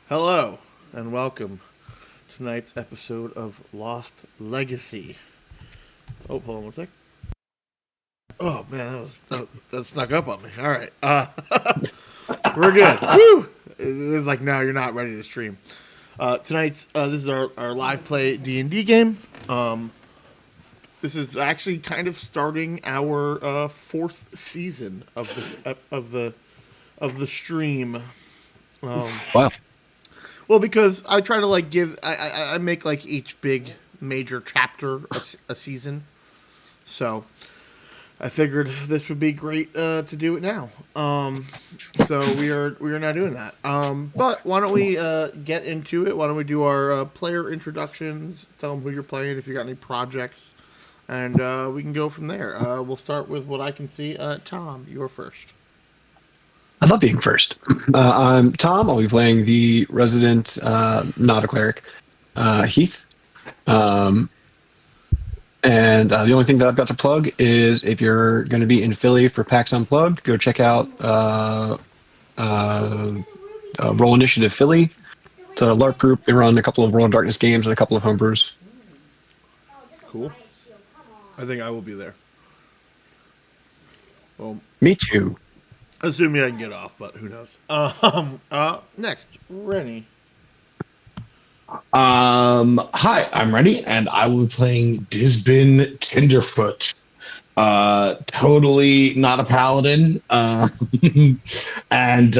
Hello and welcome to tonight's episode of Lost Legacy. Oh, hold on one sec. Oh man, that snuck up on me. All right, we're good. Woo! It's like no, you're not ready to stream. Tonight's this is our live play D&D game. Um, this is actually kind of starting our fourth season of the stream. Um, Wow. Well, because I try to like I make like each big major chapter a season, so I figured this would be great to do it now. So we are not doing that. But why don't we get into it? Why don't we do our player introductions? Tell them who you're playing, if you got any projects, and we can go from there. We'll start with what I can see. Tom, you're first. I love being first. I'm Tom. I'll be playing the resident, not a cleric, Heath. Um, and the only thing that I've got to plug is if you're going to be in Philly for PAX Unplugged, go check out Roll Initiative Philly. It's a LARP group. They run a couple of World of Darkness games and a couple of homebrews. Cool. I think I will be there. Well, Me too. assuming I can get off, but who knows? Next, Rennie. Hi, I'm Rennie, and I will be playing Disbin Tenderfoot. Totally not a paladin. And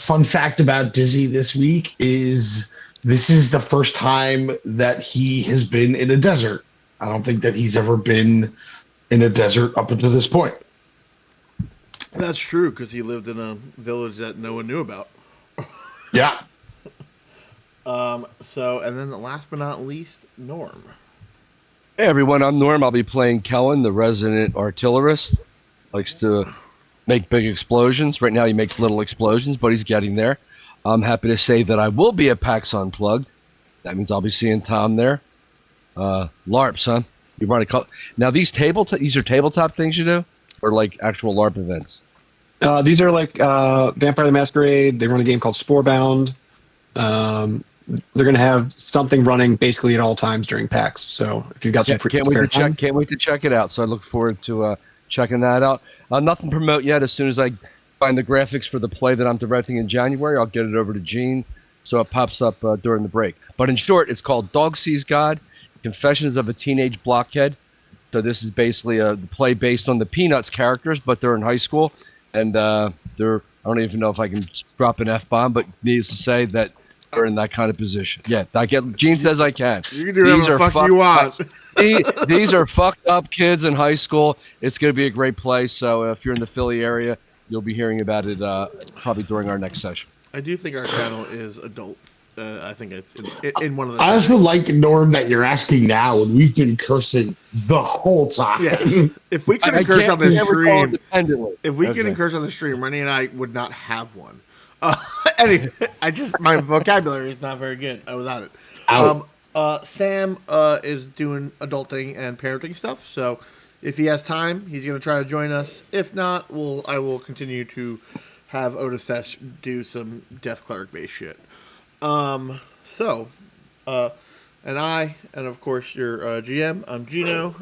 fun fact about Dizzy this week is this is the first time that he has been in a desert. I don't think that he's ever been in a desert up until this point. That's true because he lived in a village that no one knew about. Yeah. So, and then last but not least, Norm. Hey everyone, I'm Norm. I'll be playing Kellen, the resident artillerist. Likes to make big explosions. Right now he makes little explosions, but he's getting there. I'm happy to say that I will be at PAX Unplugged. That means I'll be seeing Tom there. LARPs, huh? You run a couple. Now these are tabletop things you do, or like actual LARP events? These are like Vampire the Masquerade. They run a game called Sporebound. They're going to have something running basically at all times during PAX. So if you've got some free spare time, Can't wait to check it out. So I look forward to checking that out. Nothing to promote yet. As soon as I find the graphics for the play that I'm directing in January, I'll get it over to Gene, so it pops up during the break. But in short, it's called Dog Sees God: Confessions of a Teenage Blockhead. So this is basically a play based on the Peanuts characters, but they're in high school, and they're I don't even know if I can drop an F-bomb, but needless to say that they're in that kind of position. Yeah, Gene says I can. You can do whatever the fuck you want. These are fucked up kids in high school. It's going to be a great play. So if you're in the Philly area, you'll be hearing about it probably during our next session. I do think our channel is adult. I think it's in one of the. I also like, Norm, that you're asking now, and we've been cursing the whole time. Yeah. If we couldn't curse on the stream, Rennie and I would not have one. Anyway, my vocabulary is not very good. I was at it. Sam is doing adulting and parenting stuff, so if he has time, he's going to try to join us. If not, I will continue to have Otis do some Death Cleric based shit. And of course your GM, I'm Gino,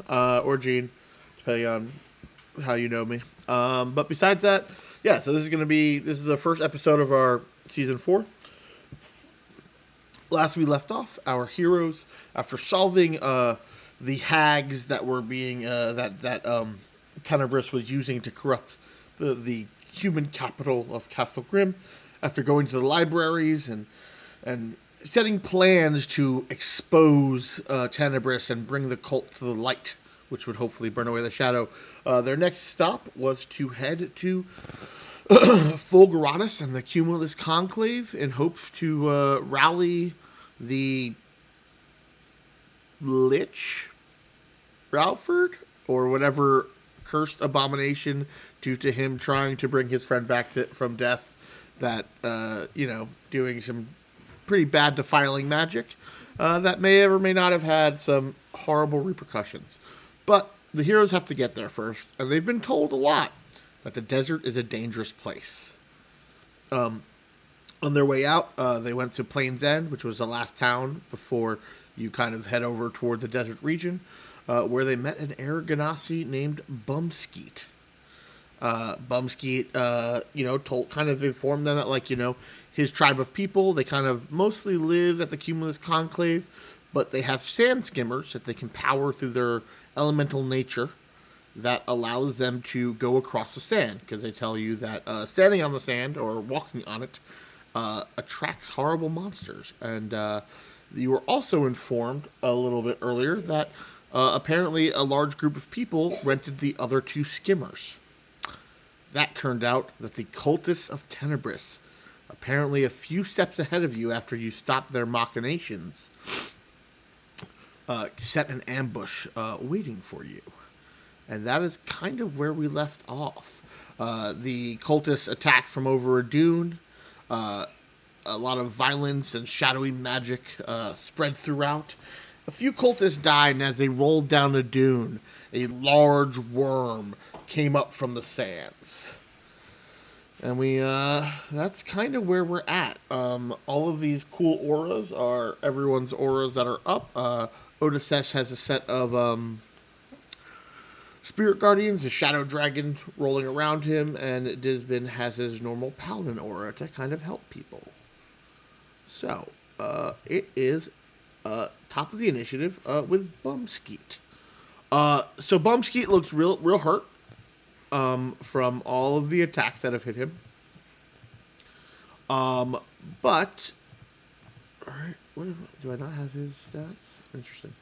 or Gene, depending on how you know me. But besides that, yeah, so this is the first episode of our season 4. Last we left off, our heroes, after solving the hags that were being that Tenebris was using to corrupt the human capital of Castle Grim, after going to the libraries and setting plans to expose Tenebris and bring the cult to the light, which would hopefully burn away the shadow. Their next stop was to head to Fulguratus and the Cumulus Conclave in hopes to rally the Lich Ralford or whatever cursed abomination due to him trying to bring his friend back from death, that doing some pretty bad defiling magic that may or may not have had some horrible repercussions. But the heroes have to get there first, and they've been told a lot that the desert is a dangerous place. On their way out, they went to Plains End, which was the last town before you kind of head over toward the desert region, where they met an Aragonasi named Bumskeet. Bumskeet, kind of informed them that, his tribe of people, they kind of mostly live at the Cumulus Conclave, but they have sand skimmers that they can power through their elemental nature that allows them to go across the sand, because they tell you that standing on the sand or walking on it attracts horrible monsters. And you were also informed a little bit earlier that apparently a large group of people rented the other two skimmers. That turned out that the cultists of Tenebris, apparently a few steps ahead of you after you stopped their machinations, set an ambush waiting for you. And that is kind of where we left off. The cultists attacked from over a dune. A lot of violence and shadowy magic spread throughout. A few cultists died, and as they rolled down a dune, a large worm came up from the sands. And that's kind of where we're at. All of these cool auras are everyone's auras that are up. Odyssesh has a set of Spirit Guardians, a Shadow Dragon rolling around him, and Disbin has his normal Paladin aura to kind of help people. So, it is top of the initiative with Bumskeet. So Bumskeet looks real hurt from all of the attacks that have hit him. But, alright, do I not have his stats? Interesting.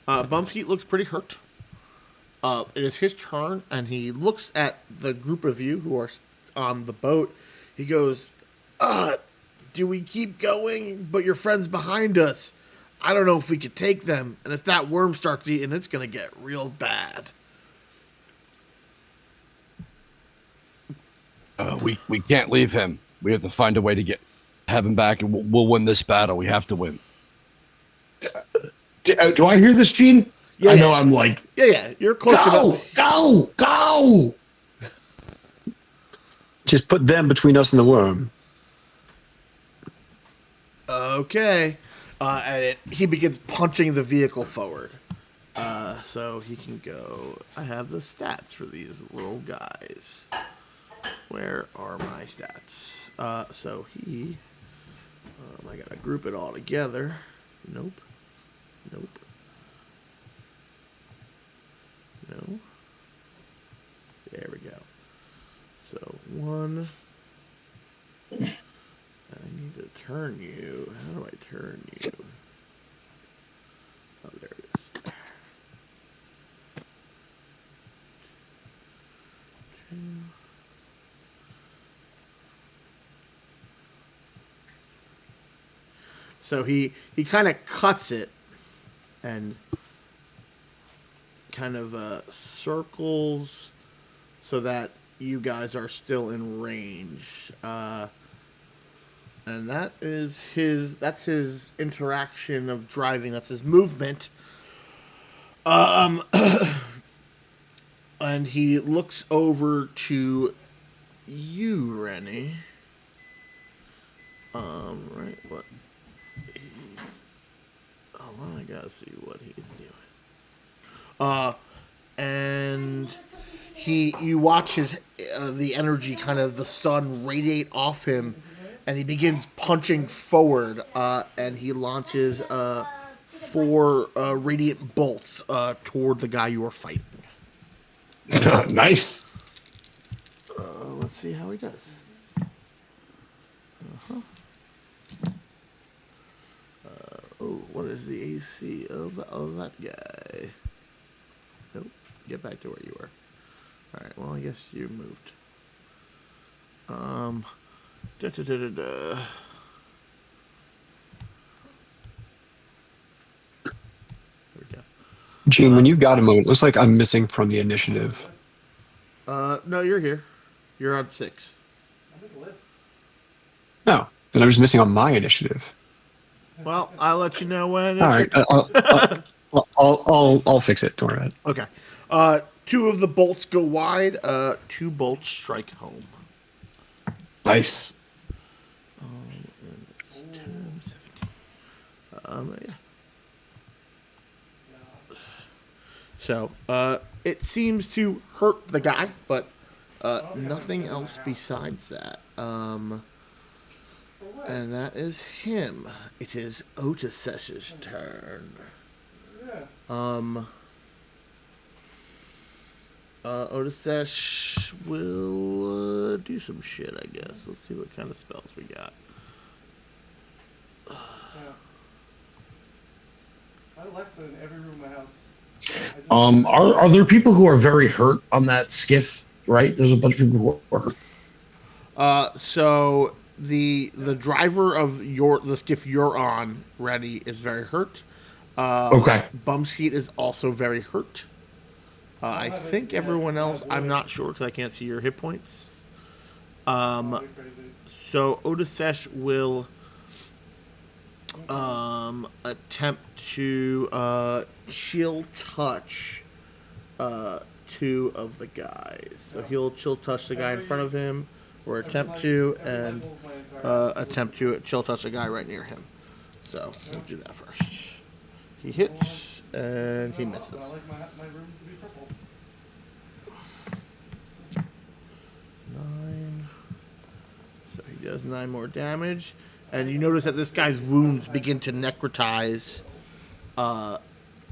Bumskeet looks pretty hurt. It is his turn, and he looks at the group of you who are on the boat. He goes, do we keep going? But your friend's behind us. I don't know if we could take them. And if that worm starts eating, it's going to get real bad. We can't leave him. We have to find a way to have him back, and we'll win this battle. We have to win. Do I hear this, Gene? Yeah, I know I'm like... Yeah, you're close enough. Go! Just put them between us and the worm. Okay. And he begins punching the vehicle forward. So he can go... I have the stats for these little guys. Where are my stats? So he... I gotta group it all together. Nope. No. There we go. So, 1. I need to turn you. How do I turn you? Oh, there it is. 2. So he kind of cuts it and kind of circles so that you guys are still in range. And that's his interaction of driving. That's his movement. And he looks over to you, Rennie. Right, what? Hold on, I gotta see what he's doing. And you watch the energy, kind of the sun radiate off him, and he begins punching forward, and he launches 4 radiant bolts toward the guy you are fighting. Nice. Let's see how he does. What is the AC of that guy? Nope. Get back to where you were. Alright, well, I guess you moved. There we go. Gene, when you got a moment, it looks like I'm missing from the initiative. No, you're here. You're on 6. No, then I'm just missing on my initiative. Well, I'll let you know when. All right, I'll fix it. Don't worry about it. Okay. 2 of the bolts go wide. 2 bolts strike home. Nice. Yeah. So, it seems to hurt the guy, but nothing else besides that. And that is him. It is Otis's turn. Um, Otis will do some shit, I guess. Let's see what kind of spells we got. Alexa in every room in my house. Are there people who are very hurt on that skiff? Right, there's a bunch of people who are hurt. So the driver of the skiff you're on, Reddy, is very hurt. Okay. Bumskeet is also very hurt. I think everyone else, I'm not sure because I can't see your hit points. So Otisesh will attempt to chill touch two of the guys. So he'll chill touch the guy in front of him, or attempt to, and attempt to chill touch the guy right near him. So we'll do that first. He hits and he misses. I like my room to be purple. 9. So he does 9 more damage. And you notice that this guy's wounds begin to necrotize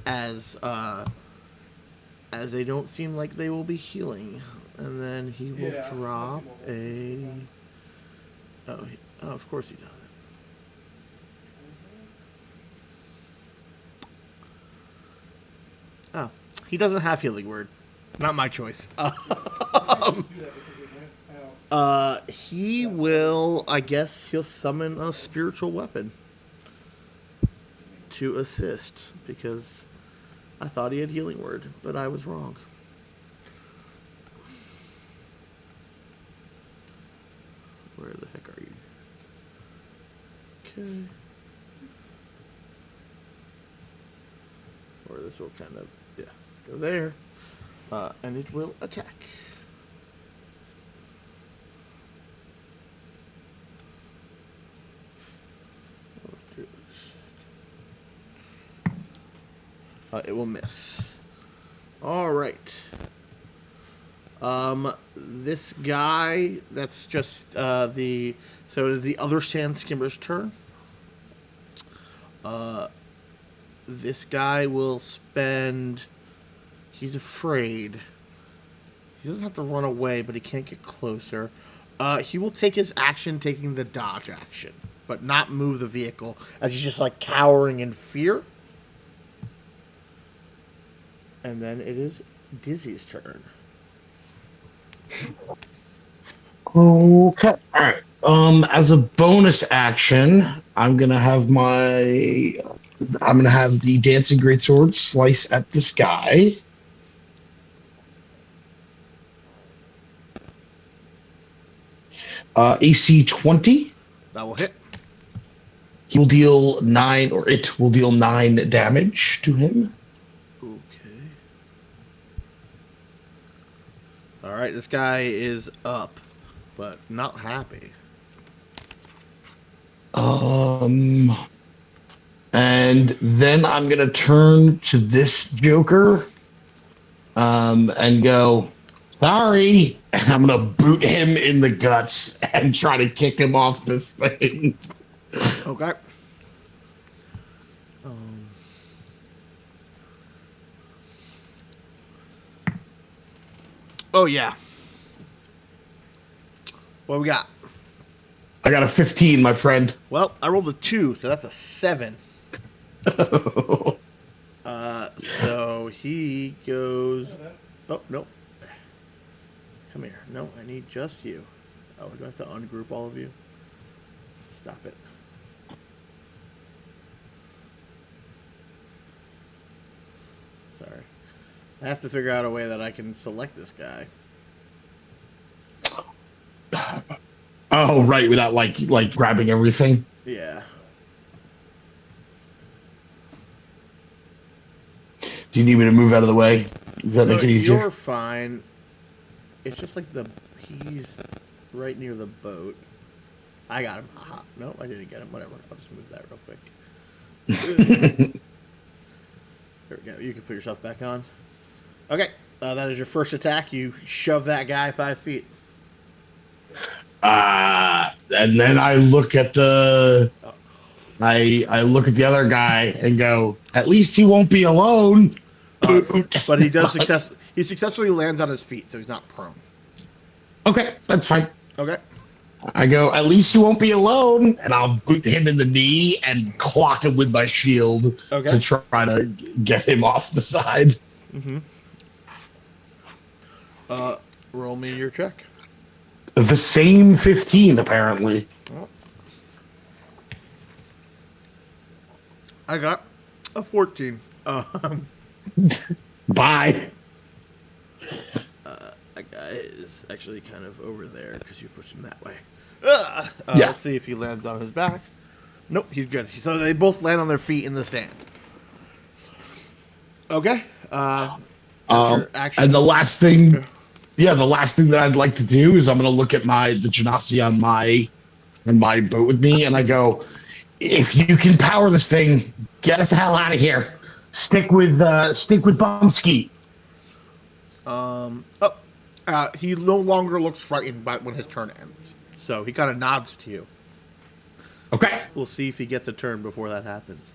as they don't seem like they will be healing. And then he will drop a... Oh, of course he does it. Oh, he doesn't have healing word. Not my choice. He will, I guess, he'll summon a spiritual weapon to assist, because I thought he had healing word, but I was wrong. Where the heck are you? Okay. Or this will kind of, yeah, go there. And it will attack. It will miss. All right. This guy, that's just so it is the other sand skimmer's turn. This guy will spend, he's afraid. He doesn't have to run away, but he can't get closer. He will take his action taking the dodge action, but not move the vehicle, as he's just like cowering in fear. And then it is Dizzy's turn. Okay. All right. As a bonus action, I'm gonna have the dancing greatsword slice at this guy. AC 20. That will hit. He will deal 9, or it will deal 9 damage to him. Okay. All right, this guy is up, but not happy. And then I'm gonna turn to this Joker, and go, sorry, and I'm gonna boot him in the guts and try to kick him off this thing. Okay. Oh yeah. What we got? I got a 15, my friend. Well, I rolled a 2, so that's a 7. So he goes. Oh no. Come here. No, I need just you. Oh, do I have to ungroup all of you? Stop it. Sorry. I have to figure out a way that I can select this guy. Oh, right, without like grabbing everything. Yeah. Do you need me to move out of the way? Does that make it easier? You're fine. It's just like he's right near the boat. I got him. Aha. No, I didn't get him. Whatever. I'll just move that real quick. There we go. You can put yourself back on. Okay. That is your first attack. You shove that guy 5 feet. And then I look at I look at the other guy and go, at least he won't be alone. But he does he successfully lands on his feet, so he's not prone. Okay, that's fine. Okay. I go, at least you won't be alone. And I'll boot him in the knee and clock him with my shield to try to get him off the side. Mm-hmm. Roll me your check. The same 15, apparently. Oh. I got a 14. Bye. That guy is actually kind of over there because you pushed him that way. Yeah. Let's see if he lands on his back. Nope, he's good. So they both land on their feet in the sand. Okay. And the last thing, the last thing that I'd like to do is I'm going to look at the Genasi on my boat with me, and I go, if you can power this thing, get us the hell out of here. Stick with Bumskeet. He no longer looks frightened when his turn ends. So he kind of nods to you. Okay. We'll see if he gets a turn before that happens.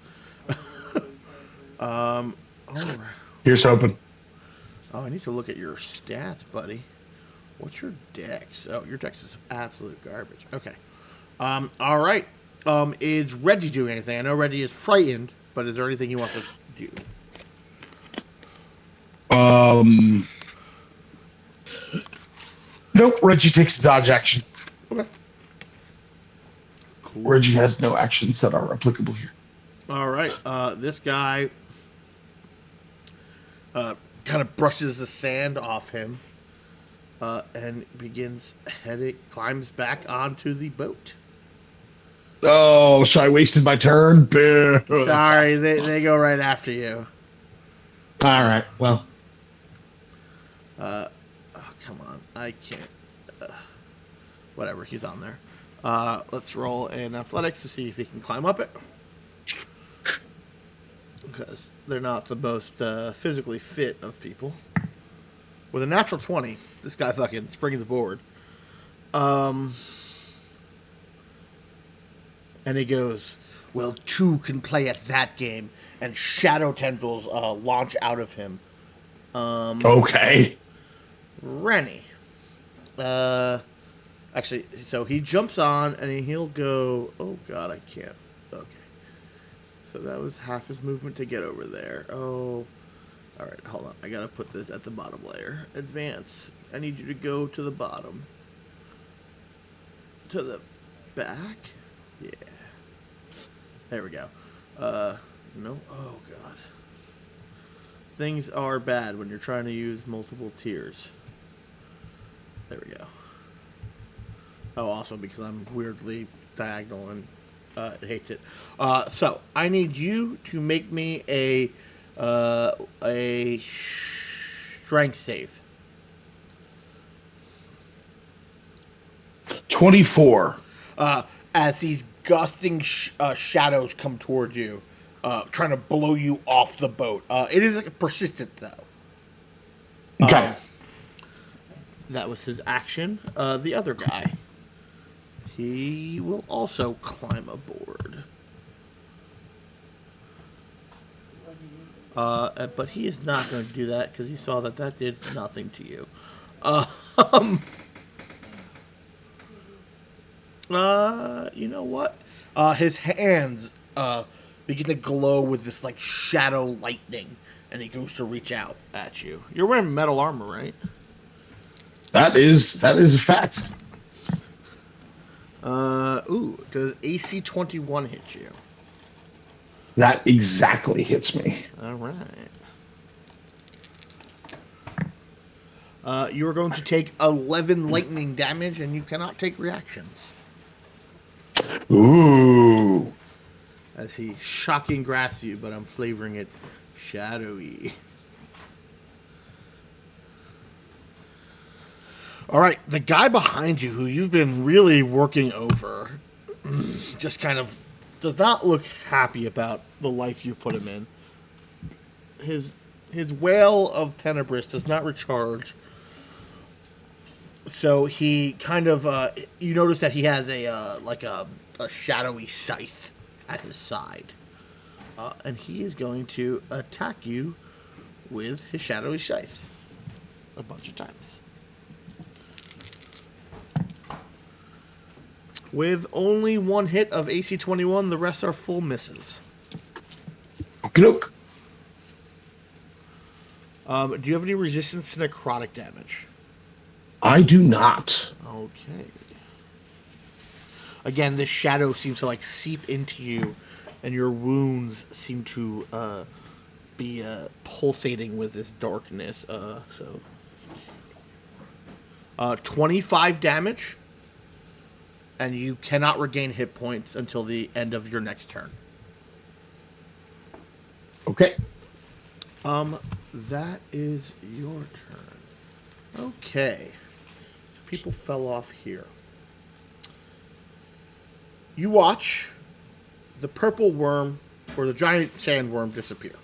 All right. Here's hoping. Oh, I need to look at your stats, buddy. What's your dex? Oh, your dex is absolute garbage. Okay. All right. Is Reggie doing anything? I know Reggie is frightened, but is there anything he wants to do? Nope. Reggie takes the dodge action. Okay. Cool. Reggie has no actions that are applicable here. All right. This guy kind of brushes the sand off him and climbs back onto the boat. Oh, so I wasted my turn? Boo. Sorry, they go right after you. All right, well. Oh, come on. I can't. Whatever, he's on there. Let's roll in athletics to see if he can climb up it. Because they're not the most physically fit of people. With a natural 20, this guy fucking springs aboard. And he goes, well, two can play at that game. And shadow tendrils launch out of him. Okay. Rennie. Actually, so he jumps on and he'll go, oh god, I can't. Okay. So that was half his movement to get over there. Oh. Alright, hold on. I gotta put this at the bottom layer. Advance. I need you to go to the bottom. To the back? Yeah. There we go. No. Oh, God. Things are bad when you're trying to use multiple tiers. There we go. Oh, also because I'm weirdly diagonal and it hates it. So, I need you to make me a strength save. 24. As these gusting shadows come towards you, trying to blow you off the boat. It is persistent, though. Okay. That was his action. The other guy, he will also climb aboard. But he is not going to do that because he saw that did nothing to you. You know what? His hands begin to glow with this like shadow lightning, and he goes to reach out at you. You're wearing metal armor, right? That is a fact. Does AC 21 hit you? That exactly hits me. All right. You are going to take 11 lightning damage, and you cannot take reactions. Ooh. As he shocking grasps you, but I'm flavoring it shadowy. All right, the guy behind you, who you've been really working over, just kind of does not look happy about the life you've put him in. His Whale of Tenebris does not recharge, so he kind of you notice that he has a shadowy scythe at his side, and he is going to attack you with his shadowy scythe a bunch of times. With only one hit of AC 21, the rest are full misses. Okey-doke. Do you have any resistance to necrotic damage? I do not. Okay. Again, this shadow seems to like seep into you, and your wounds seem to be pulsating with this darkness. 25 damage, and you cannot regain hit points until the end of your next turn. Okay. That is your turn. Okay. So people fell off here. You watch the purple worm or the giant sandworm disappear.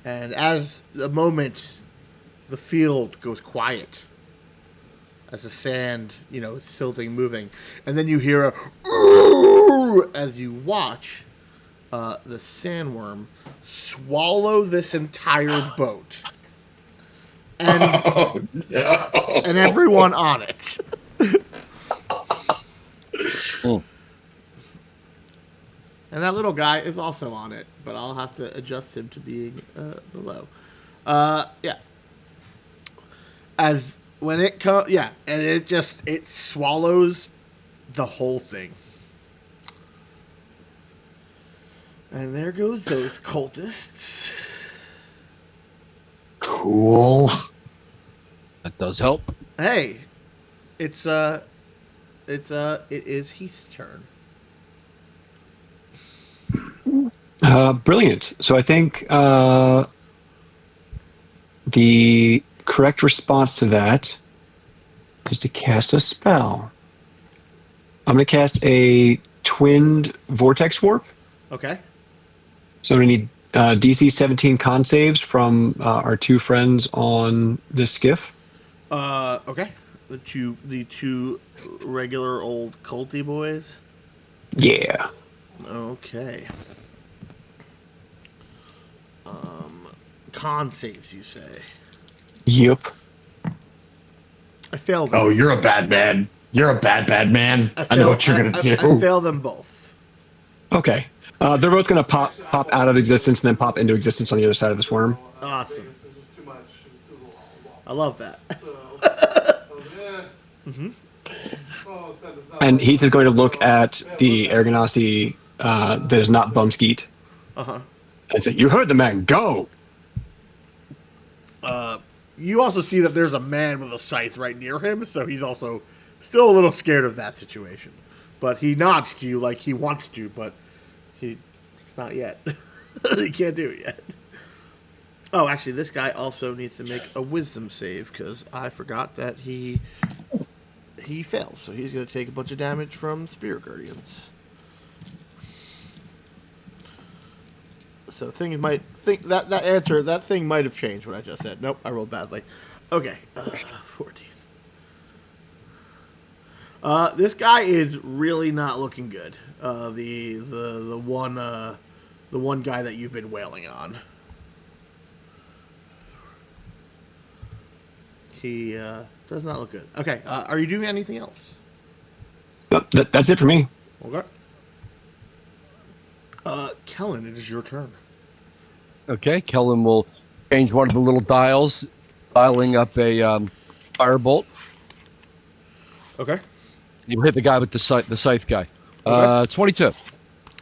And as the moment the field goes quiet, as the sand, is silting, moving, and then you hear a "Ooh!" as you watch the sandworm swallow this entire boat and Oh, no. and everyone on it. Oh. And that little guy is also on it, but I'll have to adjust him to being below. Yeah. As when it comes, yeah, and it swallows the whole thing. And there goes those cultists. Cool. That does help. Hey, it is Heath's turn. Brilliant. So I think the correct response to that is to cast a spell. I'm going to cast a twinned vortex warp. Okay. So I'm going to need DC 17 con saves from our two friends on this skiff. Okay. The two regular old culty boys. Yeah. Okay. Con saves, you say? Yep. I failed them. Oh, you're a bad man. You're a bad man. I know what you're going to do. I failed them both. Okay. They're both going to pop out of existence and then pop into existence on the other side of this worm. Awesome. This is just too much. It was too long. I love that. And Heath is going to look at the Aragonasi that is not Bumskeet Uh-huh. and say, "You heard the man, go!" You also see that there's a man with a scythe right near him, so he's also still a little scared of that situation. But he nods to you like he wants to, but it's not yet. He can't do it yet. Oh, actually, this guy also needs to make a wisdom save, because I forgot that he fails, so he's going to take a bunch of damage from Spirit Guardians. So thing might think that thing might have changed what I just said. Nope, I rolled badly. Okay, 14. This guy is really not looking good. The one guy that you've been wailing on. He does not look good. Okay, are you doing anything else? That's it for me. Okay. Kellen, it is your turn. Okay, Kellen will change one of the little dials, dialing up a firebolt. Okay. You hit the guy with the scythe guy. Okay. 22.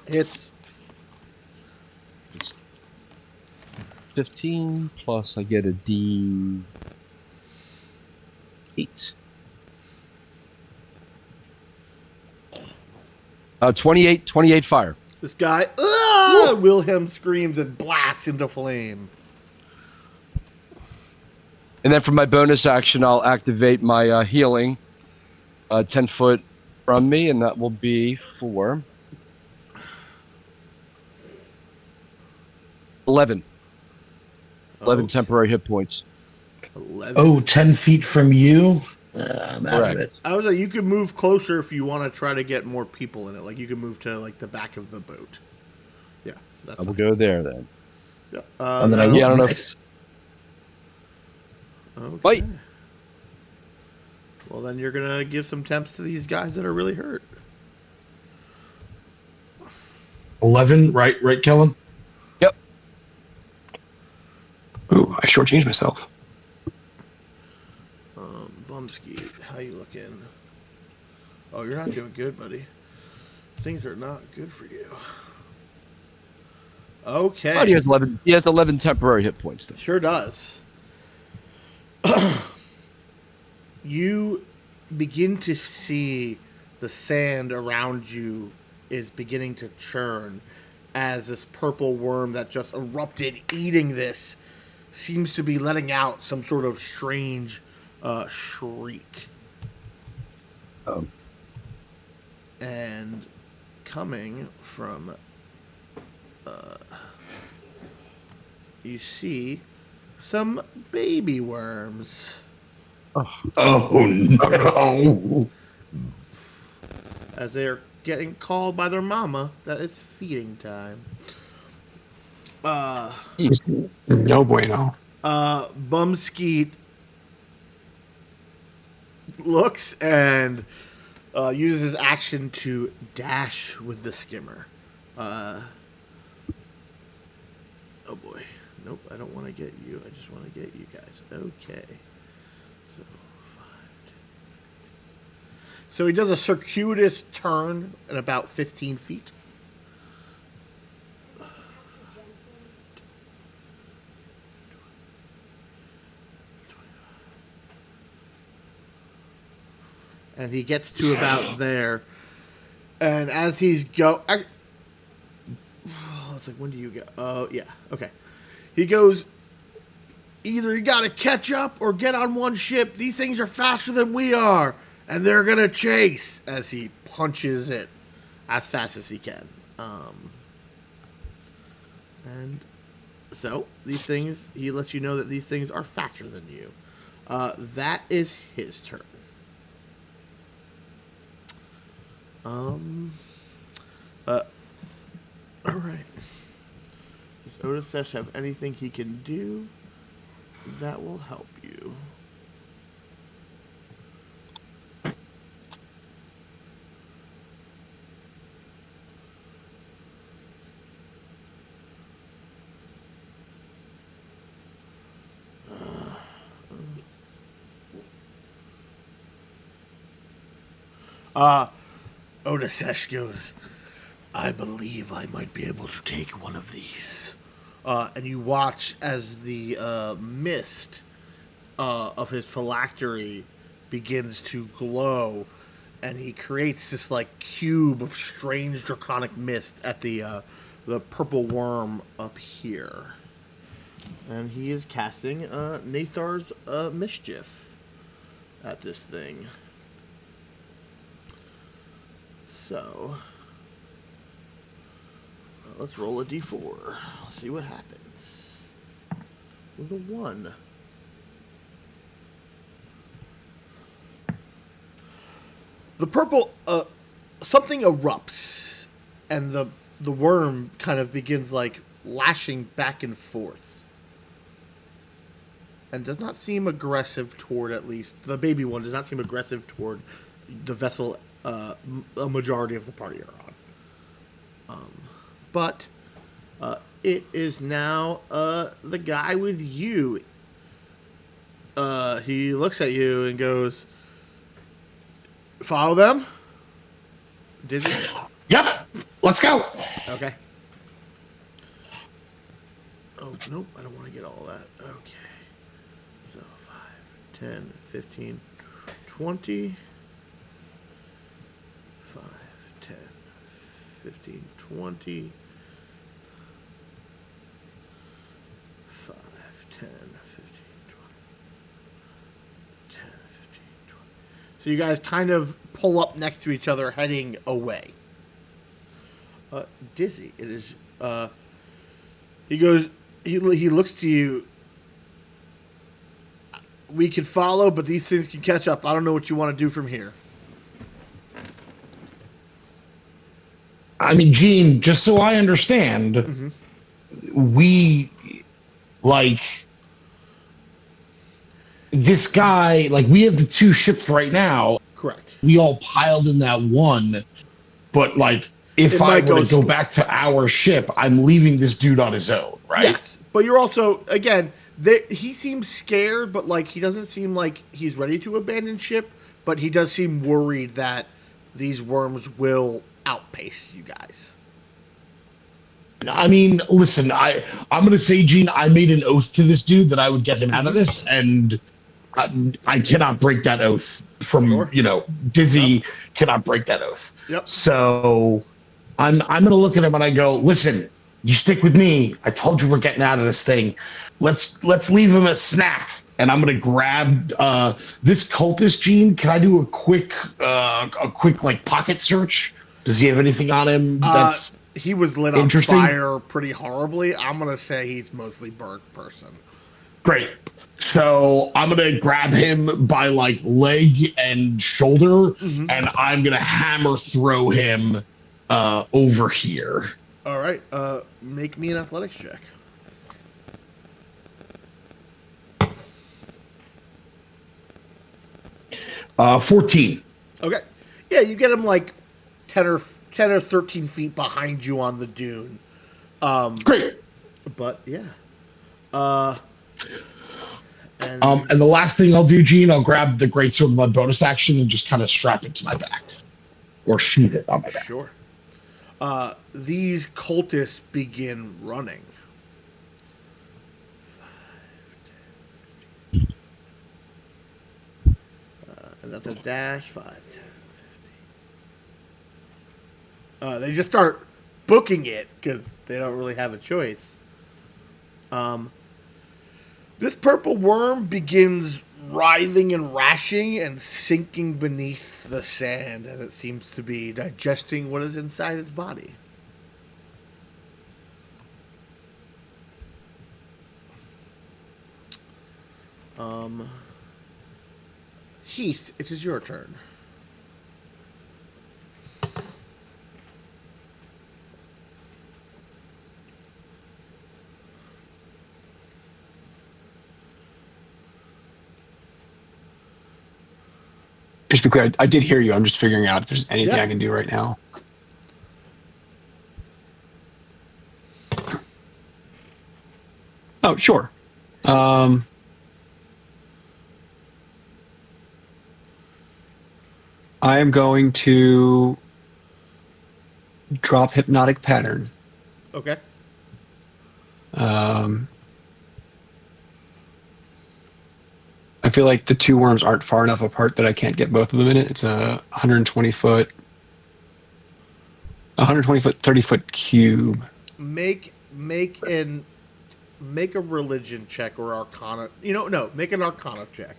It's 15 plus I get a D8. 28 fire. this guy. Wilhelm screams and blasts into flame. And then for my bonus action, I'll activate my healing 10 foot from me, and that will be for 11. 11 Okay. temporary hit points. 11. Oh, 10 feet from you? I'm out of Correct. it. I was like, you could move closer if you want to try to get more people in it. Like you could move to like the back of the boat. Yeah, that's I will fine. go there then. Yeah. And then I Yeah, I will. don't know. Nice. Okay. Wait. Well, then you're gonna give some temps to these guys that are really hurt. 11, right, Kellen? Yep. Ooh, I shortchanged myself. Bumskeet, how you looking? Oh, you're not doing good, buddy. Things are not good for you. Oh, he Okay. has 11. He has 11 temporary hit points then. Sure does. You begin to see the sand around you is beginning to churn as this purple worm that just erupted eating this seems to be letting out some sort of strange shriek. Um, And coming from, you see some baby worms Oh, no. as they are getting called by their mama that it's feeding time. Uh, No bueno. Bumskeet looks and uses his action to dash with the skimmer. Uh, oh boy. Nope, I don't want to get you. I just want to get you guys. Okay. So, 5. So he does a circuitous turn at about 15 feet. And he gets to about there. And as he's it's like, when do you go? Oh, yeah. Okay. He goes, either you got to catch up or get on one ship. These things are faster than we are. And they're going to chase as he punches it as fast as he can. And so these things, he lets you know that these things are faster than you. That is his turn. Um. All right. Does Otisesh have anything he can do that will help you? Uh, Otisesh goes, I believe I might be able to take one of these. And you watch as the mist of his phylactery begins to glow, and he creates this like cube of strange draconic mist at the purple worm up here. And he is casting Nathar's mischief at this thing. So let's roll a d4. See what happens. With a 1. The purple something erupts, and the worm kind of begins like lashing back and forth, and does not seem aggressive toward, at least the baby one does not seem aggressive toward the vessel. A majority of the party are on, but it is now the guy with you. He looks at you and goes, "Follow them." Dizzy. Yep. Let's go. Okay. Oh, nope, I don't want to get all that. Okay. So 5, 10, 15, 20. 5, 10, 15, 20. 5, 10, 15, 20. So you guys kind of pull up next to each other, heading away. Dizzy, it is. He goes. He looks to you. We can follow, but these things can catch up. I don't know what you want to do from here. I mean, Gene, just so I understand, we like this guy. Like, we have the two ships right now. Correct. We all piled in that one, but like, It if I might were go to go slow. back to our ship, I'm leaving this dude on his own, right? Yes, but you're also again. He seems scared, but like he doesn't seem like he's ready to abandon ship. But he does seem worried that these worms will outpace you guys. I mean, listen, I'm gonna say, Gene, I made an oath to this dude that I would get him out of this, and I cannot break that oath. From Sure. Dizzy cannot break that oath. Yep. So I'm gonna look at him and I go, listen, you stick with me. I told you we're getting out of this thing. Let's leave him a snack. And I'm gonna grab this cultist, Gene. Can I do a quick like pocket search? Does he have anything on him that's He was lit on interesting? fire pretty horribly. I'm gonna say he's mostly burnt person. Great. So I'm gonna grab him by like leg and shoulder, and I'm gonna hammer throw him over here. All right. Make me an athletics check. 14. Okay. Yeah, you get him like 10 or 13 feet behind you on the dune. Great. But yeah. And And the last thing I'll do, Gene, I'll grab the greatsword with my bonus action and just kind of strap it to my back, or sheath it on my back. sure. These cultists begin running. And that's a dash 5, 10, 15. They just start booking it because they don't really have a choice. This purple worm begins writhing and rashing and sinking beneath the sand, and it seems to be digesting what is inside its body. Heath, it is your turn. Just to be clear, I did hear you. I'm just figuring out if there's anything Yeah. I can do right now. Oh, sure. I am going to drop hypnotic pattern. Okay. I feel like the two worms aren't far enough apart that I can't get both of them in it. It's a 120 foot, 30 foot cube. Make a religion check or arcana. No, make an arcana check.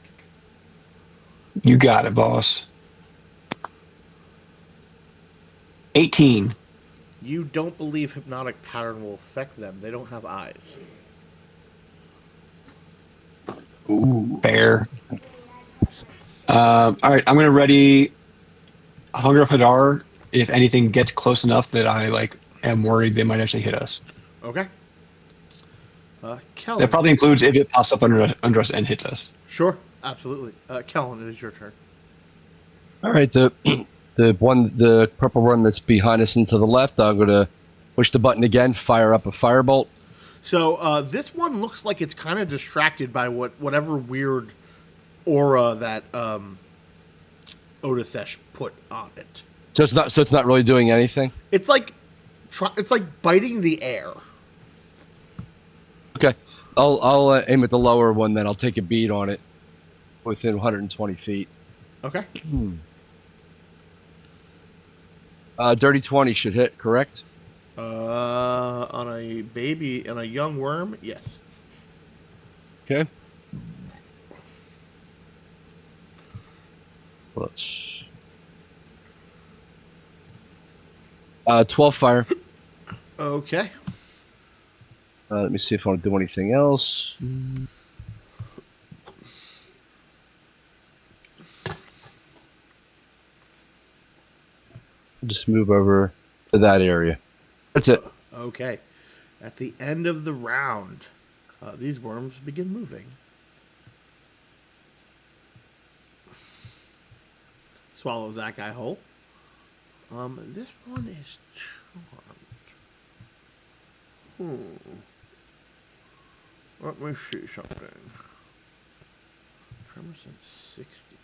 You got it, boss. 18. You don't believe hypnotic pattern will affect them. They don't have eyes. Ooh. Fair. All right, I'm going to ready Hunger of Hadar if anything gets close enough that I am worried they might actually hit us. Okay. Kellen. That probably includes if it pops up under us and hits us. Sure, absolutely. Kellen, it is your turn. All right, the purple one that's behind us and to the left. I'm gonna push the button again, fire up a firebolt. So this one looks like it's kind of distracted by whatever weird aura that Odathesh put on it. So it's not really doing anything. It's like biting the air. Okay, I'll aim at the lower one. Then I'll take a bead on it within 120 feet. Okay. Dirty 20 should hit, correct? On a young worm, yes. Okay. Let's 12 fire. Okay. Let me see if I want to do anything else. Just move over to that area. That's it. Okay. At the end of the round, these worms begin moving. Swallows that guy whole. This one is charmed. Let me see something. Tremors at 60.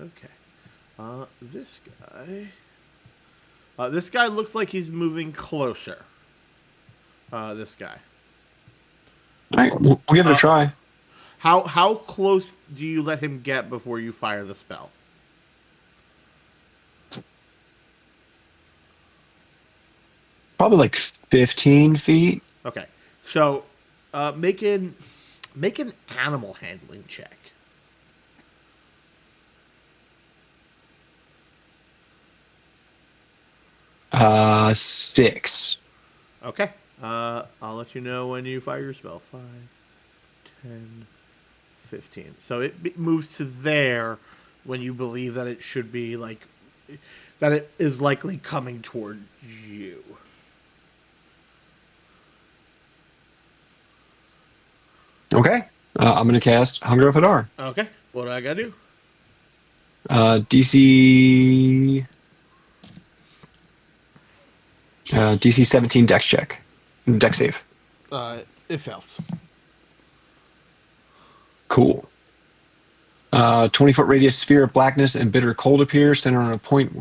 Okay. This guy. This guy looks like he's moving closer. This guy. All right, we'll give it a try. How close do you let him get before you fire the spell? Probably like 15 feet. Okay. So, make an animal handling check. Six. Okay. I'll let you know when you fire your spell. 5, 10, 15. So it moves to there when you believe that it should be that it is likely coming toward you. Okay. I'm going to cast Hunger of Hadar. Okay. What do I gotta do? DC 17 Dex check. Dex save. It fails. Cool. 20-foot radius sphere of blackness and bitter cold appear, centered on a point.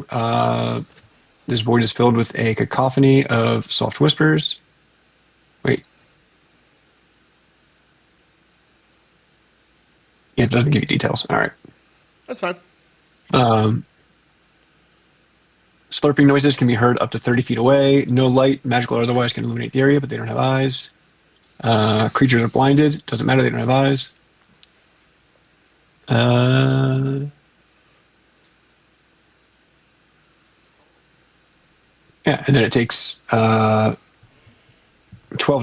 This void is filled with a cacophony of soft whispers. Wait. Yeah, it doesn't give you details. All right. That's fine. Slurping noises can be heard up to 30 feet away. No light, magical or otherwise, can illuminate the area, but they don't have eyes. Creatures are blinded. Doesn't matter, they don't have eyes. Yeah, and then it takes 12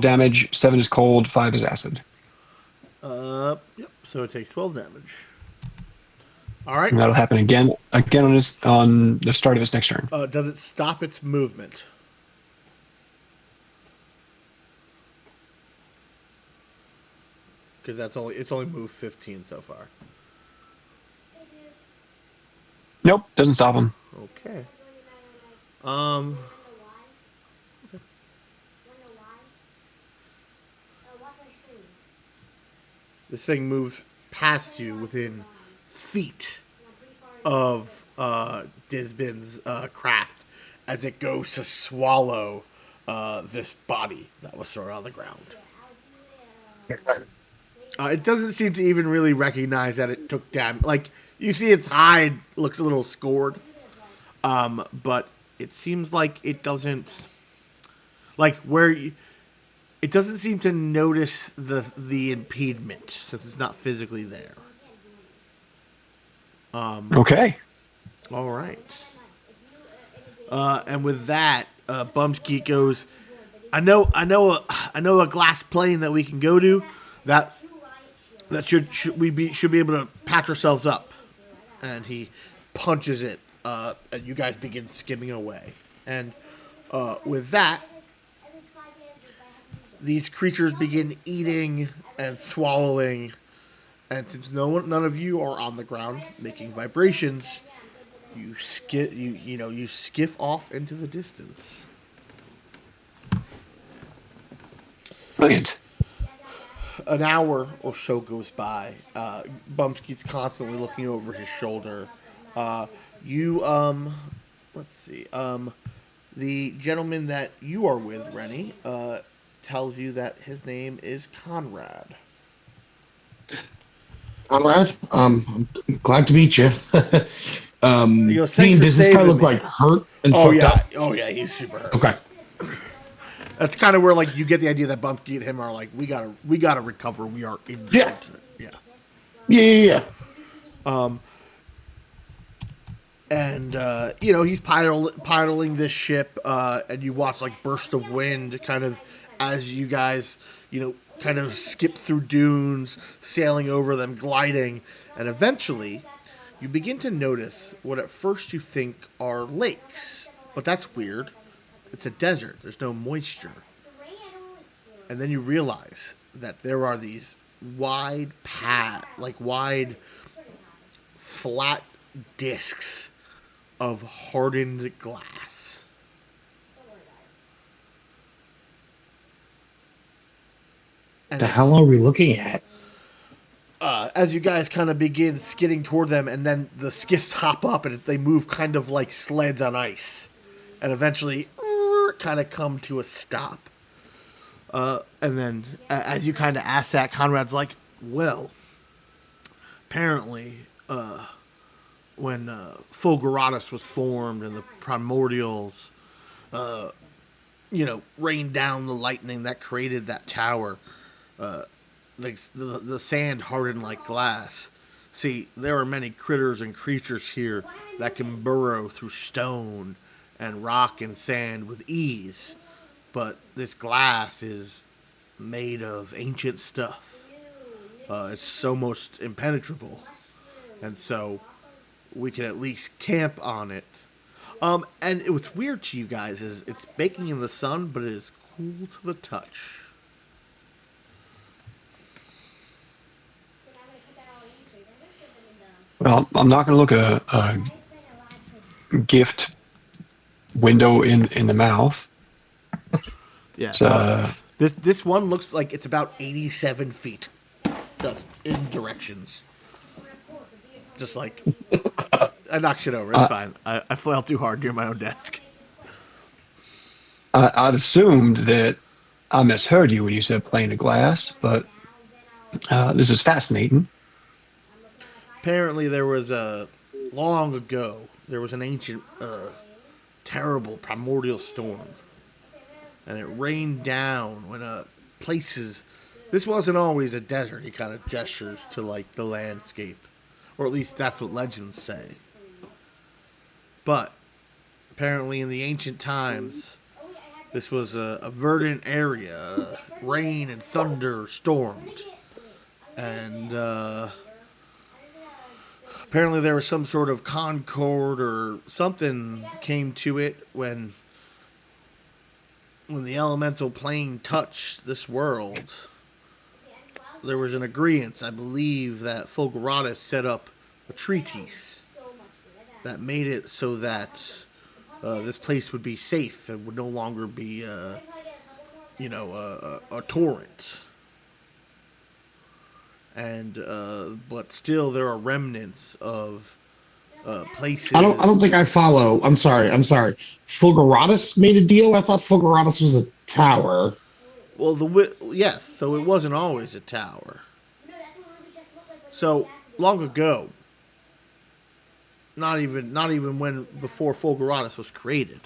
damage. 7 is cold, 5 is acid. Yep. So it takes 12 damage. All right. And that'll happen again on the start of its next turn. Does it stop its movement? Because it's only moved 15 so far. Nope, doesn't stop him. Okay. This thing moves past you within feet of Disbin's craft as it goes to swallow this body that was thrown on the ground. It doesn't seem to even really recognize that it took damage. Like, you see its hide looks a little scored, but it seems like it doesn't... Like, it doesn't seem to notice the impediment, because it's not physically there. Okay. All right. And with that, Bumskeet goes, I know a glass plane that we can go to that should be able to patch ourselves up. And he punches it, and you guys begin skimming away. And with that, these creatures begin eating and swallowing, and since none of you are on the ground making vibrations, you skiff off into the distance. Brilliant. An hour or so goes by. Bumskeet's constantly looking over his shoulder. Let's see. The gentleman that you are with, Rennie, tells you that his name is Conrad. Conrad, I'm glad to meet you. He goes, "Thanks for does this guy saving look me." like hurt and Oh fucked yeah, up? oh yeah, he's super hurt. Okay. That's kind of where like you get the idea that Bumskeet and him are like we gotta recover. We are injured. Yeah. Yeah. Yeah. And he's piloting this ship, and you watch like burst of wind kind of as you guys kind of skip through dunes, sailing over them, gliding, and eventually you begin to notice what at first you think are lakes, but that's weird. It's a desert. There's no moisture. And then you realize that there are these wide flat discs of hardened glass. And The hell are we looking at? As you guys kind of begin skidding toward them, and then the skiffs hop up and they move kind of like sleds on ice, and eventually kind of come to a stop. And then as you kind of ask that, Conrad's like, well, apparently, when Fulguratus was formed and the primordials, rained down the lightning that created that tower, the sand hardened like glass. See, there are many critters and creatures here that can burrow through stone and rock and sand with ease, but this glass is made of ancient stuff. It's almost impenetrable, and so we can at least camp on it. And what's weird to you guys is it's baking in the sun, but it is cool to the touch. Well, I'm not going to look a gift window in the mouth. Yeah. So, This one looks like it's about 87 feet, just in directions. Just like I knocked shit over. It's fine. I flailed too hard near my own desk. I'd assumed that I misheard you when you said plane of glass, but this is fascinating. Apparently, there was long ago. There was an ancient, terrible primordial storm, and it rained down when places. This wasn't always a desert. He kind of gestures to like the landscape, or at least that's what legends say. But apparently, in the ancient times, this was a verdant area. Rain and thunder stormed, and apparently there was some sort of concord or something came to it when the elemental plane touched this world. There was an agreement, I believe, that Fulguratus set up a treatise that made it so that this place would be safe and would no longer be, a torrent. And but still, there are remnants of places. I don't think I follow. I'm sorry. Fulguratus made a deal. I thought Fulguratus was a tower. Well, yes, so it wasn't always a tower. So long ago, not even when before Fulguratus was created.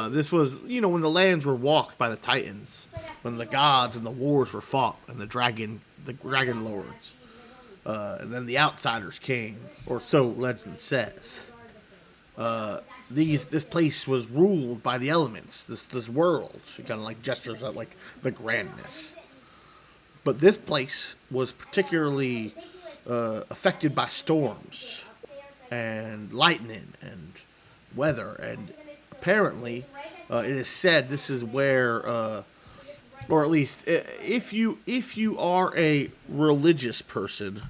This was when the lands were walked by the Titans, when the gods and the wars were fought, and the dragon lords, and then the outsiders came, or so legend says. This place was ruled by the elements. This world, she kind of like gestures at like the grandness. But this place was particularly affected by storms and lightning and weather, and apparently it is said this is where, or at least if you are a religious person,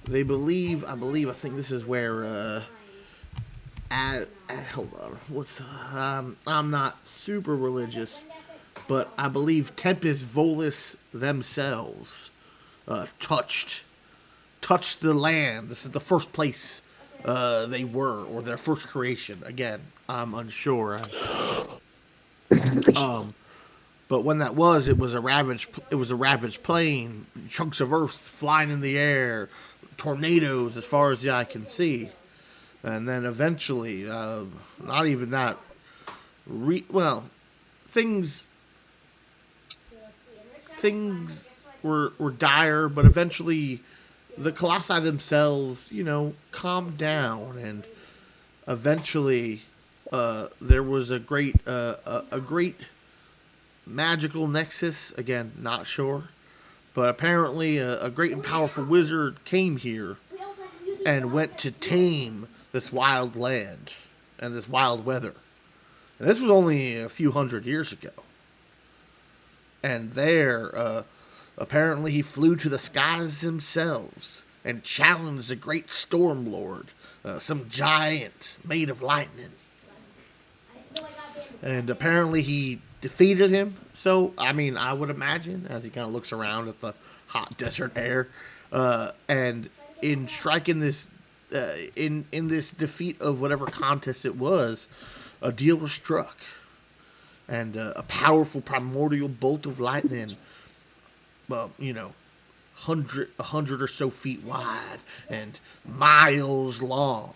I think this is where. Hold on. I'm not super religious, but I believe Tempest Volus themselves touched the land. This is the first place they were, or their first creation. Again, I'm unsure. But when that was, it was a ravaged plain, chunks of earth flying in the air, tornadoes as far as the eye can see. And then eventually, not even that. Things things were dire, but eventually the colossi themselves, calmed down, and eventually there was a great magical nexus. Again, not sure, but apparently a great and powerful wizard came here and went to tame this wild land and this wild weather. And this was only a few hundred years ago. And there, apparently, he flew to the skies themselves and challenged the great storm lord, some giant made of lightning. And apparently, he defeated him. So, I would imagine, as he kind of looks around at the hot desert air, and in striking this, in this defeat of whatever contest it was, a deal was struck, and a powerful primordial bolt of lightning, well, 100 or so feet wide and miles long,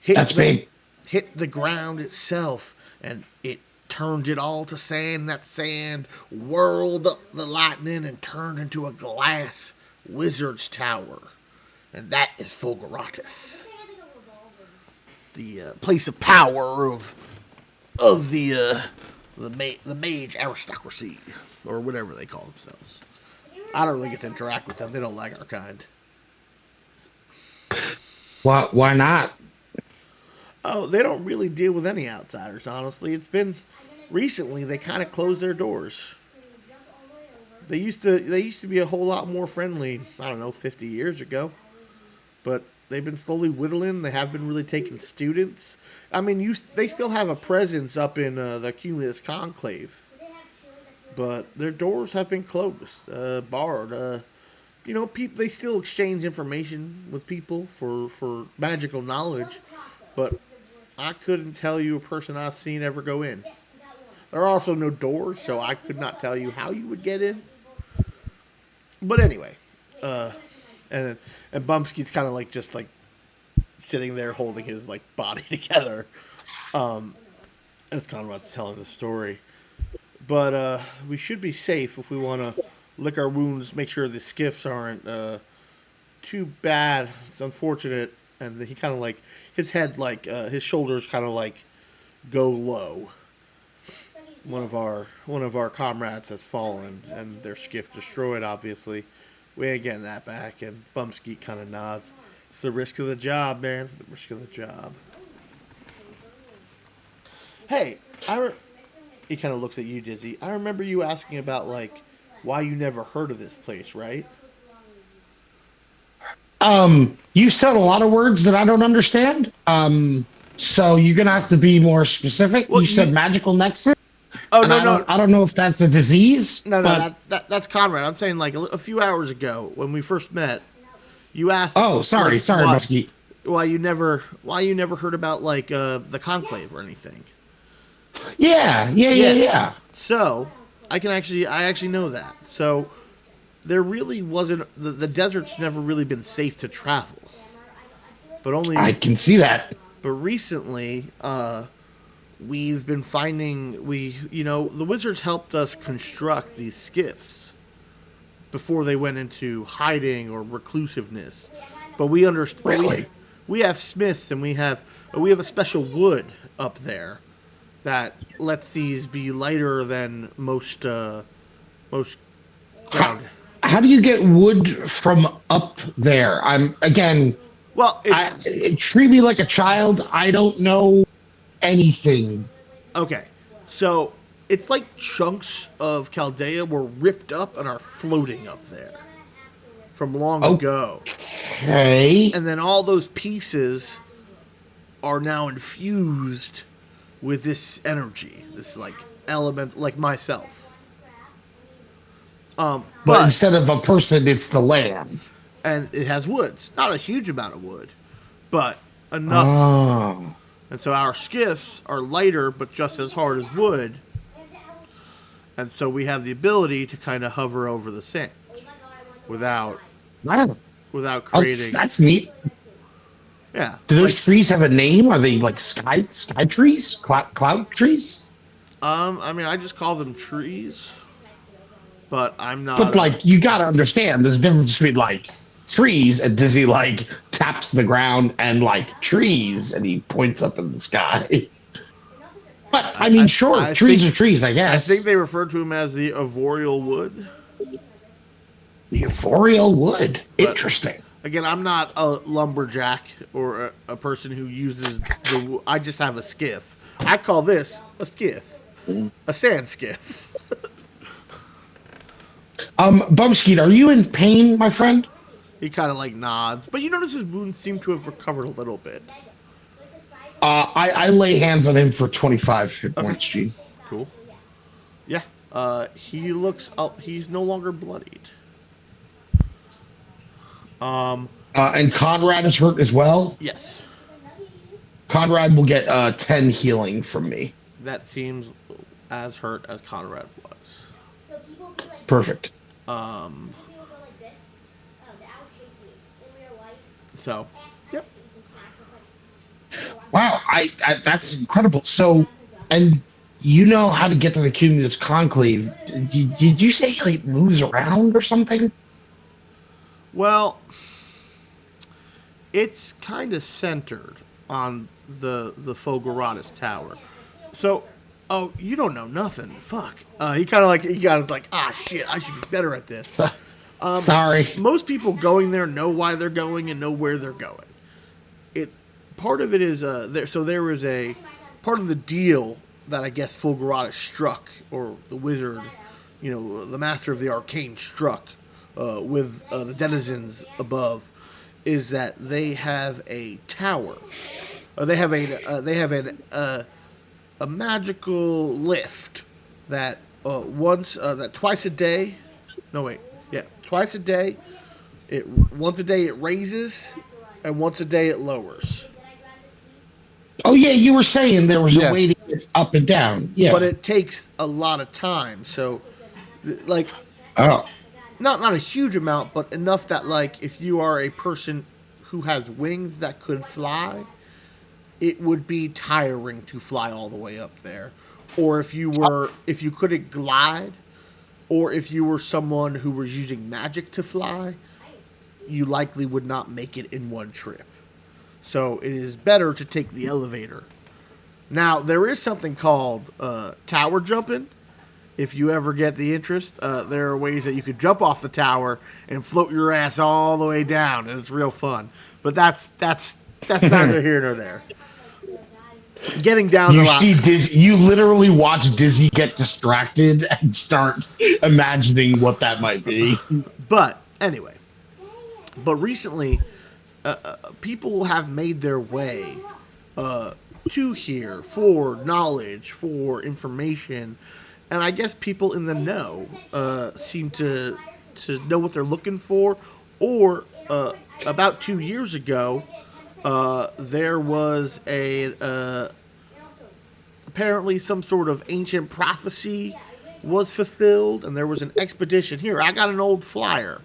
That's big. hit the ground itself, and it turned it all to sand. That sand whirled up the lightning and turned into a glass wizard's tower. And that is Fulguratus, the place of power of the mage aristocracy, or whatever they call themselves. I don't really get to interact with them. They don't like our kind. Why not? Oh, they don't really deal with any outsiders, honestly. It's been recently they kind of closed their doors. They used to be a whole lot more friendly, I don't know, 50 years ago. But they've been slowly whittling. They have been really taking students. They still have a presence up in the Cumulus Conclave. But their doors have been closed, barred. They still exchange information with people for magical knowledge. But I couldn't tell you a person I've seen ever go in. There are also no doors, so I could not tell you how you would get in. But anyway, and Bumskeet's kind of just sitting there holding his body together. That's kind of what's telling the story. But we should be safe if we want to lick our wounds, make sure the skiffs aren't too bad. It's unfortunate, and he kind of his head his shoulders kind of go low. One of our comrades has fallen, and their skiff destroyed. Obviously, we ain't getting that back. And Bumskeet kind of nods. It's the risk of the job, man. The risk of the job. Hey, he kind of looks at you, Dizzy. I remember you asking about why you never heard of this place, right? You said a lot of words that I don't understand. So you're gonna have to be more specific. Well, you said magical nexus. Oh, and no. I don't know if that's a disease. No, but... that's Conrad. I'm saying a few hours ago when we first met, you asked. Oh, sorry, Muskie. Why you never heard about the conclave or anything? Yeah. So I actually know that. So there really wasn't the desert's never really been safe to travel. But I can see that. But recently, we've been finding the wizards helped us construct these skiffs before they went into hiding or reclusiveness. But we understand. Really? We have smiths, and we have a special wood up there that lets these be lighter than most ground. How do you get wood from up there? Well, treat me like a child. I don't know anything. Okay, so it's like chunks of Chaldea were ripped up and are floating up there from long ago. Okay. And then all those pieces are now infused with this energy, this element, like myself. But instead of a person, it's the land. And it has woods. Not a huge amount of wood, but enough. Oh. And so our skiffs are lighter, but just as hard as wood. And so we have the ability to kind of hover over the sand without creating. That's neat. Yeah. Do those trees have a name? Are they sky trees? Cloud trees? I just call them trees. but I'm not. But like, you got to understand, there's a difference between like trees and Dizzy like taps the ground and like trees, and he points up in the sky. But I mean, sure, I trees think are trees, I I guess. think they refer to him as the Arboreal Wood. The Arboreal Wood. But Interesting. again, I'm not a lumberjack or a person who uses the. I just have a skiff. I call this a skiff, a sand skiff. Bumskeet, are you in pain, my friend? He kind of like nods, but you notice his wounds seem to have recovered a little bit. I lay hands on him for 25 hit Okay, points, Gene. cool. Yeah, he looks up. He's no longer bloodied. And Conrad is hurt as well. Yes, Conrad will get 10 healing from me. that seems as hurt as Conrad was. Perfect. Um, so, yep. Wow, that's incredible. So, and you know how to get to the Cumulus Conclave. Did you say he like moves around or something? Well, it's kind of centered on the Fogoratus Tower. So, oh, you don't know nothing. Fuck. He kind of like, ah, shit. I should be better at this. Sorry. Most people going there know why they're going and know where they're going. It part of it is there. So there was a part of the deal that I guess Fulguratus struck, or the wizard, the master of the arcane struck with the denizens above, is that they have a tower. They have a magical lift that twice a day. No wait, yeah, twice a day. Once a day it raises, and once a day it lowers. Oh yeah, you were saying there was Yeah. a way to get up and down. Yeah. But it takes a lot of time. So, like, Oh. not a huge amount, but enough that like if you are a person who has wings that could fly, it would be tiring to fly all the way up there. Or if you couldn't glide, or if you were someone who was using magic to fly, you likely would not make it in one trip. So it is better to take the elevator. Now, there is something called tower jumping. If you ever get the interest, there are ways that you could jump off the tower and float your ass all the way down, and it's real fun. But that's neither here nor there. Getting down You a lot. see Dizzy, you literally watch Dizzy get distracted and start imagining what that might be. But anyway, recently, people have made their way to here for knowledge, for information, and I guess people in the know seem to know what they're looking for. Or about 2 years ago, there was apparently some sort of ancient prophecy was fulfilled, and there was an expedition. Here, I got an old flyer.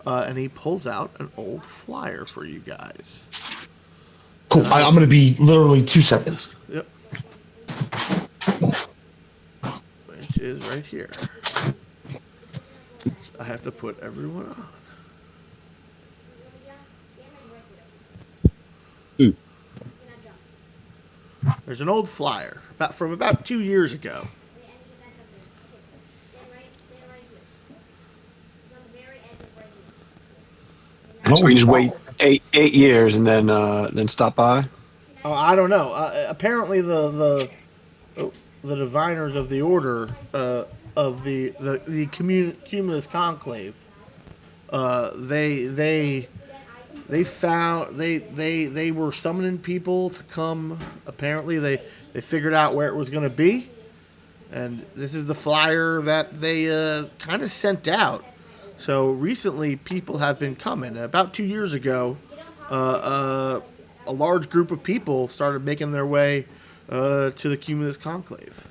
And he pulls out an old flyer for you guys. Cool. I'm going to be literally 2 seconds. Yep. Which is right here. I have to put everyone on. There's an old flyer from about 2 years ago. So we can just wait 8 years and then stop by. Oh, I don't know. Apparently, the diviners of the order of the Cumulus Conclave, they found they were summoning people to come. Apparently, they figured out where it was going to be, and this is the flyer that they kind of sent out. So recently, people have been coming. About 2 years ago, a large group of people started making their way to the Cumulus Conclave.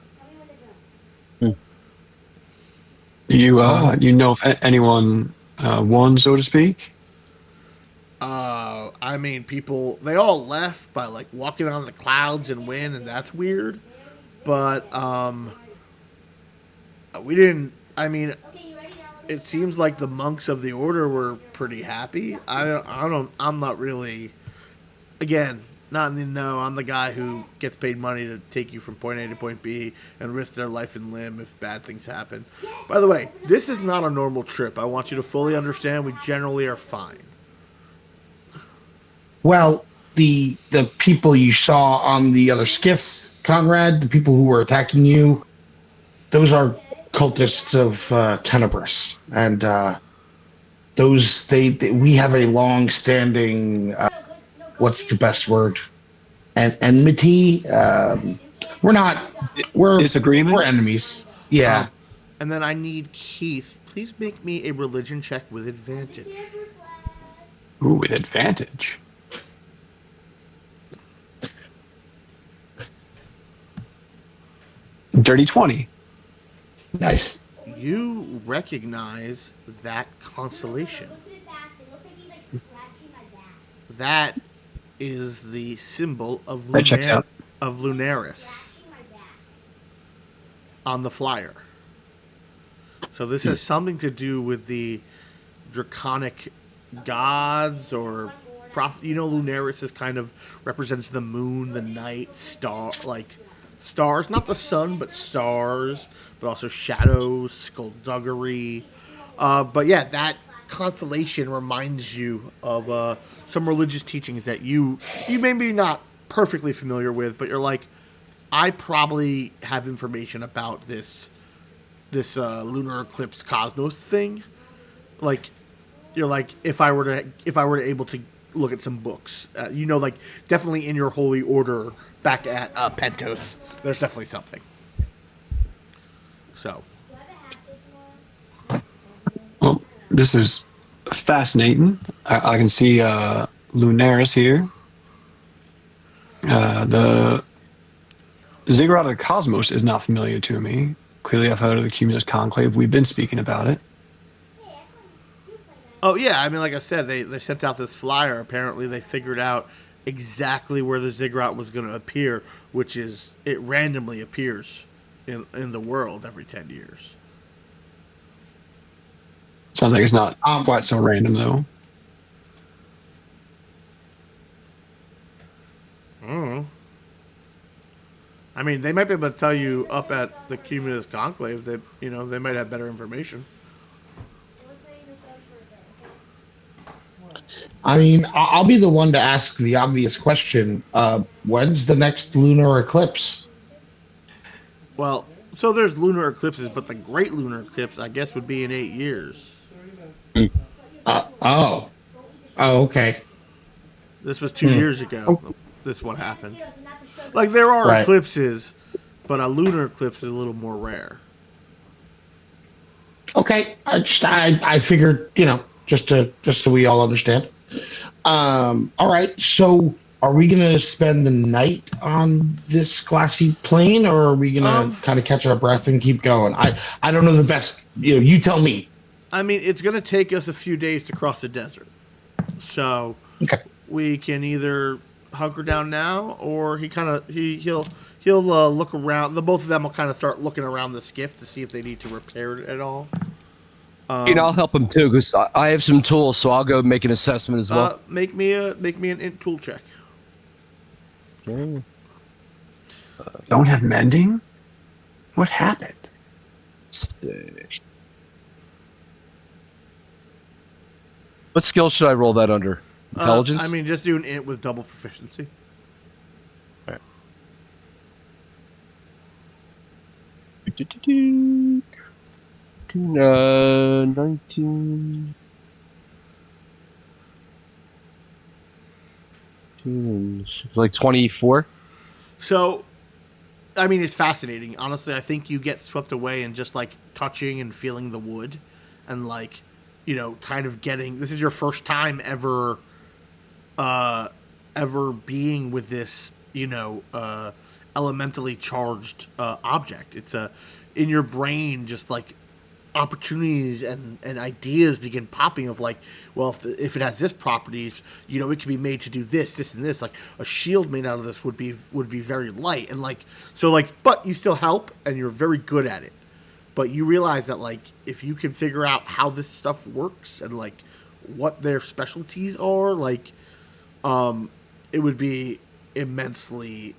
You know if anyone won, so to speak? I mean, people, they all left by like walking on the clouds and wind, and that's weird. But we didn't. I mean, it seems like the monks of the order were pretty happy. I'm not really. Again, not in the know. I'm the guy who gets paid money to take you from point A to point B and risk their life and limb if bad things happen. By the way, this is not a normal trip. I want you to fully understand we generally are fine. Well, the people you saw on the other skiffs, Conrad, the people who were attacking you, those are cultists of Tenebris, and those they we have a long-standing what's the best word? And enmity. We're not. We're Disagreement? enemies. Yeah. Um, and then I need Keith. Please make me a religion check with advantage. Ooh, with advantage. Dirty 20. Nice. You recognize that constellation. That is the symbol of That checks out. Lunaris on the flyer. So this has something to do with the draconic gods or Lunaris is kind of represents the moon, the night, stars, not the sun, but stars, but also shadows, skullduggery. But yeah, that constellation reminds you of some religious teachings that you maybe not perfectly familiar with, but you're like, I probably have information about this lunar eclipse cosmos thing. Like, you're like, if I were to able to look at some books, like definitely in your holy order back at Pentos, there's definitely something. So, Well, this is fascinating. I can see Lunaris here. The Ziggurat of the Cosmos is not familiar to me. Clearly, I've heard of the Cumulus Conclave. We've been speaking about it. oh yeah, I mean, like I said, they sent out this flyer. Apparently, they figured out exactly where the ziggurat was going to appear, which is it randomly appears in the world every 10 years. Sounds like it's not Um, quite so random, though. Mm. I mean, they might be able to tell you up at the Cumulus Conclave that they might have better information. I mean, I'll be the one to ask the obvious question. When's the next lunar eclipse? Well, so there's lunar eclipses, but the great lunar eclipse, I guess, would be in 8 years. Oh. Oh, okay. This was 2 years ago. Oh, This what happened. Like there are right. eclipses, but a lunar eclipse is a little more rare. Okay. I figured, just so we all understand. All right. So are we gonna spend the night on this glassy plane, or are we gonna kind of catch our breath and keep going? I don't know the best. You tell me. I mean, it's going to take us a few days to cross the desert, so Okay. we can either hunker down now, or he'll look around. The both of them will kind of start looking around the skiff to see if they need to repair it at all. I'll help him too because I have some tools, so I'll go make an assessment as well. Make me an int tool check. Okay. Don't have mending? What happened? What skill should I roll that under? Intelligence? I mean, just do an int with double proficiency. All right. 19. Like 24. So, I mean, it's fascinating. Honestly, I think you get swept away in just like touching and feeling the wood, and like, kind of getting. This is your first time ever being with this, elementally charged object. It's in your brain, just like opportunities and ideas begin popping of like, well, if it has this properties, it can be made to do this and this. Like a shield made out of this would be very light and like so like, but you still help and you're very good at it. but you realize that like if you can figure out how this stuff works and like what their specialties are, like it would be immensely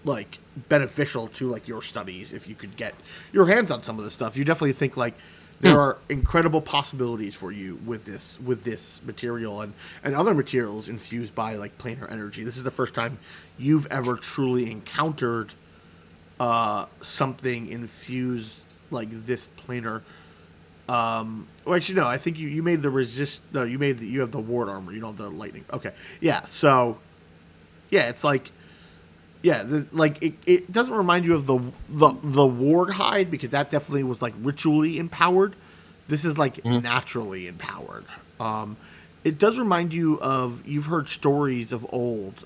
like beneficial to like your studies if you could get your hands on some of this stuff. You definitely think like there are incredible possibilities for you with this material and other materials infused by like planar energy. This is the first time you've ever truly encountered something infused like this planar. Well, actually, no. I think you made the resist. No, you have the ward armor. You don't have the lightning. Okay, yeah. So, yeah, it's like, yeah, like it doesn't remind you of the warg hide because that definitely was like ritually empowered. This is like naturally empowered. It does remind you of you've heard stories of old.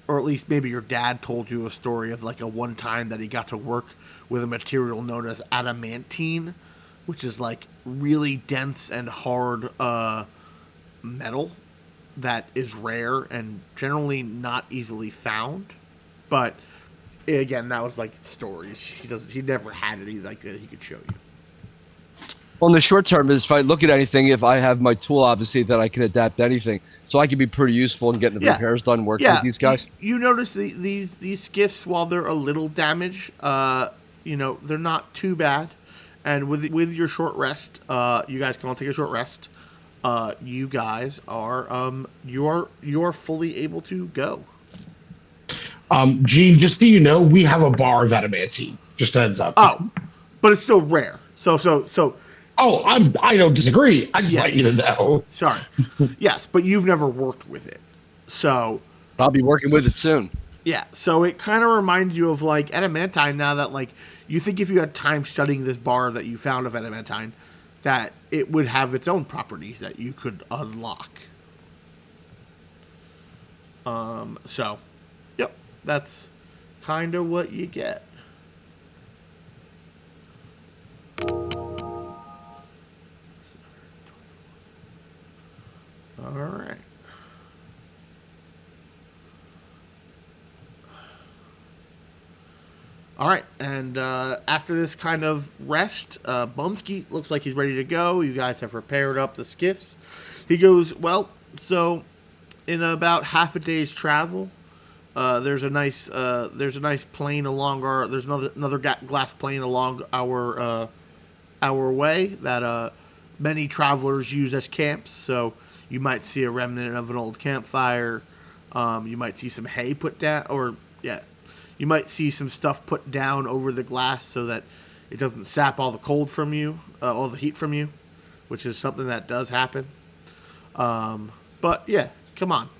Or at least maybe your dad told you a story of like a one time that he got to work with a material known as adamantine, which is like really dense and hard metal that is rare and generally not easily found. But again, that was like stories. He never had any like that he could show you. Well, in the short term is if I look at anything, if I have my tool, obviously, that I can adapt to anything. So I can be pretty useful in getting the Yeah. repairs done, working Yeah, with these guys. you notice these skiffs, while they're a little damaged, they're not too bad. And with your short rest, you guys can all take a short rest. You guys are you are fully able to go. Gene, just so you know, we have a bar of adamantine. Just a heads up. Oh, but it's still rare. So Oh, I don't disagree. I just want Yes. you to know. sorry. Yes, but you've never worked with it. So I'll be working with it soon. yeah, so it kind of reminds you of like adamantine. Now that like you think if you had time studying this bar that you found of adamantine, that it would have its own properties that you could unlock. So, yep, that's kind of what you get. All right. All right, and after this kind of rest, Bumskeet looks like he's ready to go. You guys have prepared up the skiffs. He goes, well, so in about half a day's travel, there's a nice plane along our there's another glass plane along our way that many travelers use as camps. So you might see a remnant of an old campfire. You might see some hay put down, or yeah, you might see some stuff put down over the glass so that it doesn't sap all the cold from you, all the heat from you, which is something that does happen. But yeah, come on.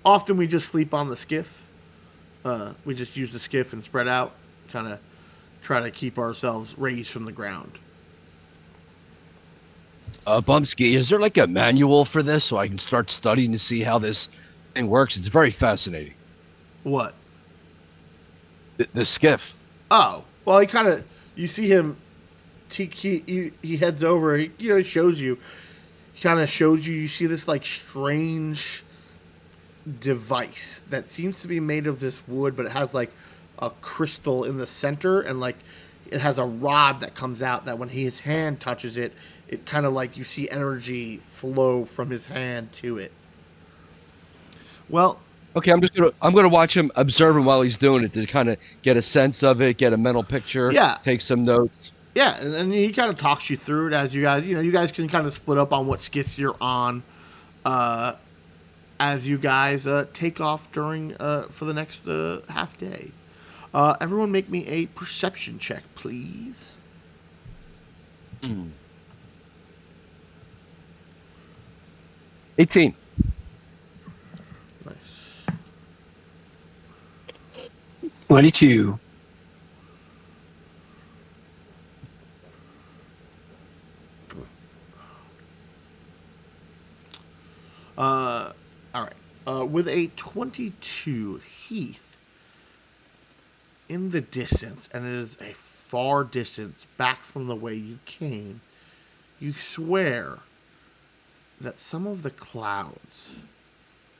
Often we just sleep on the skiff. We just use the skiff and spread out, kind of try to keep ourselves raised from the ground. Bumsky, is there like a manual for this so I can start studying to see how this thing works? It's very fascinating. What? The skiff. Oh, well, you see him. He heads over. He shows you. He kind of shows you. You see this like strange device that seems to be made of this wood, but it has like a crystal in the center, and like it has a rod that comes out that when his hand touches it, it kind of like you see energy flow from his hand to it. Well, Okay, I'm gonna watch him, observe him while he's doing it to kind of get a sense of it, get a mental picture, Yeah. take some notes. yeah, and he kind of talks you through it as you guys can kind of split up on what skiffs you're on, as you guys take off during for the next half day. Everyone, make me a perception check, please. 18. Nice. 22. All right. With a 22, Heath, in the distance, and it is a far distance back from the way you came, you swear that some of the clouds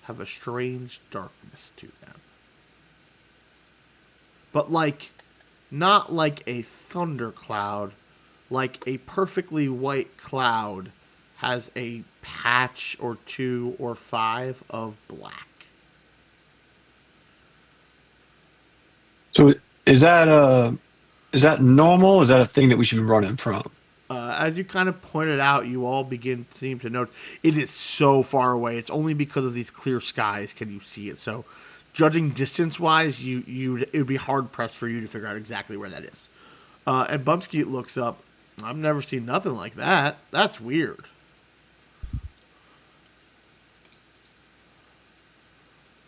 have a strange darkness to them. But, like, not like a thundercloud, like a perfectly white cloud has a patch or two or five of black. So is that normal? Is that a thing that we should be running from? As you kind of pointed out, you all begin to seem to note it is so far away. It's only because of these clear skies can you see it. So, judging distance wise, it would be hard pressed for you to figure out exactly where that is. And Bumskeet looks up. I've never seen nothing like that. That's weird.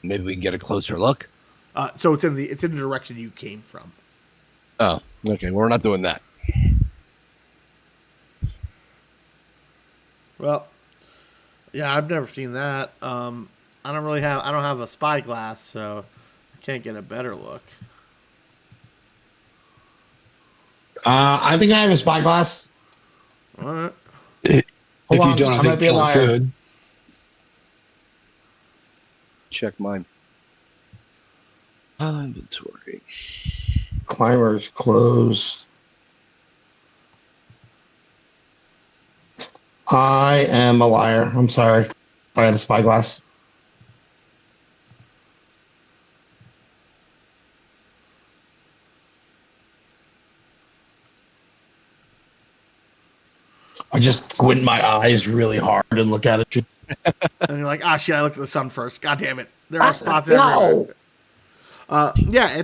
Maybe we can get a closer look. So it's in the direction you came from. Oh, okay. Well, we're not doing that. Well, yeah, I've never seen that. I don't have a spyglass, so I can't get a better look. I think I have a spyglass. All right. If Hold you on, don't, I I think might be a Sean liar. could. Check mine. Inventory. Climbers closed. I am a liar. I'm sorry. I had a spyglass. I just squint my eyes really hard and look at it. And you're like, ah, shit! I looked at the sun first. God damn it! There are spots everywhere. No. Yeah,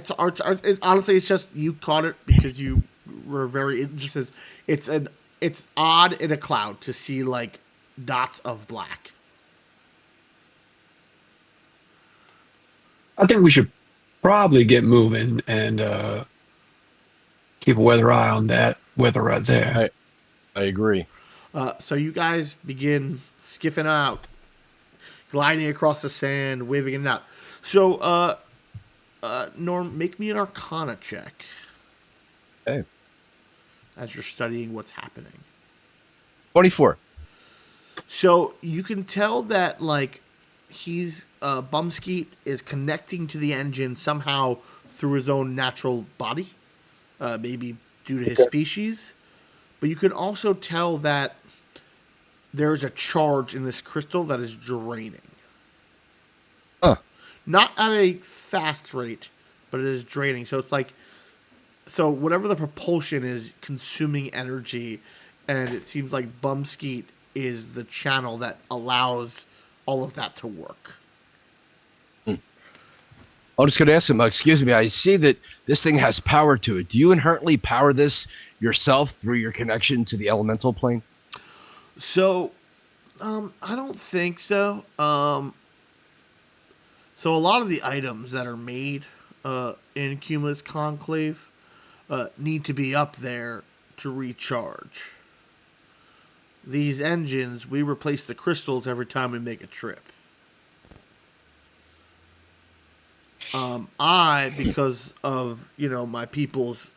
honestly, it's just you caught it because you were very. It just says it's odd in a cloud to see like dots of black. I think we should probably get moving and keep a weather eye on that weather right there. I agree. So you guys begin skiffing out, gliding across the sand, waving in and out. So, Norm, make me an Arcana check Okay. as you're studying what's happening. 24. So you can tell that like he's Bumskeet is connecting to the engine somehow through his own natural body, maybe due to his species. But you can also tell that there's a charge in this crystal that is draining. Huh. Not at a fast rate, but it is draining. So it's like, so whatever the propulsion is consuming energy, and it seems like Bumskeet is the channel that allows all of that to work. I'm just going to ask him, excuse me, I see that this thing has power to it. Do you inherently power this yourself through your connection to the elemental plane? So, I don't think so. So a lot of the items that are made in Cumulus Conclave need to be up there to recharge. These engines, we replace the crystals every time we make a trip. Because of my people's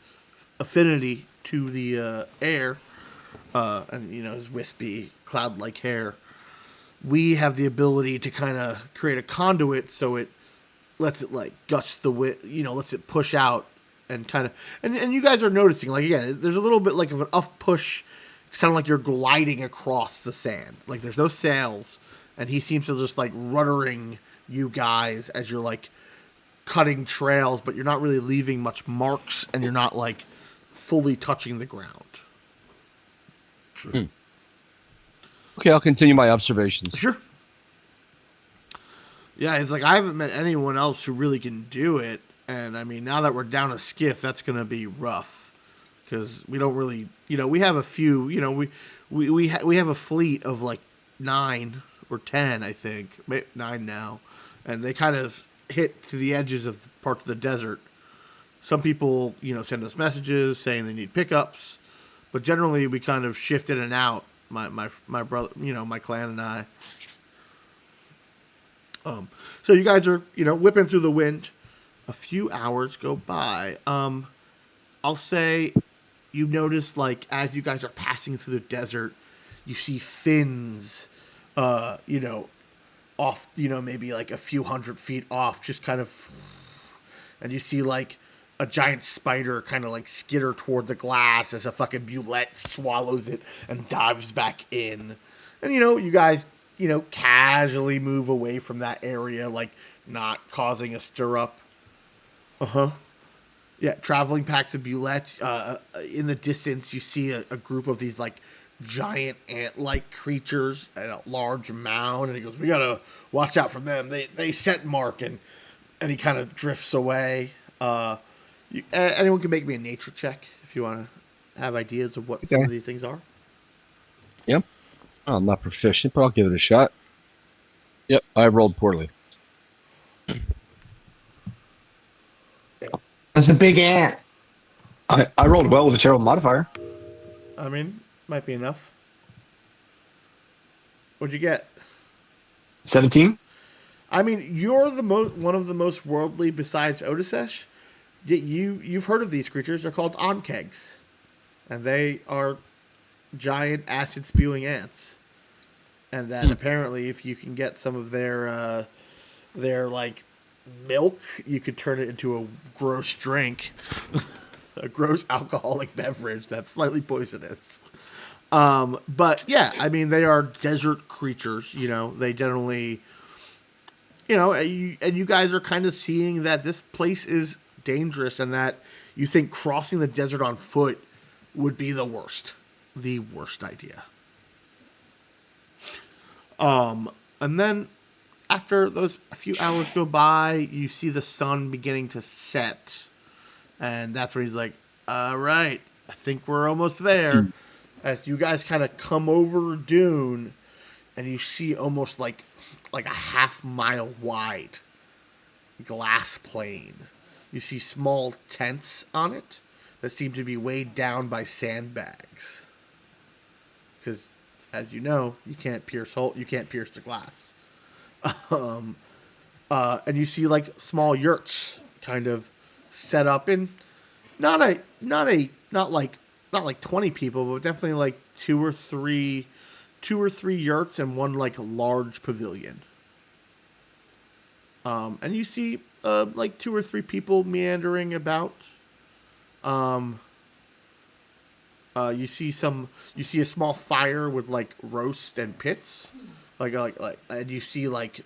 affinity to the air, and his wispy cloud-like hair, we have the ability to kind of create a conduit so it lets it like gust the wind, lets it push out and kind of, and you guys are noticing, like, again, there's a little bit like of an up push. It's kind of like you're gliding across the sand. Like there's no sails, and he seems to just like ruddering you guys as you're like cutting trails, but you're not really leaving much marks, and you're not like fully touching the ground. Okay, I'll continue my observations. Sure. Yeah, he's like, I haven't met anyone else who really can do it, and I mean, now that we're down a skiff, that's going to be rough because we don't really, we have a few, we have a fleet of like 9 or 10, I think, 9 now, and they kind of hit to the edges of parts of the desert. Some people, send us messages saying they need pickups, but generally we kind of shift in and out. My brother, my clan and I. So you guys are, whipping through the wind. A few hours go by. I'll say you notice, like, as you guys are passing through the desert, you see fins, off, maybe like a few 100 feet off, just kind of, and you see like a giant spider kind of like skitter toward the glass as a fucking bulette swallows it and dives back in. And you guys, casually move away from that area, like not causing a stir up. Uh huh. Yeah, traveling packs of bulettes. In the distance, you see a group of these like giant ant-like creatures and a large mound. And he goes, "We gotta watch out for them. They scent mark." And he kind of drifts away. Anyone can make me a nature check if you want to have ideas of what some Okay. of these things are. Yep. Oh, I'm not proficient, but I'll give it a shot. Yep, I rolled poorly. That's a big ant. I rolled well with a terrible modifier. I mean, might be enough. What'd you get? 17. I mean, you're one of the most worldly besides Odisesh. You've heard of these creatures? They're called onkegs, and they are giant acid spewing ants. And that apparently, if you can get some of their like milk, you could turn it into a gross drink, a gross alcoholic beverage that's slightly poisonous. But yeah, I mean, they are desert creatures. They generally, and you guys are kind of seeing that this place is dangerous, and that you think crossing the desert on foot would be the worst idea. And then after those a few hours go by, you see the sun beginning to set, and that's when he's like, "All right, I think we're almost there." As you guys kind of come over dune, and you see almost like a half-mile wide glass plain. You see small tents on it that seem to be weighed down by sandbags. Because, as you know, you can't pierce the glass. Um, and you see like small yurts kind of set up in not like 20 people, but definitely like two or three yurts and one like large pavilion. And you see like two or three people meandering about. Um, you see a small fire with like roast and pits, and you see like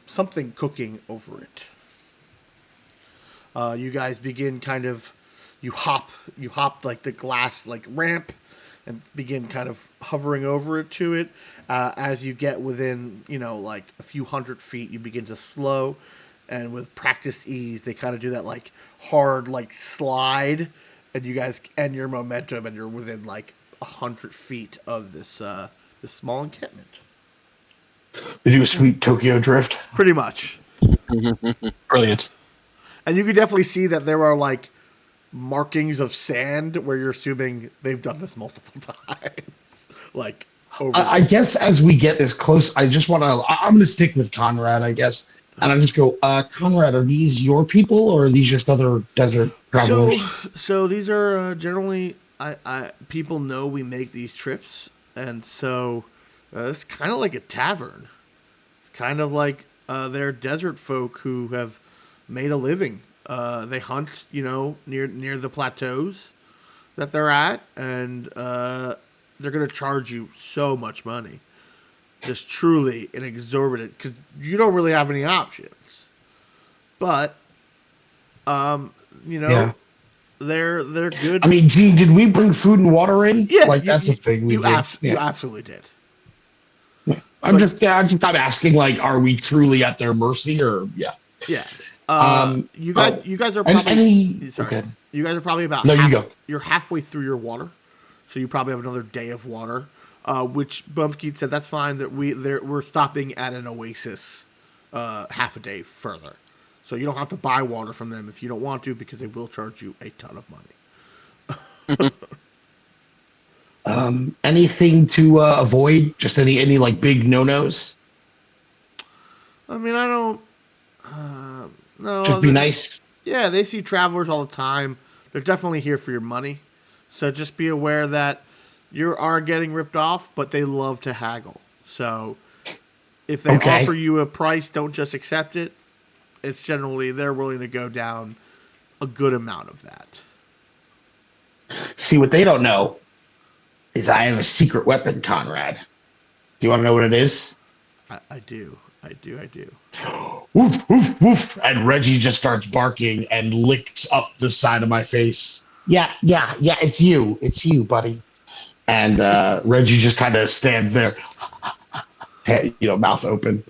something cooking over it. You guys begin kind of, you hop like the glass like ramp, and begin kind of hovering over it to it. As you get within, like a few 100 feet, you begin to slow, and with practiced ease, they kind of do that like hard like slide, and you guys end your momentum, and you're within like 100 feet of this small encampment. They do a sweet Tokyo drift. Pretty much. Brilliant. And you can definitely see that there are like markings of sand where you're assuming they've done this multiple times. Like over. I guess as we get this close, I just want to. I'm going to stick with Conrad, I guess, and I just go, Conrad, are these your people or are these just other desert travelers? So these are generally people know we make these trips, and so it's kind of like a tavern. It's kind of like they're desert folk who have made a living. They hunt, near the plateaus that they're at, and they're gonna charge you so much money, just truly an exorbitant, because you don't really have any options. But Yeah. they're good. I mean, Gene, did we bring food and water in? Yeah, Like that's a thing we did. You absolutely did. I'm asking, like, are we truly at their mercy or yeah? Yeah. Um, you guys are and probably sorry. okay. You guys are probably about No, you go. You're halfway through your water, so you probably have another day of water. Which Bumskeet said that's fine. That we're stopping at an oasis, half a day further, so you don't have to buy water from them if you don't want to, because they will charge you a ton of money. Anything to avoid? Just any like big no-nos? I mean, I don't. No. Just be nice. Yeah, they see travelers all the time. They're definitely here for your money. So just be aware that you are getting ripped off, but they love to haggle. So if they offer you a price, don't just accept it. It's generally they're willing to go down a good amount of that. See, what they don't know is I have a secret weapon, Conrad. Do you want to know what it is? I do. I do. Woof, woof, woof. And Reggie just starts barking and licks up the side of my face. Yeah, it's you. It's you, buddy. And Reggie just kind of stands there, mouth open.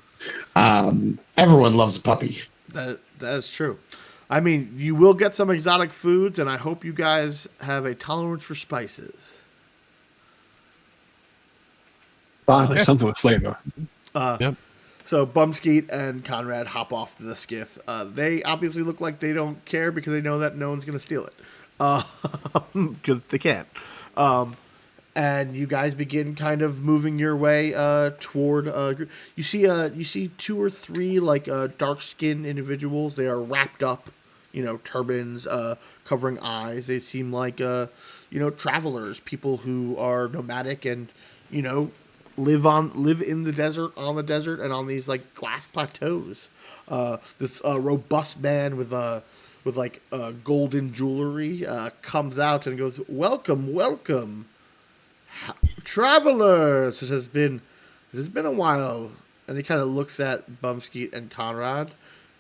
Everyone loves a puppy. That is true. I mean, you will get some exotic foods, and I hope you guys have a tolerance for spices. Finally, something with flavor. Yep. So Bumskeet and Conrad hop off to the skiff. They obviously look like they don't care because they know that no one's going to steal it. Because they can't. And you guys begin kind of moving your way toward. You see 2 or 3 like dark-skinned individuals. They are wrapped up, turbans covering eyes. They seem like travelers, people who are nomadic and live in the desert, on the desert, and on these like glass plateaus. This robust man with golden jewelry comes out and goes, "Welcome, travelers. It has been a while." And he kind of looks at Bumskeet and Conrad.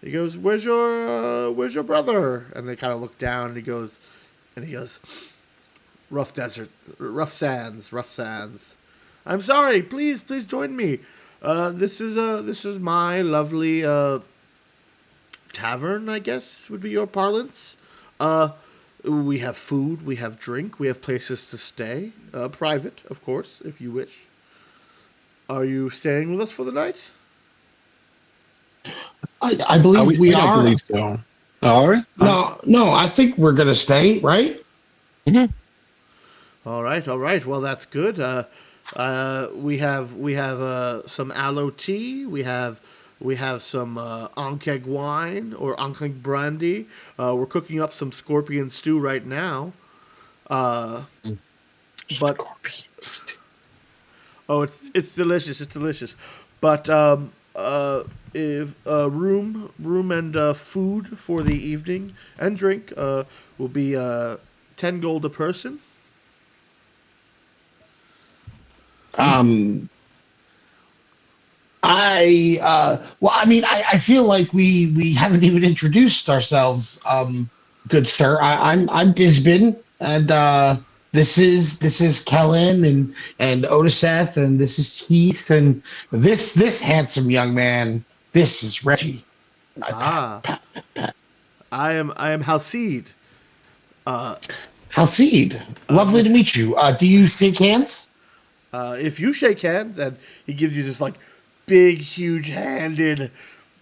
He goes, "Where's your brother?" And they kind of look down, and he goes, "Rough desert, rough sands. I'm sorry. Please join me. This is my lovely tavern, I guess would be your parlance. We have food, we have drink, we have places to stay. Private, of course, if you wish. Are you staying with us for the night?" I believe we I are. believe so. All right. No, I think we're gonna stay, right? Mm-hmm. All right. Well, that's good. We have some aloe tea. We have some Ankeg wine or Ankeg brandy. We're cooking up some scorpion stew right now. But it's delicious. It's delicious. But if room and food for the evening and drink will be 10 gold a person. I feel like we haven't even introduced ourselves, good sir. I'm Disbin, and this is Kellen and Otiseth, and this is Heath, and this handsome young man. This is Reggie. Pat. I am Halcide. Halcide, lovely to meet you. Do you shake hands? If you shake hands, and he gives you this like big, huge-handed,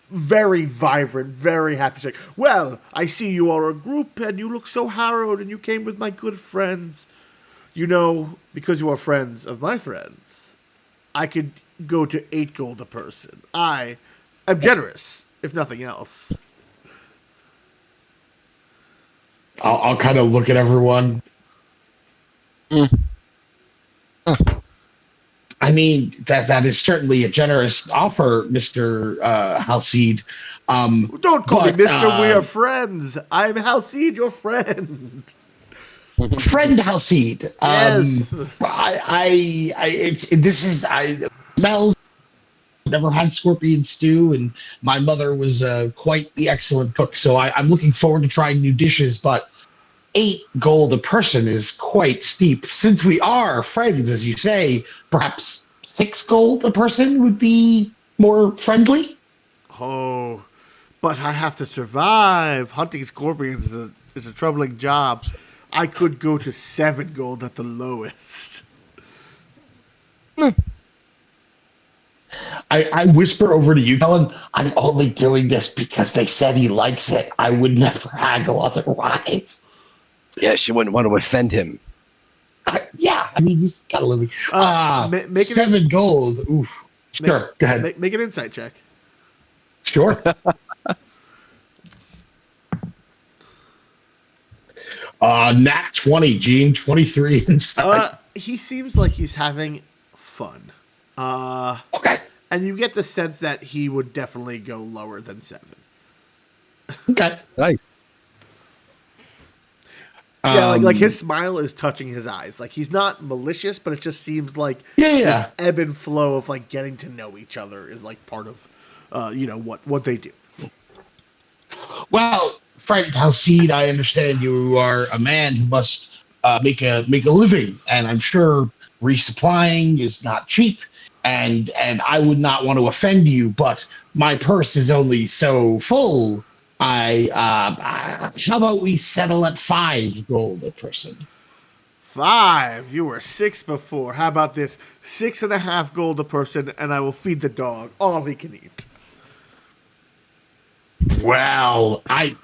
very vibrant, very happy shake. "Well, I see you are a group, and you look so harrowed, and you came with my good friends. Because you are friends of my friends, I could go to 8 gold a person. I'm generous, if nothing else." I'll kind of look at everyone. I mean, that is certainly a generous offer, Mr. Halcide. Don't call me Mister. We are friends. I'm Halcide, your friend. Friend Halcide. Yes. I smells. Never had scorpion stew, and my mother was quite the excellent cook. So I'm looking forward to trying new dishes, but 8 gold a person is quite steep. Since we are friends, as you say, perhaps 6 gold a person would be more friendly. Oh, but I have to survive. Hunting scorpions is a troubling job. I could go to 7 gold at the lowest. I whisper over to you, Helen, "I'm only doing this because they said he likes it. I would never haggle otherwise." Yes, you wouldn't want to offend him. He's got a living. Make 7 gold. Oof. Sure, go ahead. Make an insight check. Sure. Nat 20, Gene, 23 inside. He seems like he's having fun. Okay. And you get the sense that he would definitely go lower than 7. Okay. Nice. Yeah, like his smile is touching his eyes. Like he's not malicious, but it just seems like Yeah, this yeah. ebb and flow of like getting to know each other is like part of, what they do. Well, Frank Halcide, I understand you are a man who must make a living, and I'm sure resupplying is not cheap. And I would not want to offend you, but my purse is only so full. How about we settle at 5 gold a person? 5. You were 6 before. How about this? 6.5 gold a person, and I will feed the dog all he can eat. Well, I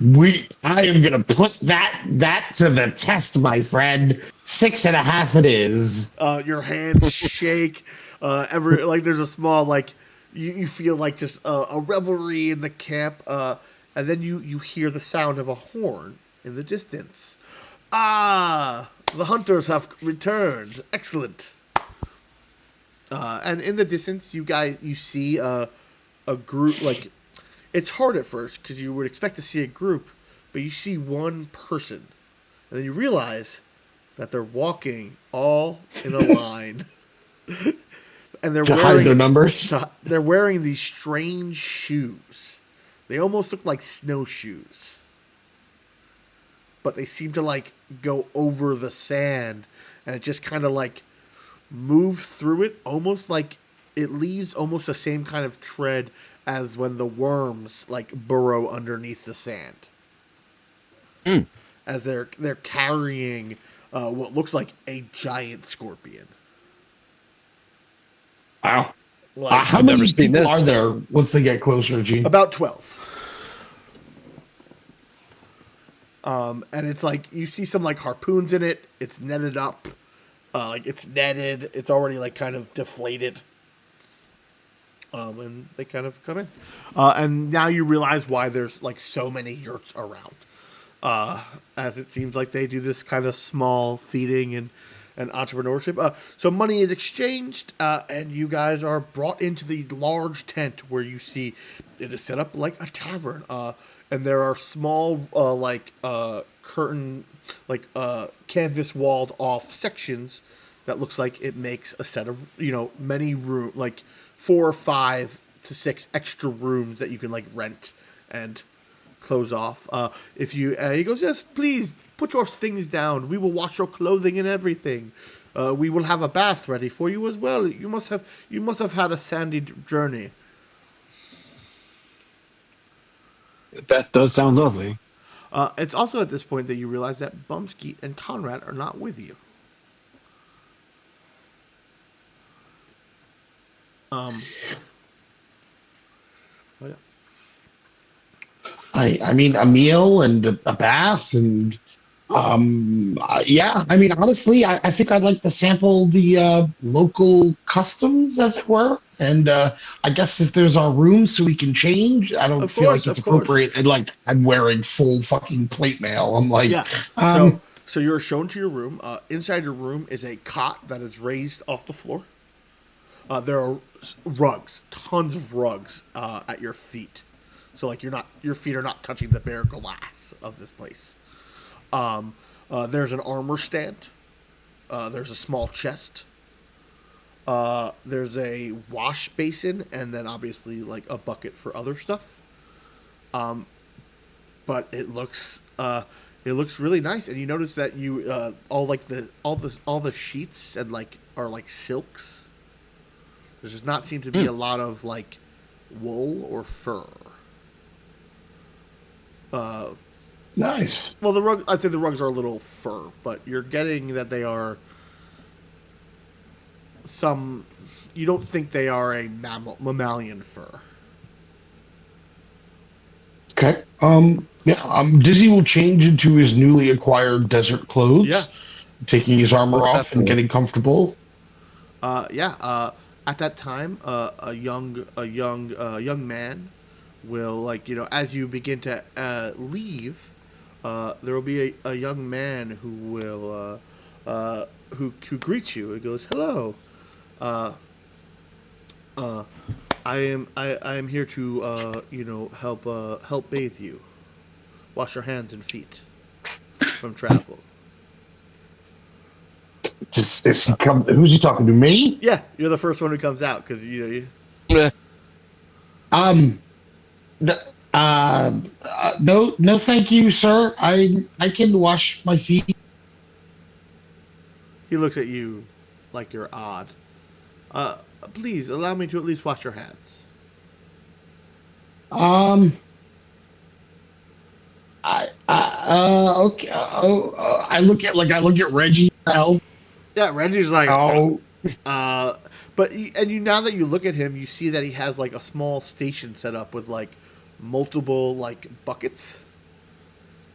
am gonna put that to the test, my friend. 6.5 it is. Your hands shake. Every like there's a small like you feel like just a revelry in the camp. And then you hear the sound of a horn in the distance. Ah, the hunters have returned. Excellent. And in the distance, you see a group. Like it's hard at first because you would expect to see a group, but you see one person, and then you realize that they're walking all in a line, and To hide their numbers. they're wearing these strange shoes. They almost look like snowshoes, but they seem to like go over the sand, and it just kind of like move through it, almost like it leaves almost the same kind of tread as when the worms like burrow underneath the sand. Hmm. As they're carrying what looks like a giant scorpion. Wow. Like How I've never many seen people this. are there once they get closer, Gene? about 12. And it's like you see some like harpoons in it. It's netted up, like it's netted. It's already like kind of deflated. And they kind of come in, and now you realize why there's like so many yurts around. As it seems like they do this kind of small feeding and entrepreneurship. So money is exchanged, and you guys are brought into the large tent where you see it is set up like a tavern. And there are small, curtain, canvas walled off sections that looks like it makes a set of many room, like 4 or 5 to 6 extra rooms that you can like rent and clothes off. If you, he goes, yes, please put your things down. We will wash your clothing and everything. We will have a bath ready for you as well. You must have had a sandy journey. That does sound lovely. It's also at this point that you realize that Bumskeet and Conrad are not with you. Um, oh yeah. I mean, a meal and a bath and yeah. I mean, honestly, I think I'd like to sample the local customs, as it were. And I guess if there's our room so we can change, I don't Of feel course, like it's of course. appropriate. And like I'm wearing full fucking plate mail. I'm like, Yeah. So um, so you're shown to your room. Inside your room is a cot that is raised off the floor. There are rugs, tons of rugs at your feet. So like your feet are not touching the bare glass of this place. There's an armor stand. There's a small chest. There's a wash basin, and then obviously like a bucket for other stuff. But it looks really nice, and you notice that you all the sheets and like are like silks. There does not seem to be Hmm. a lot of like wool or fur. Uh, nice. well, I'd say the rugs are a little fur, but you're getting that they are some. You don't think they are a mammalian fur. Okay. Yeah. Dizzy will change into his newly acquired desert Yeah. clothes, taking his armor Most off and definitely. getting comfortable. Yeah. At that time, a young man will as you begin to leave, there will be a young man who will who greets you. He goes, "Hello. Uh, uh, I am here to help bathe you, wash your hands and feet from travel." Who's he talking to? Me? Yeah, you're the first one who comes out because Eh, Um. n- no, no, thank you, sir. I can wash my feet. he looks at you like you're odd. Uh, Please allow me to at least wash your hands. Um. Okay. I look at Reggie. Oh. Yeah, Reggie's like, Oh. but now that you look at him, you see that he has like a small station set up with like multiple like buckets,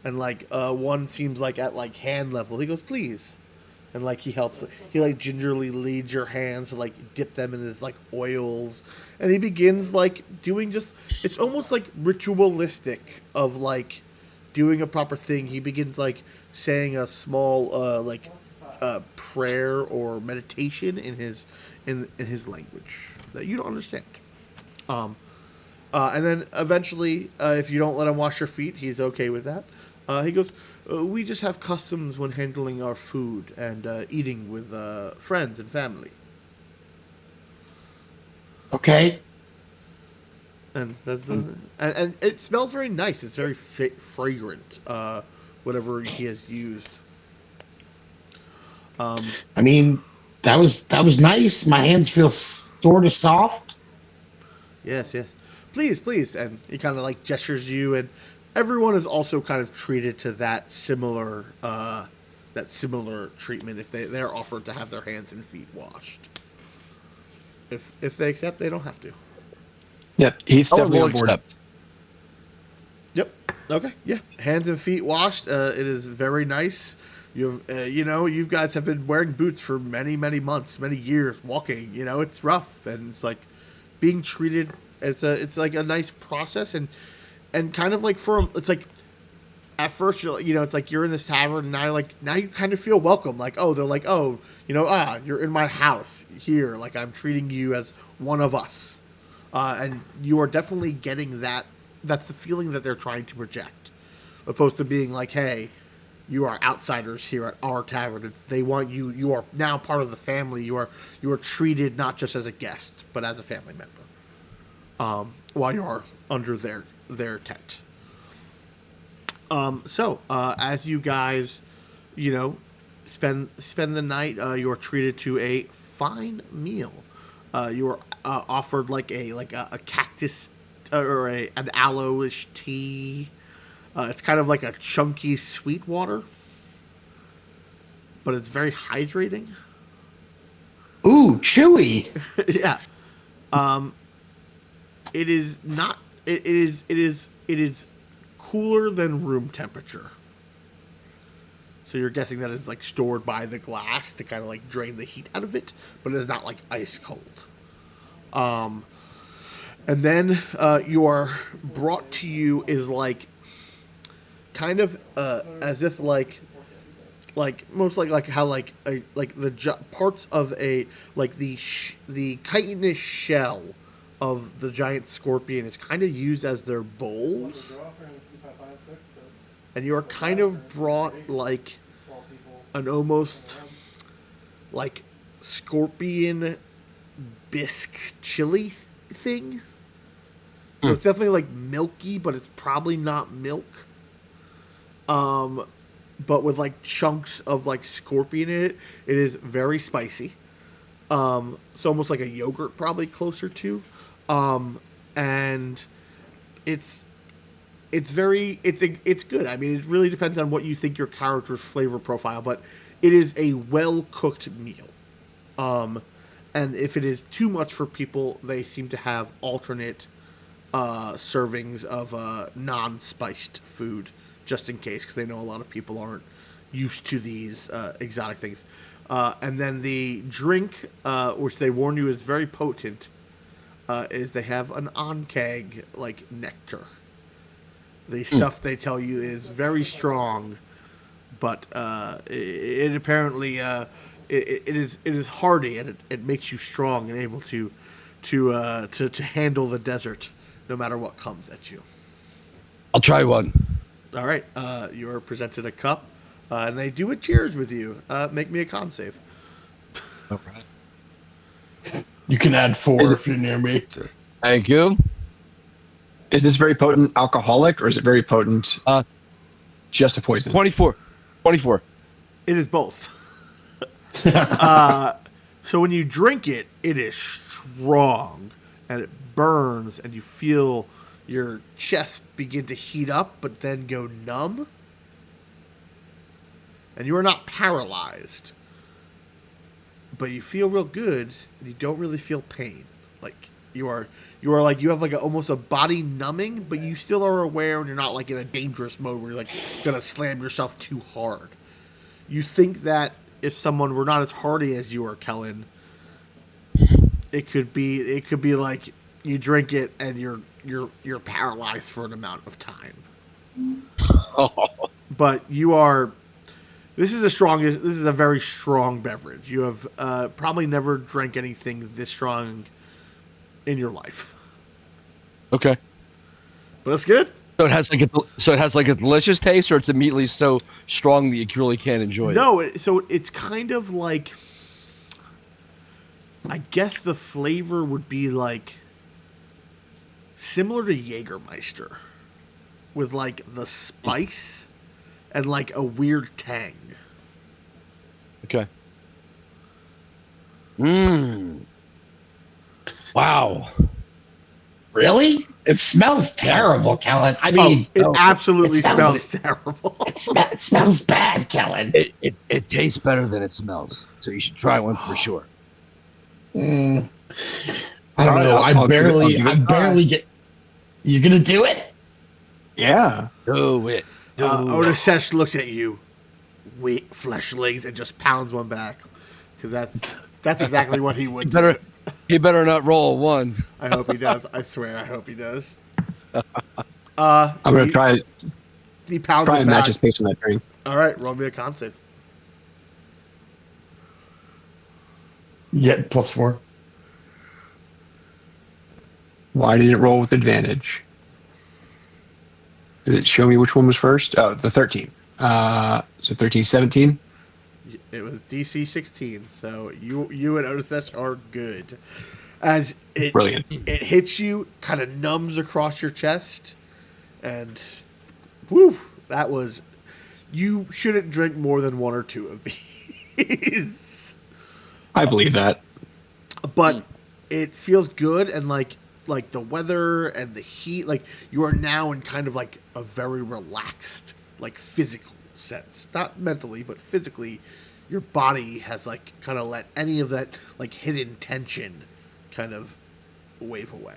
and like one seems like at like hand level. He goes, please, and like he helps. He like gingerly leads your hands to like dip them in his like oils, and he begins like doing just. It's almost like ritualistic of like doing a proper thing. He begins like saying a small like prayer or meditation in his language that you don't understand. Um, and then eventually, if you don't let him wash your feet, he's okay with that. He goes, "We just have customs when handling our food and eating with friends and family." Okay. And and it smells very nice. It's very fragrant. Whatever he has used. I mean, that was nice. My hands feel sort of soft. Yes, yes. Please, please. And he kind of like gestures you, and everyone is also kind of treated to that similar treatment if they're offered to have their hands and feet washed. If they accept, they don't have to. Yeah, Heath's I definitely will on board. accept. Yep. Okay. Yeah. Hands and feet washed. It is very nice. You guys have been wearing boots for many, many months, many years, walking. It's rough, and it's like being treated. It's like a nice process, and kind of like it's like at first it's like you're in this tavern, and now you kind of feel welcome. Like, oh, they're like, oh, you're in my house here. Like I'm treating you as one of us, and you are definitely getting that. That's the feeling that they're trying to project, opposed to being like, hey, you are outsiders here at our tavern. They want you. You are now part of the family. You are treated not just as a guest, but as a family member. While you are under their tent. As you guys, you know, spend the night, you're treated to a fine meal. You're offered like a cactus or an aloe-ish tea. It's kind of like a chunky sweet water, but it's very hydrating. Ooh, chewy. Yeah. It is not. It is cooler than room temperature. So you're guessing that it's like stored by the glass to kind of like drain the heat out of it, but it's not like ice cold. And then you are brought to you is like kind of as if like most like how like the parts of a like the chitinous shell of the giant scorpion is kind of used as their bowls, and you're kind of brought like an almost like scorpion bisque chili thing. So it's definitely like milky, but it's probably not milk. But with like chunks of like scorpion in it, it is very spicy. So almost like a yogurt, probably closer to. And it's it's good. I mean, it really depends on what you think your character's flavor profile, but it is a well cooked meal. Um, and if it is too much for people, they seem to have alternate servings of non-spiced food, just in case, because they know a lot of people aren't used to these exotic things. And then the drink, which they warn you is very potent, is they have an onkeg like nectar. The stuff they tell you is very strong, but it apparently it is hardy, and it makes you strong and able to handle the desert no matter what comes at you. I'll try one. All right, you are presented a cup, and they do a cheers with you. Make me a con save. All right. You can add 4 Is it- if you're near me. Thank you. Is this very potent alcoholic, or is it very potent Uh, just a poison? 24. 24. It is both. So when you drink it, it is strong and it burns, and you feel your chest begin to heat up, but then go numb. And you are not paralyzed, but you feel real good, and you don't really feel pain. Like you are like you have like almost a body numbing, but you still are aware, and you're not like in a dangerous mode where you're like gonna slam yourself too hard. You think that if someone were not as hardy as you are, Kellen, it could be like you drink it and you're paralyzed for an amount of time. Oh, But you are. This is the strongest. This is a very strong beverage. You have probably never drank anything this strong in your life. okay. But it's good. So it has like a delicious taste, or it's immediately so strong that you really can't enjoy it. No, so it's kind of like. I guess the flavor would be like similar to Jägermeister, with like the spice and like a weird tang. Okay. Mmm. Wow. Really? It smells terrible, Kellen. I mean, It absolutely it smells- smells terrible. it smells bad, Kellen. It tastes better than it smells. So you should try one for sure. Mm, I don't All right, know. I'll give it I a try. barely get. You gonna do it? Yeah. Do it. Do it. Otisesh looks at you, weak fleshlings, and just pounds one back. Because that's exactly what he would do. He better not roll a 1. I hope he does. I swear, I hope he does. I'm gonna try He pounds and it match back. his pace on that drink. All right, roll me a con save. Yeah, +4. Why did it roll with advantage? Did it show me which one was first? Oh, the 13. So 13, 17. It was DC 16, so you and Otisesh are good. As it Brilliant. it hits you, kind of numbs across your chest, and whew, that was. You shouldn't drink more than 1 or 2 of these. I believe that. But it feels good, and like the weather and the heat, like you are now in kind of like a very relaxed, like physical sense, not mentally but physically. Your body has like kind of let any of that like hidden tension kind of wave away.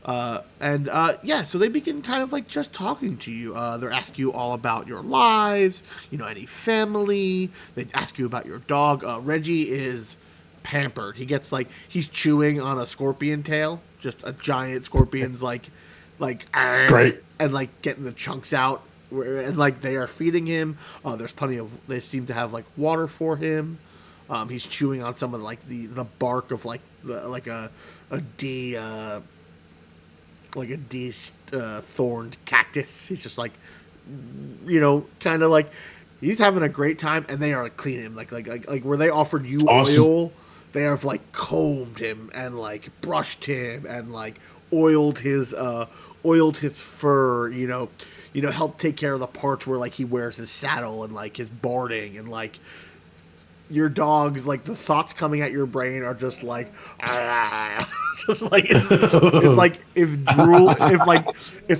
Yeah, so they begin kind of like just talking to you. They're asking you all about your lives, any family. They ask you about your dog. Reggie is pampered. He gets like he's chewing on a scorpion tail, just a giant scorpion's like, Great. and like getting the chunks out, and like they are feeding him. There's plenty of. They seem to have like water for him. He's chewing on some of like the bark of like a D. Like a thorned cactus. He's just like, kind of like he's having a great time, and they are like cleaning him, like where they offered you Awesome. oil, they have like combed him and like brushed him and like oiled his fur, helped take care of the parts where like he wears his saddle and like his barding, and like your dog's like the thoughts coming at your brain are just like just like it's like if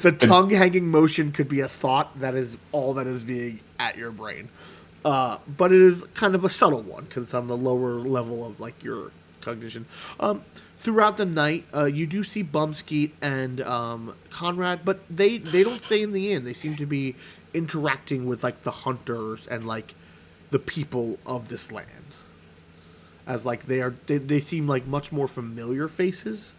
the tongue hanging motion could be a thought, that is all that is being at your brain. But it is kind of a subtle one because it's on the lower level of like your cognition. Throughout the night, you do see Bumskeet and Conrad, but they don't stay in the inn. They seem to be interacting with like the hunters and like the people of this land, as like they seem like much more familiar faces,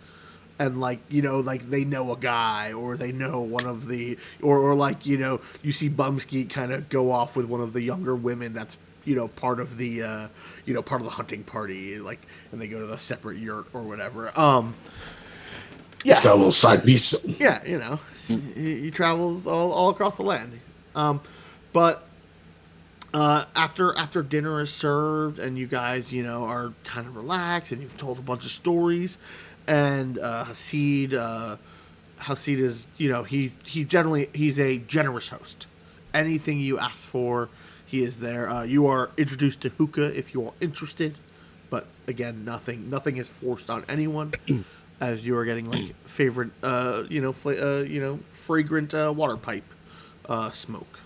and like like they know a guy, or they know one of the, or like you see Bumskeet kind of go off with one of the younger women that's part of the part of the hunting party, like, and they go to the separate yurt or whatever. It's got a little side piece. Yeah, he travels all across the land. But After dinner is served and you guys are kind of relaxed and you've told a bunch of stories, and Hasid is he's a generous host. Anything you ask for, he is there. You are introduced to hookah if you are interested, but again, nothing is forced on anyone, as you are getting like favorite fragrant water pipe smoke.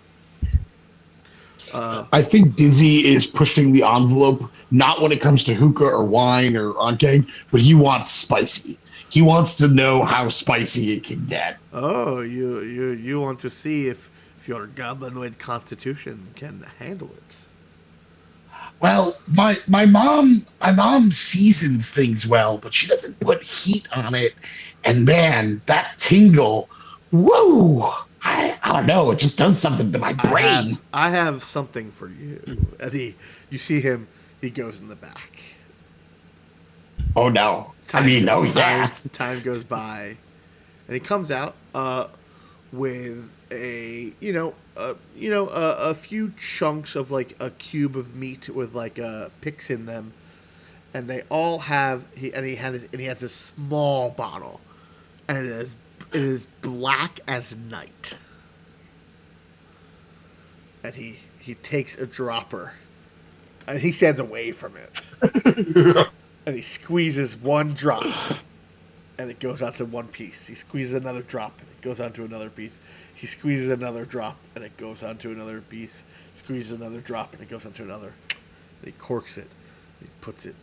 I think Dizzy is pushing the envelope, not when it comes to hookah or wine or onke, but he wants spicy. He wants to know how spicy it can get. Oh, you want to see if your goblinoid constitution can handle it. Well, my mom seasons things well, but she doesn't put heat on it. And man, that tingle, whoa! I don't know. It just does something to my brain. I have something for you. And you see him. He goes in the back. Oh no! I mean, oh yeah. Time goes by, and he comes out with a few chunks of like a cube of meat with like picks in them, and they all have he has this small bottle, and it is black as night, and he takes a dropper, and he stands away from it, and he squeezes one drop, and it goes onto one piece. He squeezes another drop, and it goes onto another piece. He squeezes another drop, and it goes onto another piece. Squeezes another drop, and it goes onto another. And he corks it. He puts it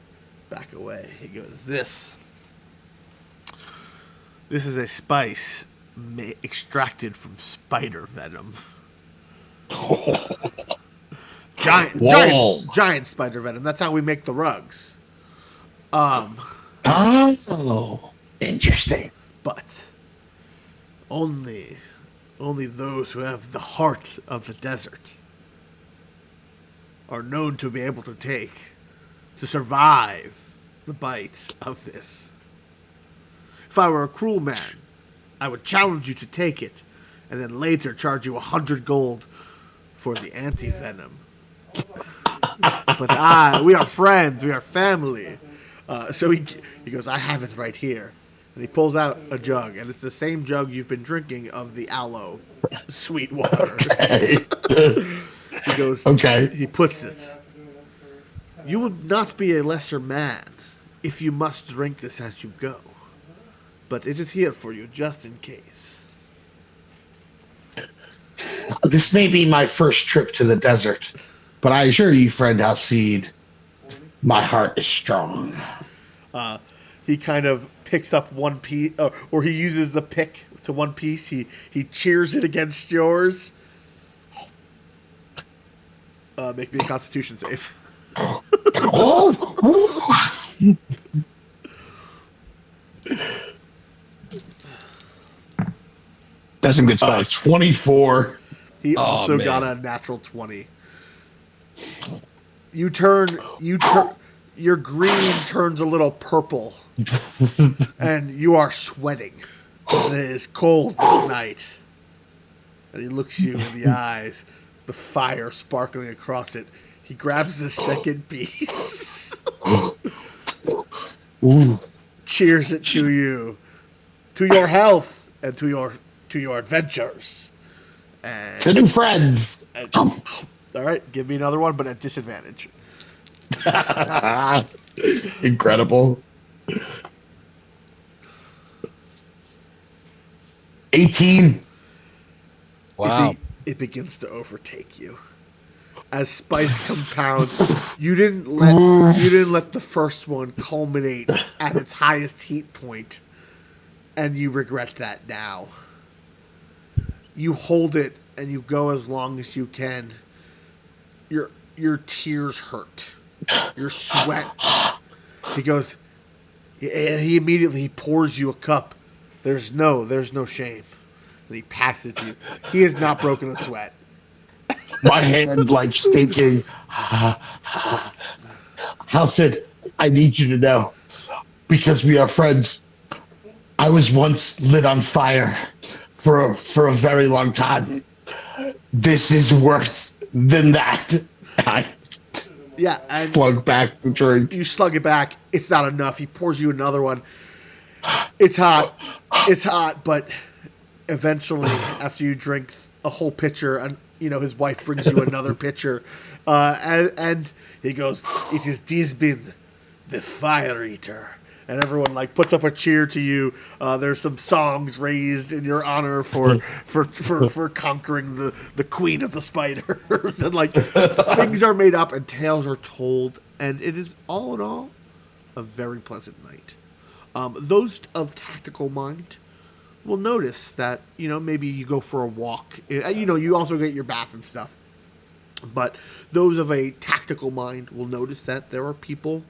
back away. He goes, This is a spice extracted from spider venom. Giant spider venom. That's how we make the rugs. Oh, interesting. But only those who have the heart of the desert are known to be able to survive the bites of this. If I were a cruel man, I would challenge you to take it, and then later charge you 100 gold for the anti-venom. But we are friends, we are family. So he goes, I have it right here. And he pulls out a jug, and it's the same jug you've been drinking of the aloe sweet water. Okay. He goes, Okay. He puts it. You would not be a lesser man if you must drink this as you go. But it is here for you, just in case. This may be my first trip to the desert, but I assure you, friend Hasid, my heart is strong. He kind of picks up one piece, or he uses the pick to one piece. He cheers it against yours. Make me a Constitution save. That's some good spice. 24. He also got a natural 20. Your green turns a little purple, and you are sweating. And it is cold this night. And he looks you in the eyes, the fire sparkling across it. He grabs the second piece, cheers it to you, to your health, and to your adventures. And, To new friends. all right, give me another one, but at disadvantage. Incredible. 18. Wow. It begins to overtake you. As spice compounds, you didn't let the first one culminate at its highest heat point, and you regret that now. You hold it and you go as long as you can. Your tears hurt. Your sweat. He goes, and he immediately pours you a cup. There's no shame. And he passes it to you. He has not broken a sweat. My hand like shaking. Halcyon, I need you to know, because we are friends. I was once lit on fire for a very long time. This is worse than that. I Yeah, and slug back the drink. you slug it back. It's not enough. He pours you another one. It's hot. It's hot, but eventually, after you drink a whole pitcher, and his wife brings you another pitcher, and he goes, "It is Disbin, the Fire Eater," and everyone like puts up a cheer to you. There's some songs raised in your honor for conquering the Queen of the Spiders, and like things are made up and tales are told, and it is all in all a very pleasant night. Those of tactical mind will notice that maybe you go for a walk. You also get your bath and stuff. But those of a tactical mind will notice that there are people,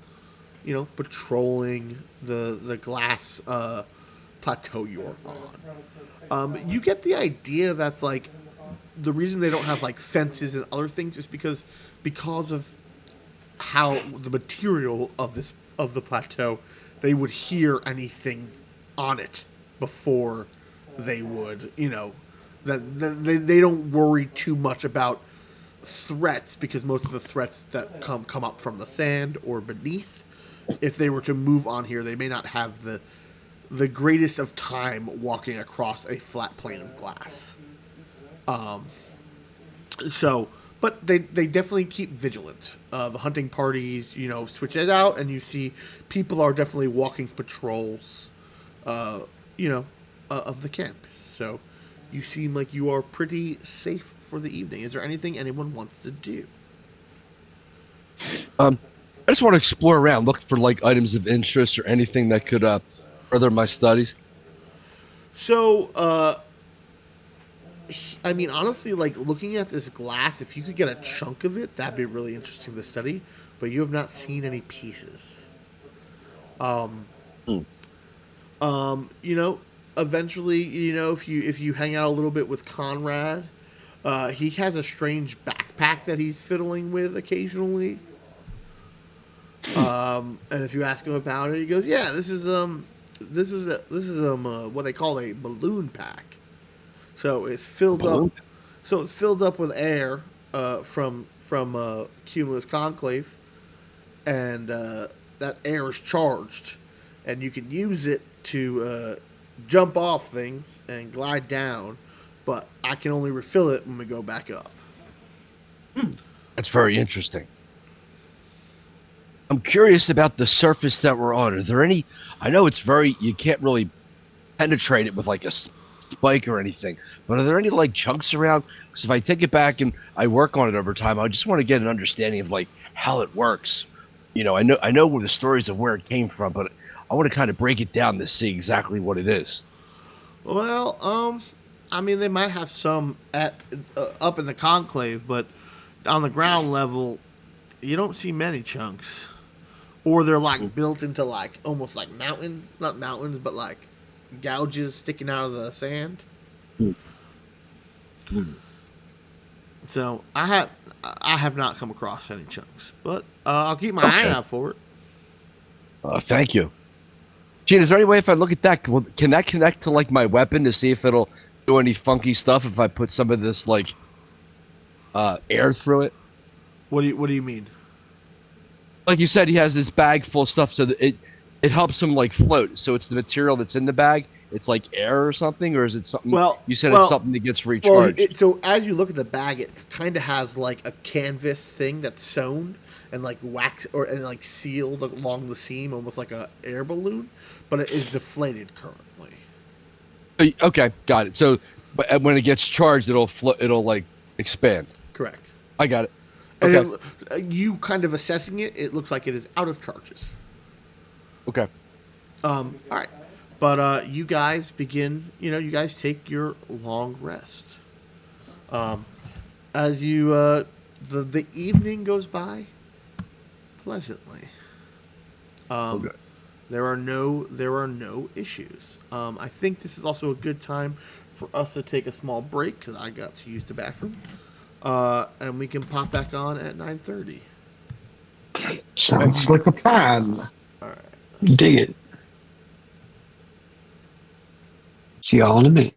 patrolling the glass plateau you're on. You get the idea that's like the reason they don't have like fences and other things is because of how the material of the plateau, they would hear anything on it before they would, that they don't worry too much about threats because most of the threats that come up from the sand or beneath, if they were to move on here, they may not have the greatest of time walking across a flat plane of glass. Um, so, but they definitely keep vigilant. The hunting parties, switch it out, and you see people are definitely walking patrols, uh, you know, of the camp. So, you seem like you are pretty safe for the evening. Is there anything anyone wants to do? I just want to explore around, look for like items of interest or anything that could further my studies. So, I mean, honestly, like looking at this glass, if you could get a chunk of it, that'd be really interesting to study. But you have not seen any pieces. Um, Hmm. you know, eventually, if you hang out a little bit with Conrad, he has a strange backpack that he's fiddling with occasionally. And if you ask him about it, he goes, "Yeah, this is what they call a balloon pack. So it's filled up. Balloon. So it's filled up with air from Cumulus Conclave, and that air is charged, and you can use it to jump off things and glide down. But I can only refill it when we go back up." That's very interesting. I'm curious about the surface that we're on. Are there any? I know it's very. You can't really penetrate it with like a spike or anything. But are there any like chunks around? Because if I take it back and I work on it over time, I just want to get an understanding of like how it works. I know where the stories of where it came from, but I want to kind of break it down to see exactly what it is. Well, I mean, they might have some at up in the conclave, but on the ground level, you don't see many chunks, or they're like built into like almost like not mountains, but like gouges sticking out of the sand. Mm. So I have not come across any chunks, but I'll keep my eye Okay. out for it. Thank you. Gene, is there any way if I look at that, can that connect to like my weapon to see if it'll do any funky stuff if I put some of this like air through it? What do you mean? Like you said, he has this bag full of stuff, so that it helps him like float. So it's the material that's in the bag. It's like air or something, or is it something? Well, You said it's well, something that gets well. recharged. So as you look at the bag, it kind of has like a canvas thing that's sewn and like wax and like sealed along the seam, almost like a air balloon, but it is deflated currently. Okay, got it. So, but when it gets charged, it'll float. It'll like expand. Correct. I got it. And Okay. you kind of assessing it, it looks like it is out of charges. Okay. All right. But you guys begin, you guys take your long rest. Um, as the evening goes by pleasantly. Um, Okay. there are no issues. I think this is also a good time for us to take a small break because I got to use the bathroom. And we can pop back on at 9:30. Sounds like a plan. All right. Dig it. See y'all in a minute.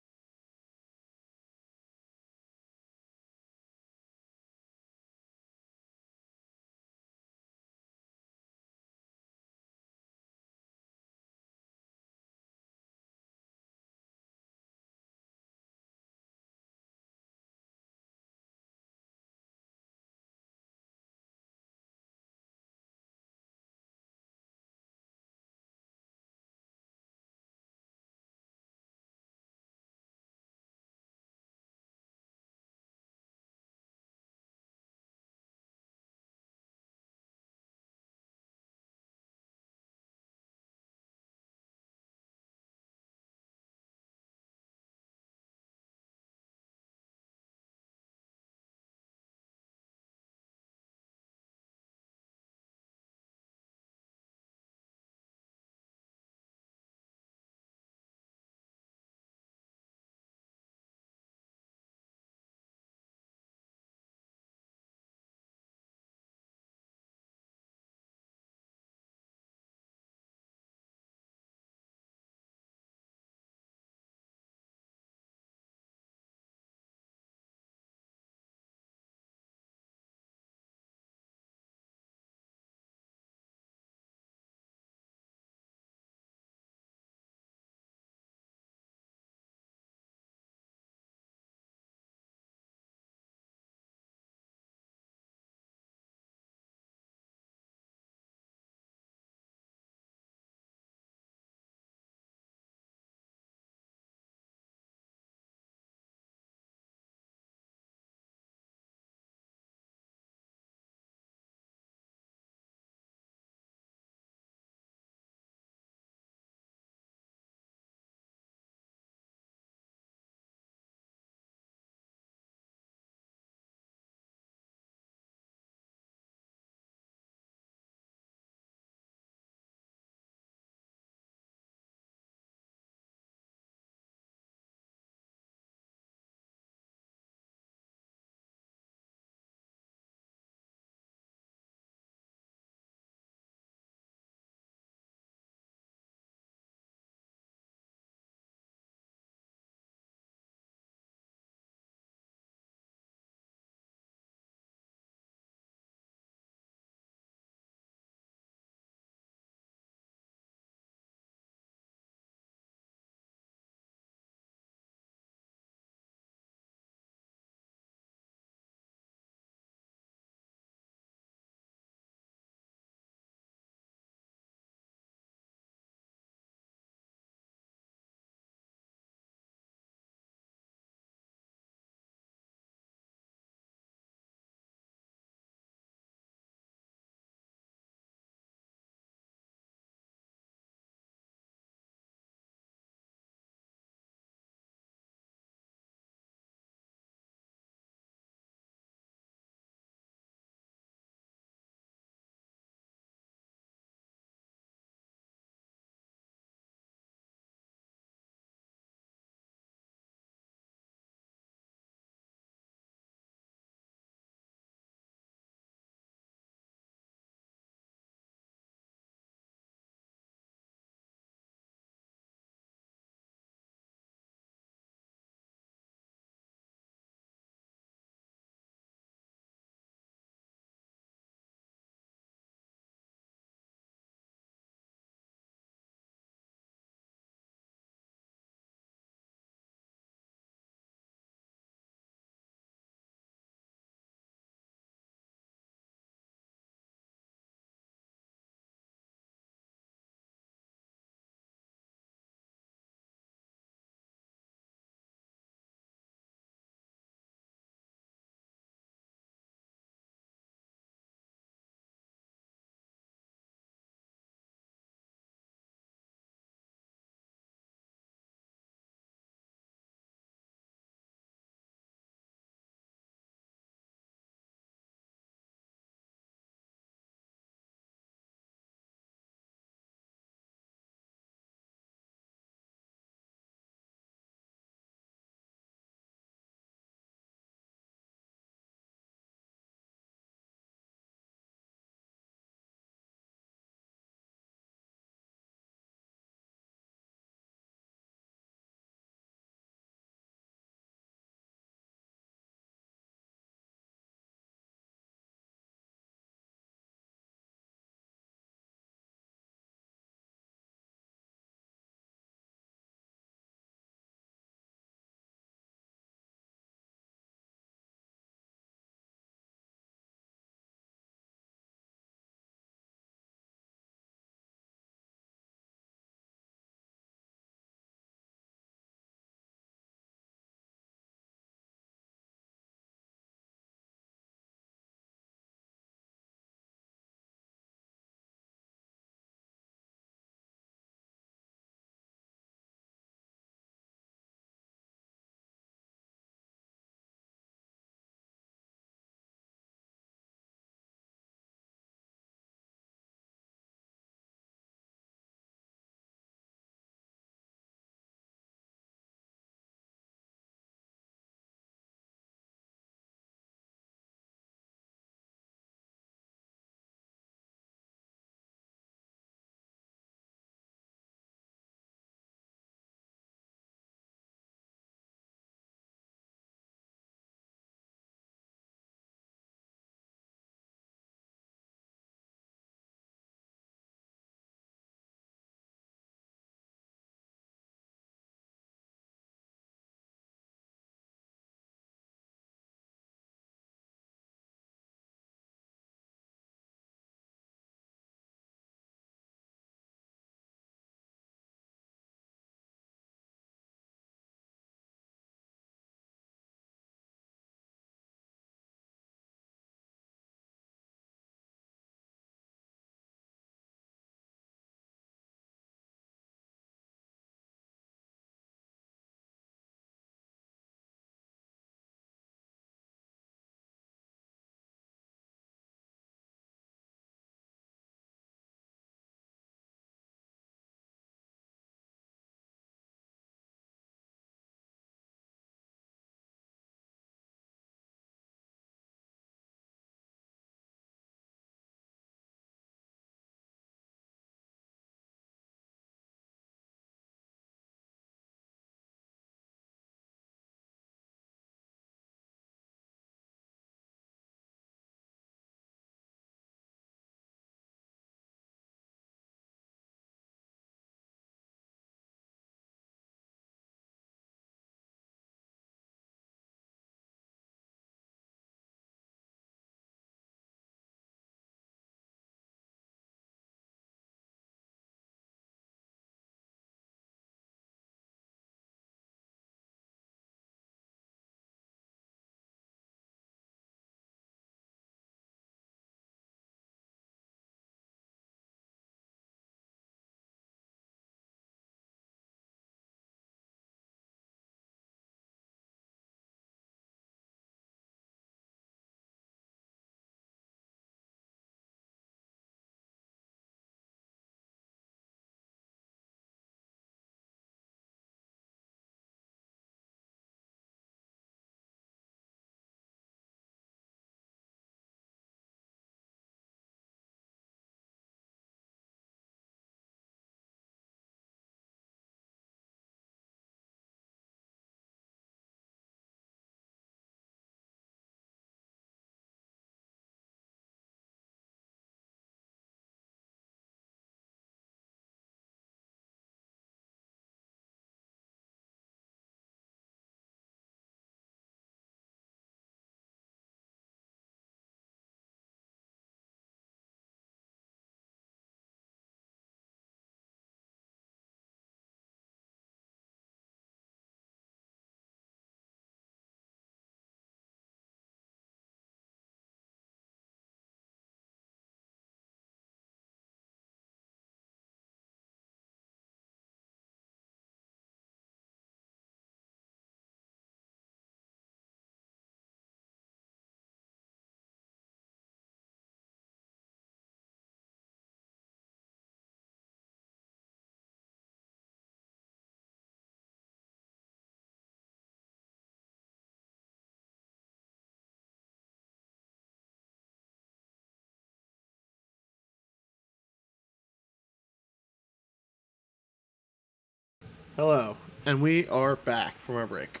Hello, and we are back from our break.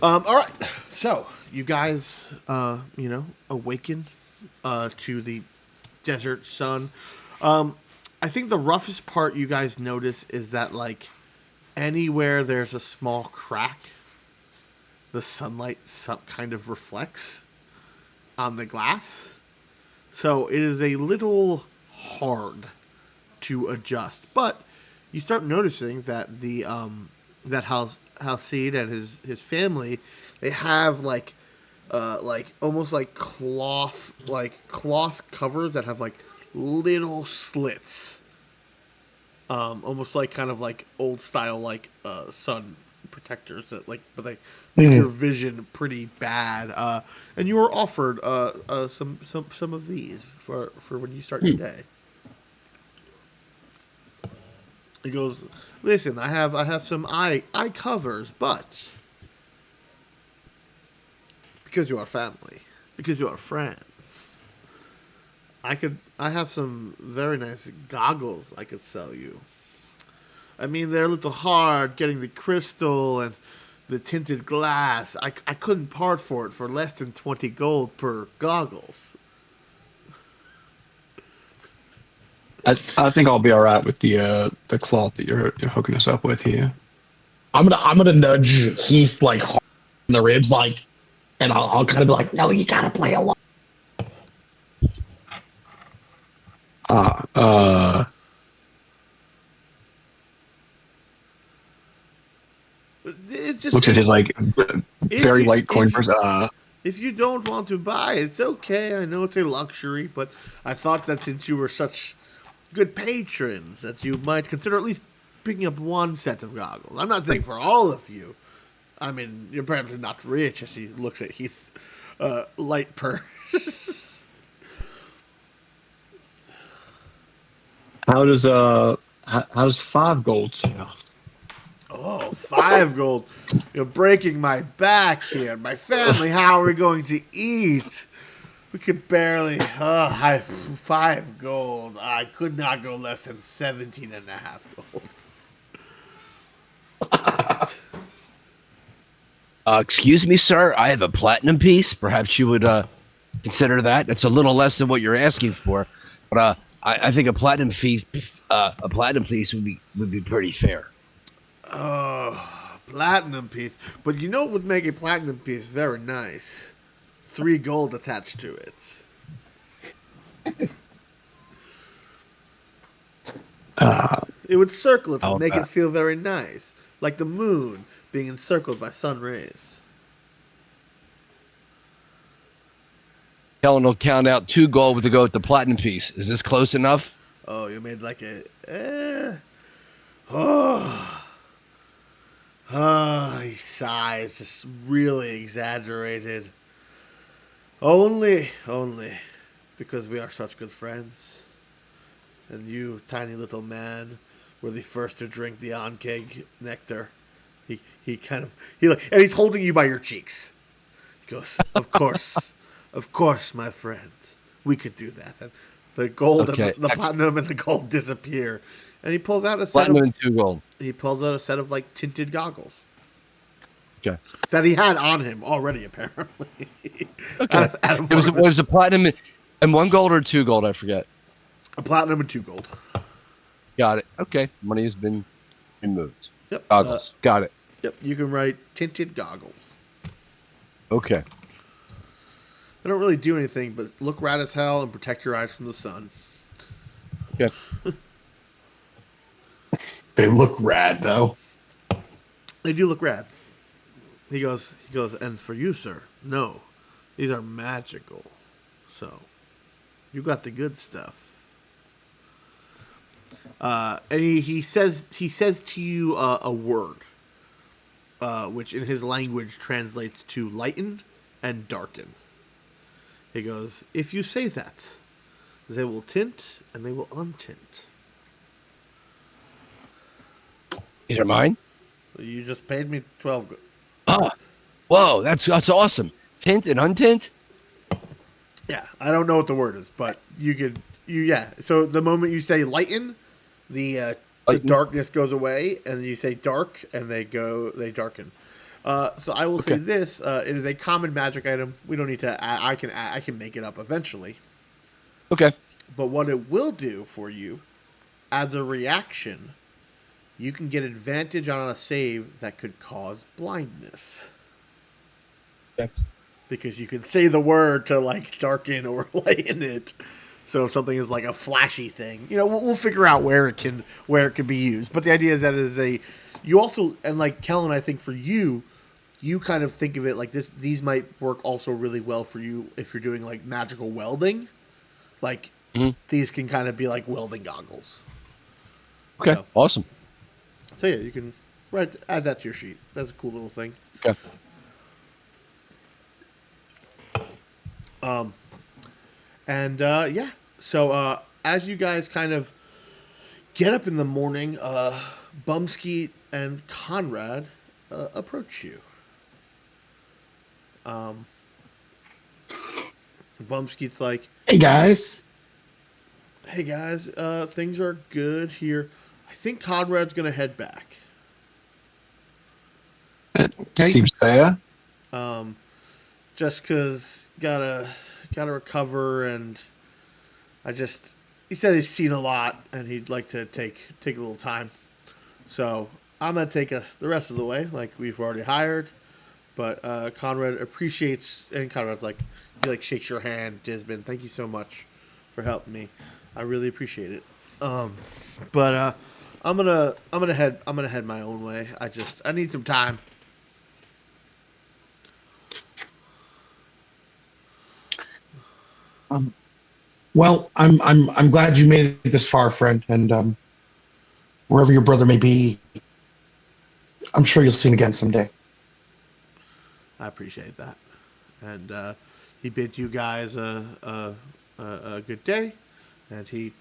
All right, so you guys, awaken to the desert sun. Um, I think the roughest part you guys notice is that like anywhere there's a small crack, the sunlight kind of reflects on the glass. So it is a little hard to adjust, but you start noticing that that Halcyon and his family, they have like almost like cloth covers that have like little slits, almost like kind of like old style like sun protectors that like, but they make your vision pretty bad. And you were offered some of these for when you start your day. He goes, listen, I have some eye covers, but because you are family, because you are friends, I have some very nice goggles I could sell you. I mean, they're a little hard getting the crystal and the tinted glass. I couldn't part for it for less than 20 gold per goggles. I think I'll be all right with the cloth that you're hooking us up with here. I'm gonna nudge Heath like hard in the ribs, like, and I'll kind of be like, no, you gotta play along. Ah, uh, It's just looks at his like if very you, light coin if, purse. if you don't want to buy, it's okay. I know it's a luxury, but I thought that since you were such good patrons, that you might consider at least picking up one set of goggles. I'm not saying for all of you. I mean, you're apparently not rich, as he looks at his light purse. How does 5 gold sound? Oh, 5 gold. You're breaking my back here. My family, how are we going to eat? We could barely. 5 gold. I could not go less than 17.5 gold. Excuse me, sir. I have a platinum piece. Perhaps you would consider that. It's a little less than what you're asking for, but I think a platinum piece would be pretty fair. Oh, platinum piece. But you know what would make a platinum piece very nice? 3 gold attached to it. Uh, It would circle it and I'll, make it feel very nice. Like the moon being encircled by sun rays. Kellen will count out 2 gold to go with the platinum piece. Is this close enough? Oh, you made like a. Oh. He sighs, just really exaggerated. Only because we are such good friends. And you, tiny little man, were the first to drink the Ankeg nectar. He kind of and he's holding you by your cheeks. He goes, of course, my friend, we could do that. And the gold, Okay, and the excellent. platinum, and the gold disappear. And he pulls out Platinum and 2 gold. a set of like tinted goggles Okay. that he had on him already, apparently. Okay. It was a platinum and 1 gold or 2 gold. I forget. a platinum and 2 gold. Got it. Okay. Money has been removed. Yep. Goggles. Got it. Yep. You can write tinted goggles. Okay. They don't really do anything but look rad as hell and protect your eyes from the sun. Okay. They look rad though. They do look rad. He goes, and for you, sir, no, these are magical. So, you got the good stuff. And he says to you a word, which in his language translates to lighten and darken. He goes, if you say that, they will tint and they will untint. These are mine. You just paid me 12 gold. Oh, whoa, that's awesome. Tint and untint. Yeah, I don't know what the word is, but yeah. So the moment you say lighten, the the Lighten? darkness goes away, and you say dark, and they darken. So I will say Okay. this: it is a common magic item. We don't need to. I can make it up eventually. Okay. But what it will do for you, as a reaction, you can get advantage on a save that could cause blindness. Okay. Because you can say the word to like darken or lighten it. So if something is like a flashy thing, we'll figure out where it can be used. But the idea is that it is a you also and like Kellen, I think for you kind of think of it like this. These might work also really well for you if you're doing like magical welding. Like Mhm. these can kind of be like welding goggles. Okay. So Awesome. yeah, you can add that to your sheet. That's a cool little thing. Okay. Um, and yeah, so as you guys kind of get up in the morning, Bumskeet and Conrad approach you. Um, Bumskeet's like, Hey guys. "Hey guys, things are good here. I think Conrad's gonna head back. It Hey. seems fair. Um, just cause gotta recover, and he said he's seen a lot, and he'd like to take a little time. So I'm gonna take us the rest of the way, like we've already hired." But Conrad appreciates, and Conrad's like, he like shakes your hand, Disbin. Thank you so much for helping me. I really appreciate it. But I'm gonna head my own way. I need some time. Um, well, I'm glad you made it this far, friend, and wherever your brother may be, I'm sure you'll see him again someday. I appreciate that, and he bids you guys a good day, and he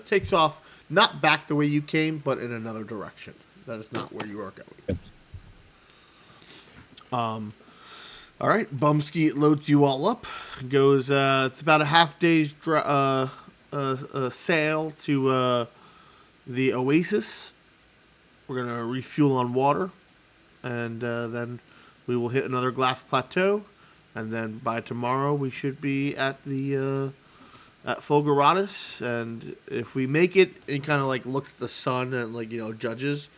takes off, not back the way you came, but in another direction. That is not where you are going. All right, Bumsky loads you all up. Goes. It's about a half day's sail to the oasis. We're gonna refuel on water, and then we will hit another glass plateau, and then by tomorrow we should be at the at Fulguratus. And if we make it, and kind of like looks at the sun and like judges,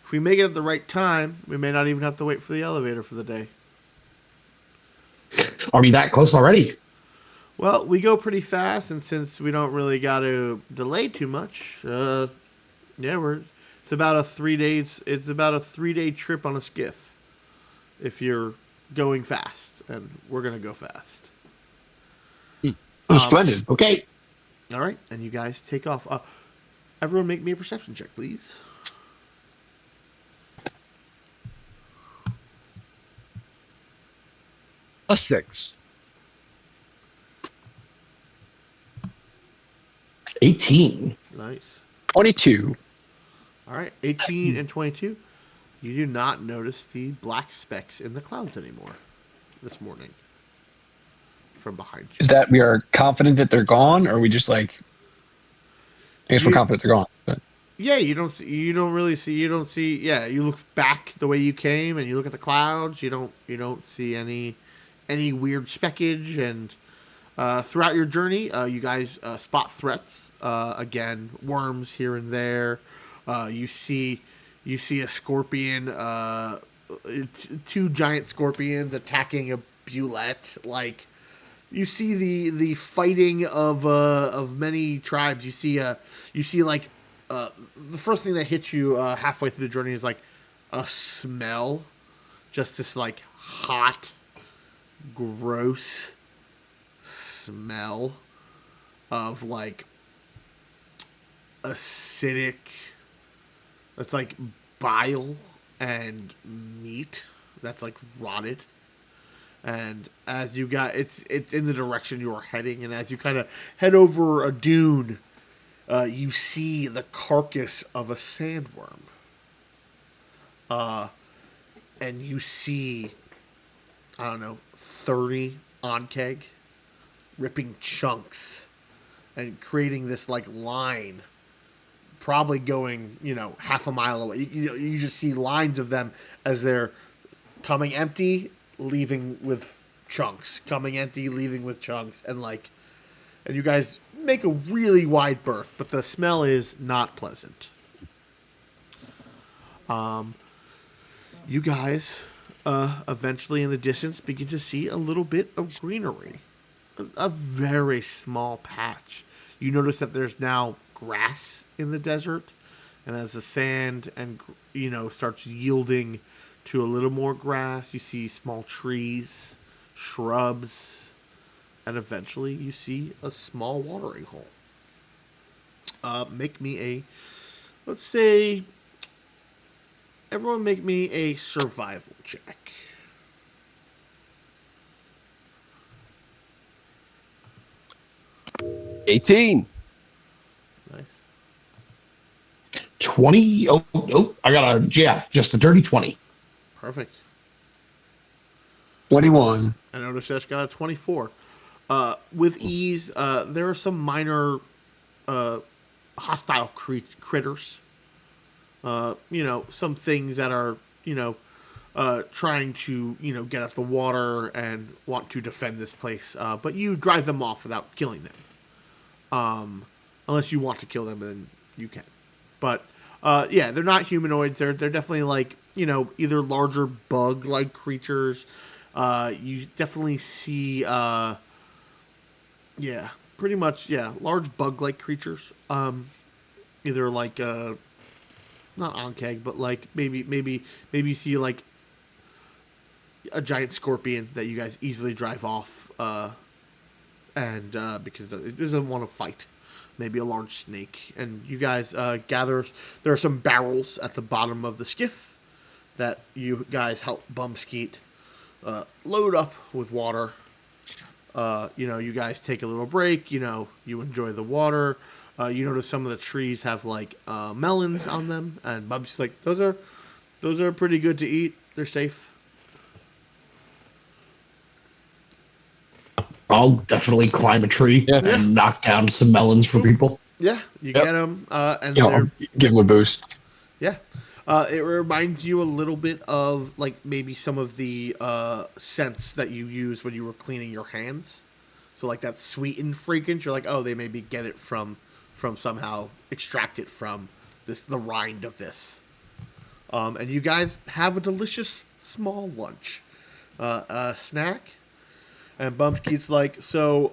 if we make it at the right time, we may not even have to wait for the elevator for the day. Are we that close already? Well, we go pretty fast, and since we don't really got to delay too much, yeah, we're. It's about a 3 days. It's about a 3 day trip on a skiff. If you're going fast, and we're gonna go fast. Hmm. Oh, Um, splendid. Okay. all right, and you guys take off. Everyone, make me a perception check, please. A 6. 18. Nice. 22. All right, 18 and 22. You do not notice the black specks in the clouds anymore this morning from behind Is you. that we are confident that they're gone, or are we just like, I guess we're You confident they're gone. But Yeah, you don't really see, you don't see, yeah, you look back the way you came and you look at the clouds, you don't see any weird speckage. And throughout your journey, you guys spot threats, again, worms here and there. You see a scorpion, two giant scorpions attacking a bulette. Like, you see the fighting of many tribes. You see like the first thing that hits you halfway through the journey is like a smell, just this like hot, gross smell of like acidic. It's like bile and meat that's like rotted. And as you got, it's in the direction you are heading, and as you kind of head over a dune, you see the carcass of a sandworm, uh, and you see, I don't know, 30 onkeg ripping chunks and creating this like line probably going, half a mile away. You just see lines of them as they're coming empty, leaving with chunks, coming empty, leaving with chunks, and you guys make a really wide berth, but the smell is not pleasant. You guys eventually in the distance begin to see a little bit of greenery, a very small patch. You notice that there's now grass in the desert, and as the sand and starts yielding to a little more grass, you see small trees, shrubs, and eventually you see a small watering hole. Make me let's say, everyone make me a survival check. 18. Nice. 20. Oh, I got just a dirty 20. Perfect. 21. I noticed Ash got a 24. With ease, there are some minor hostile critters. Some things that are, trying to, get at the water and want to defend this place. But you drive them off without killing them. Unless you want to kill them, then you can. But yeah, they're not humanoids. They're definitely like either larger bug-like creatures. You definitely see pretty much large bug-like creatures. Either like not onkeg, but like maybe you see like a giant scorpion that you guys easily drive off. And because it doesn't want to fight. Maybe a large snake. And you guys gather. There are some barrels at the bottom of the skiff that you guys help Bumskeet load up with water. You guys take a little break. You enjoy the water. You notice some of the trees have like melons on them, and Bumskeet's like, those are pretty good to eat. They're safe. I'll definitely climb a tree Yeah. and knock down some melons for people. Yeah, you Yep. get them, and I'll give him a boost. yeah. It reminds you a little bit of like maybe some of the scents that you use when you were cleaning your hands. So like that sweetened fragrance, you're like, oh, they maybe get it from somehow extract it from the rind of this. And you guys have a delicious small lunch, snack. And Bumskeet's like, so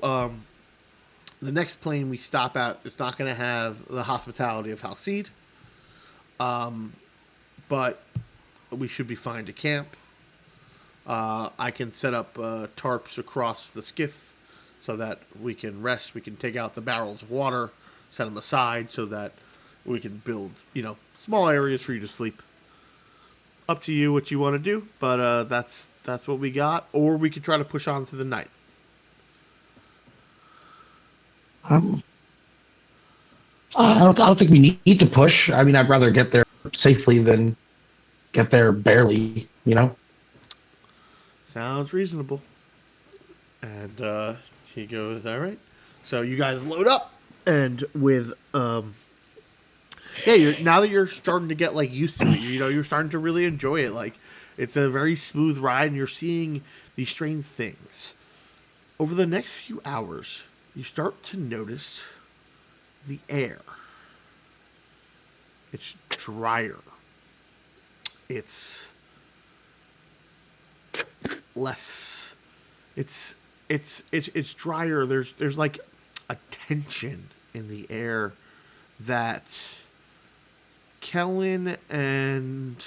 the next plane we stop at is not going to have the hospitality of Halcide. But we should be fine to camp. I can set up tarps across the skiff so that we can rest. We can take out the barrels of water, set them aside so that we can build, small areas for you to sleep. Up to you what you want to do, but that's what we got. Or we could try to push on through the night. I don't think we need to push. I mean, I'd rather get there safely than get there barely. Sounds reasonable. And he goes, all right. So you guys load up, and with now that you're starting to get like used to it, you're starting to really enjoy it. Like it's a very smooth ride, and you're seeing these strange things. Over the next few hours, you start to notice the air. It's drier. It's less. It's drier. There's like a tension in the air that Kellen and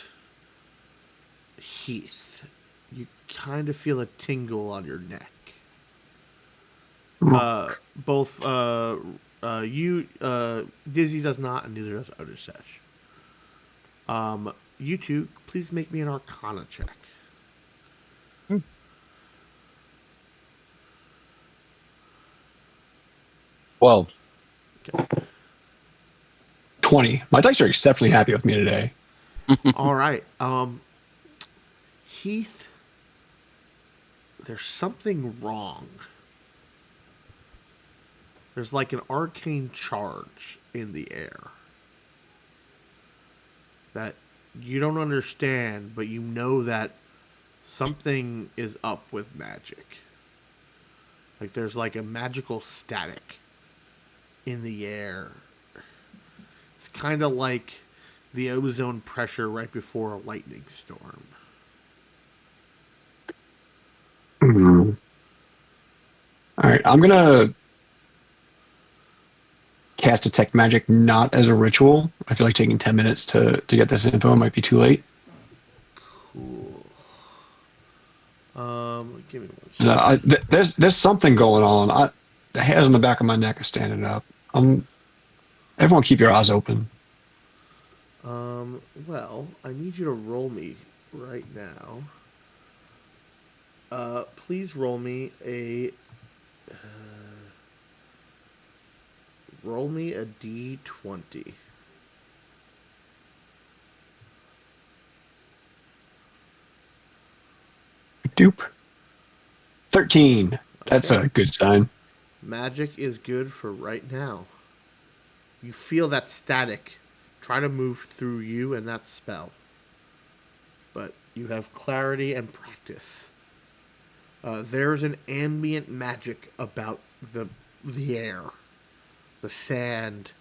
Heath, you kind of feel a tingle on your neck. Both Dizzy does not, and neither does Odesesh. You two, please make me an Arcana check. 12. Okay. 20. My dice are exceptionally happy with me today. All right. Heath, there's something wrong. There's like an arcane charge in the air. that you don't understand, but you know that something is up with magic. Like there's like a magical static in the air. It's kind of like the ozone pressure right before a lightning storm. Hmm. All right, I'm gonna cast detect magic not as a ritual. I feel like taking 10 minutes to get this info might be too late. Cool. Give me one And second. there's something going on. The hairs on the back of my neck are standing up. Everyone, keep your eyes open. Well, I need you to roll me right now. Please roll me a d20. Doop. 13. That's Okay. a good sign. Magic is good for right now. You feel that static try to move through you and that spell, but you have clarity and practice. There's an ambient magic about the air, the sand.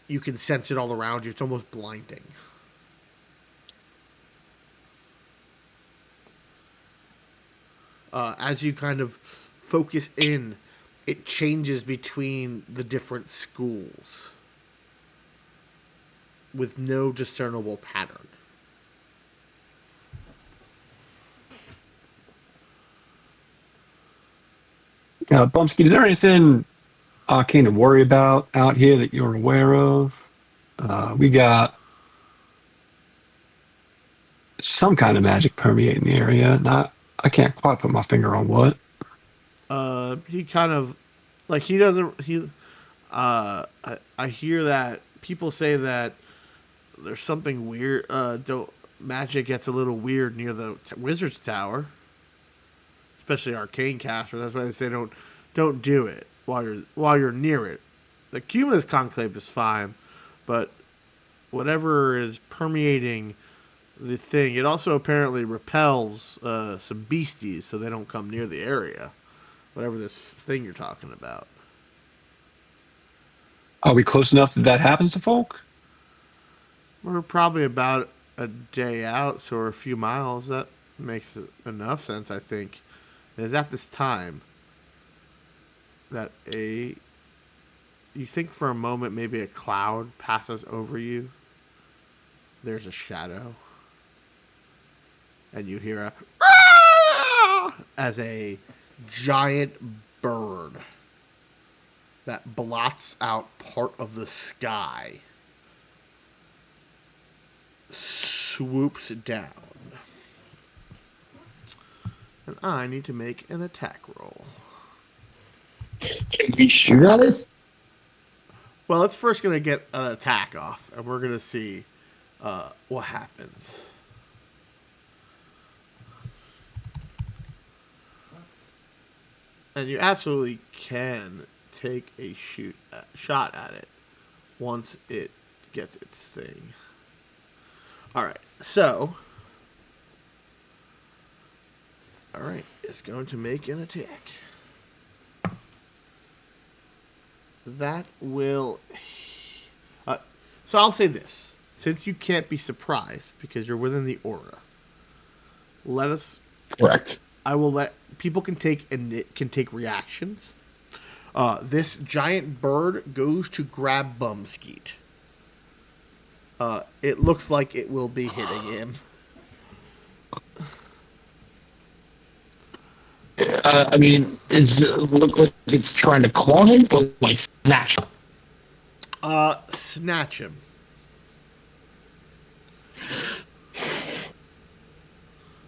You can sense it all around you. It's almost blinding. As you kind of focus in, it changes between the different schools with no discernible pattern. Bumskeet, is there anything arcane to worry about out here that you're aware of? We got some kind of magic permeating the area. Not, I can't quite put my finger on what. He kind of like he doesn't he. I hear that people say that there's something weird. Don't magic gets a little weird near the wizard's tower, especially arcane caster. That's why they say don't do it while you're near it. The cumulus conclave is fine, but whatever is permeating the thing, it also apparently repels some beasties, so they don't come near the area. Whatever this thing you're talking about. Are we close enough that that happens to folk? We're probably about a day out, so we're a few miles. That makes enough sense, I think. It is at this time that you think for a moment maybe a cloud passes over you. There's a shadow, and you hear a as a giant bird that blots out part of the sky swoops down. And I need to make an attack roll. Can we shoot at it? Well, it's first going to get an attack off, and we're going to see what happens. And you absolutely can take a shot at it once it gets its thing. All right, so it's going to make an attack. That will. So I'll say this: since you can't be surprised because you're within the aura, let us. Correct. I will let people can take reactions. This giant bird goes to grab Bumskeet. It looks like it will be hitting him. I mean, does it look like it's trying to claw him or like snatch him? Snatch him.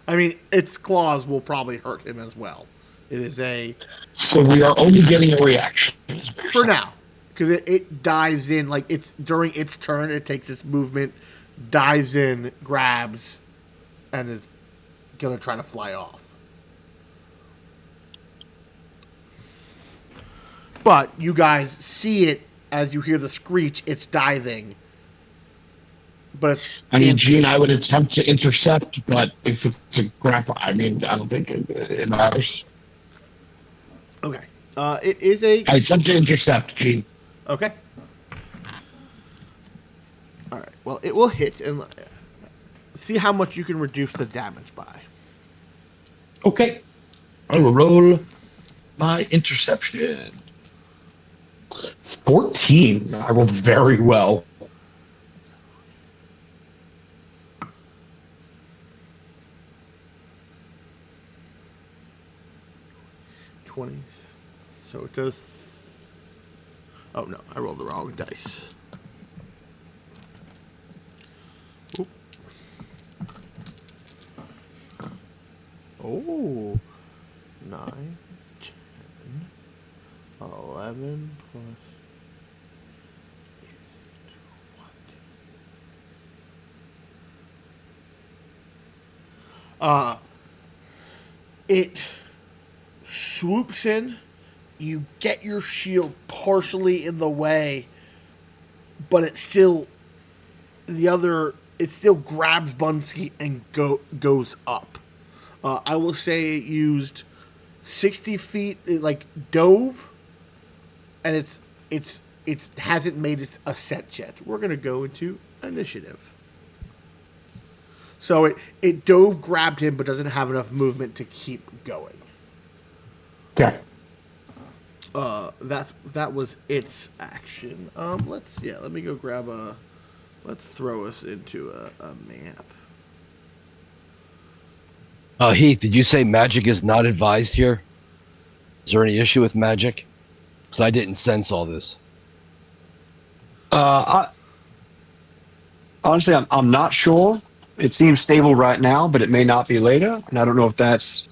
I mean, its claws will probably hurt him as well. It is a So we are only getting a reaction. for now because it dives in like it's during its turn. It takes its movement, dives in, grabs, and is gonna try to fly off. But you guys see it as you hear the screech. It's diving, but it's I mean, Gene, I would attempt to intercept, but if it's a grapple, I mean, I don't think it matters. okay. It is a I attempt to intercept, Gene. okay. All right. Well, it will hit and see how much you can reduce the damage by. Okay. I will roll my interception. 14. I rolled very well. 20. So it does. Oh no, I rolled the wrong dice. Oop. Oh, 9, 10, 11 plus. Uh, it swoops in. You get your shield partially in the way, but it still it still grabs Bumskeet and goes up. I will say it used 60 feet, it like dove, and it hasn't made its ascent yet. We're gonna go into initiative. So it dove, grabbed him, but doesn't have enough movement to keep going. Okay. That was its action. Let me go grab a. Let's throw us into a map. Heath, did you say magic is not advised here? Is there any issue with magic? Because I didn't sense all this. Honestly, I'm not sure. It seems stable right now, but it may not be later. And I don't know if that's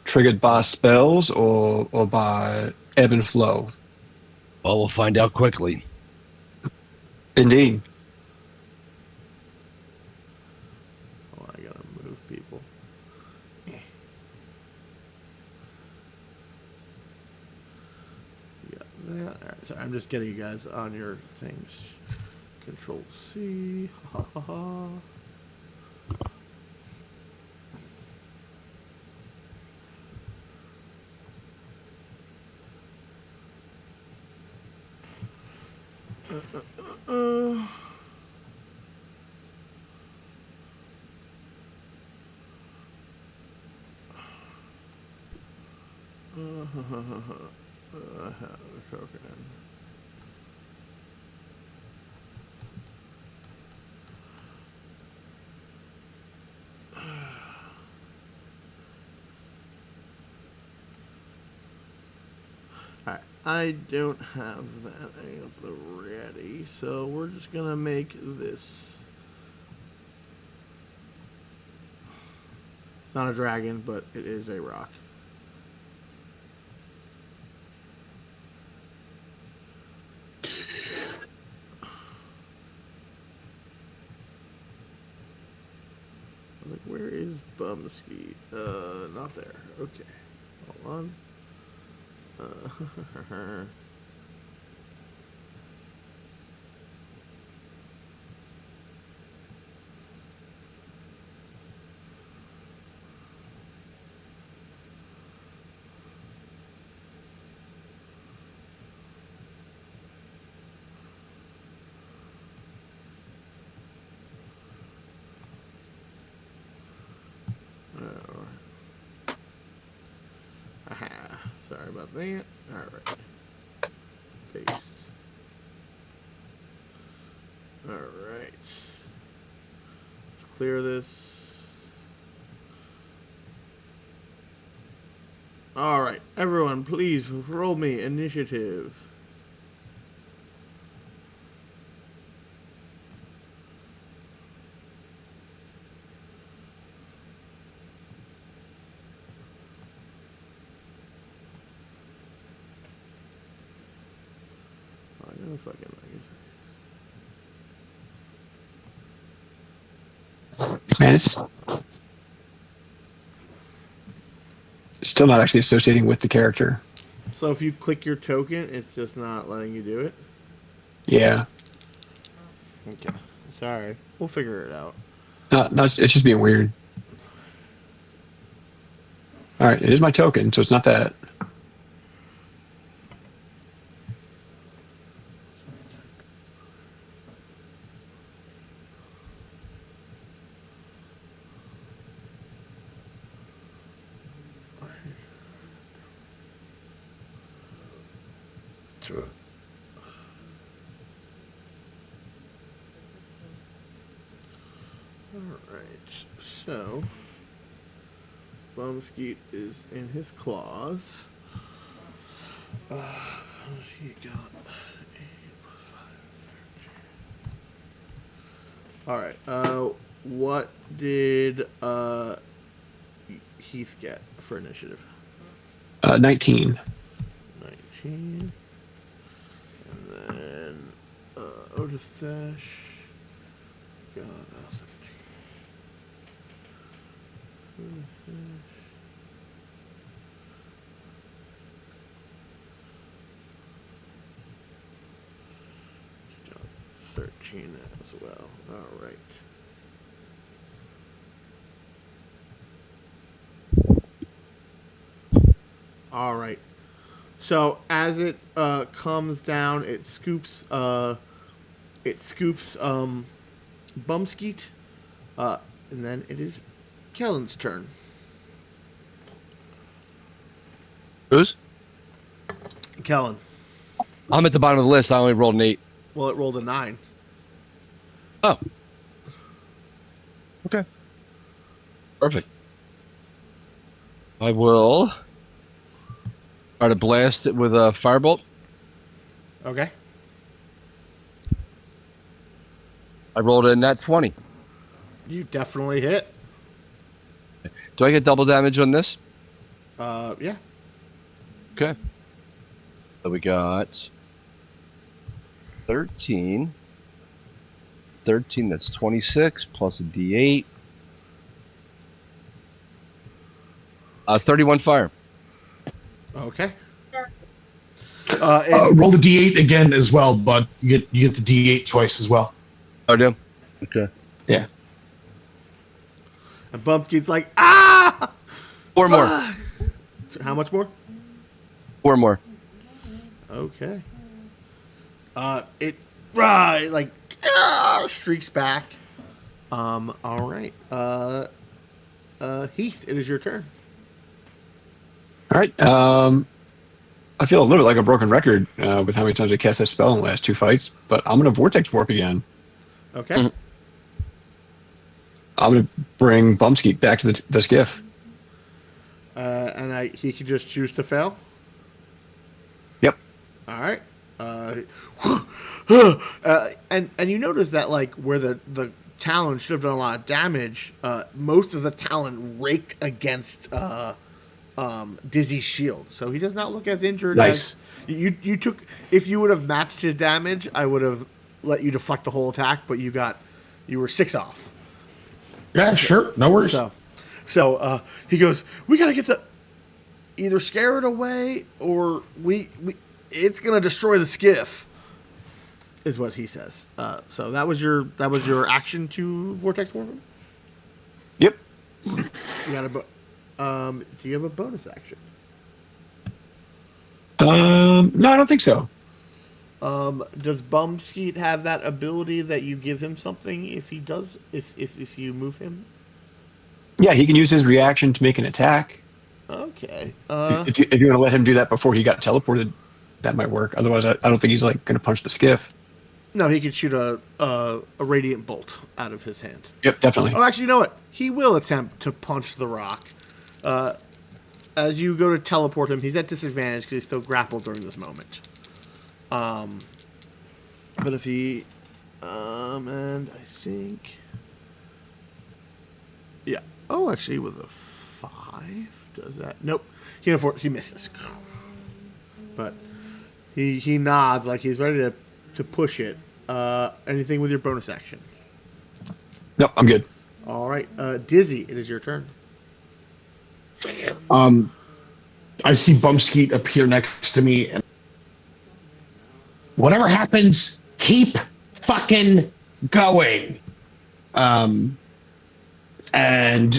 triggered by spells or by ebb and flow. Well, we'll find out quickly. Indeed. Oh, I gotta move people. You got that. All right, so I'm just getting you guys on your things. Control C. Ha ha ha. Uh, token. Alright, I don't have that at the ready, so we're just gonna make this. It's not a dragon, but it is a rock. Like, where is Bumskeet? Not there. Okay. Hold on. Aha. Sorry about that. Alright. Paste. Alright. Let's clear this. Alright, everyone, please roll me initiative. I know fucking Man, it's still not actually associating with the character. So if you click your token, it's just not letting you do it? Yeah. Okay. Sorry. We'll figure it out. No, it's just being weird. All right, it is my token, so it's not that. Alright, so Bumskeet is in his claws. He got 8 plus 5, 13. Alright, what did Heath get for initiative? 19. 19. And then Otis Sash got 13. Got 13 as well. All right. All right. So as it comes down, it scoops Bumskeet, and then it is Kellen's turn. Who's? Kellen. I'm at the bottom of the list. I only rolled an 8. Well, it rolled a 9. Oh. Okay. Perfect. I will try to blast it with a firebolt. Okay. I rolled a nat 20. You definitely hit. Do I get double damage on this? Yeah. Okay. So we got 13. 13, that's 26, plus a d8. 31 fire. Okay. Roll the d8 again as well, bud. You get the d8 twice as well. Oh, I do? Okay. Yeah. And Bumpkin's like, ah! 4 more. So how much more? 4 more. Okay. It streaks back. All right. Heath, it is your turn. All right. I feel a little bit like a broken record with how many times I cast that spell in the last 2 fights, but I'm going to Vortex Warp again. Okay. Mhm. I'm going to bring Bumskeet back to the skiff. And he could just choose to fail. Yep. All right. And you notice that like where the talon should have done a lot of damage, most of the talon raked against Dizzy's shield, so he does not look as injured. Nice. As you took. If you would have matched his damage, I would have let you deflect the whole attack, but you were 6 off. Yeah, sure. No worries. So he goes, we gotta get to either scare it away or we it's gonna destroy the skiff, is what he says. So that was your action to Vortex Warp him? Yep. You got do you have a bonus action? No, I don't think so. Does Bumskeet have that ability that you give him something if he does if you move him? Yeah, he can use his reaction to make an attack. Okay. If you want to let him do that before he got teleported, that might work. Otherwise, I don't think he's like going to punch the skiff. No, he can shoot a radiant bolt out of his hand. Yep, definitely. Oh, actually, you know what? He will attempt to punch the rock. As you go to teleport him, he's at disadvantage because he's still grappled during this moment. But if he, and I think, yeah. Oh, actually, with a 5, does that? Nope. He misses. But he nods like he's ready to push it. Anything with your bonus action? Nope, I'm good. All right, Dizzy, it is your turn. I see Bumskeet appear next to me, and whatever happens, keep fucking going. And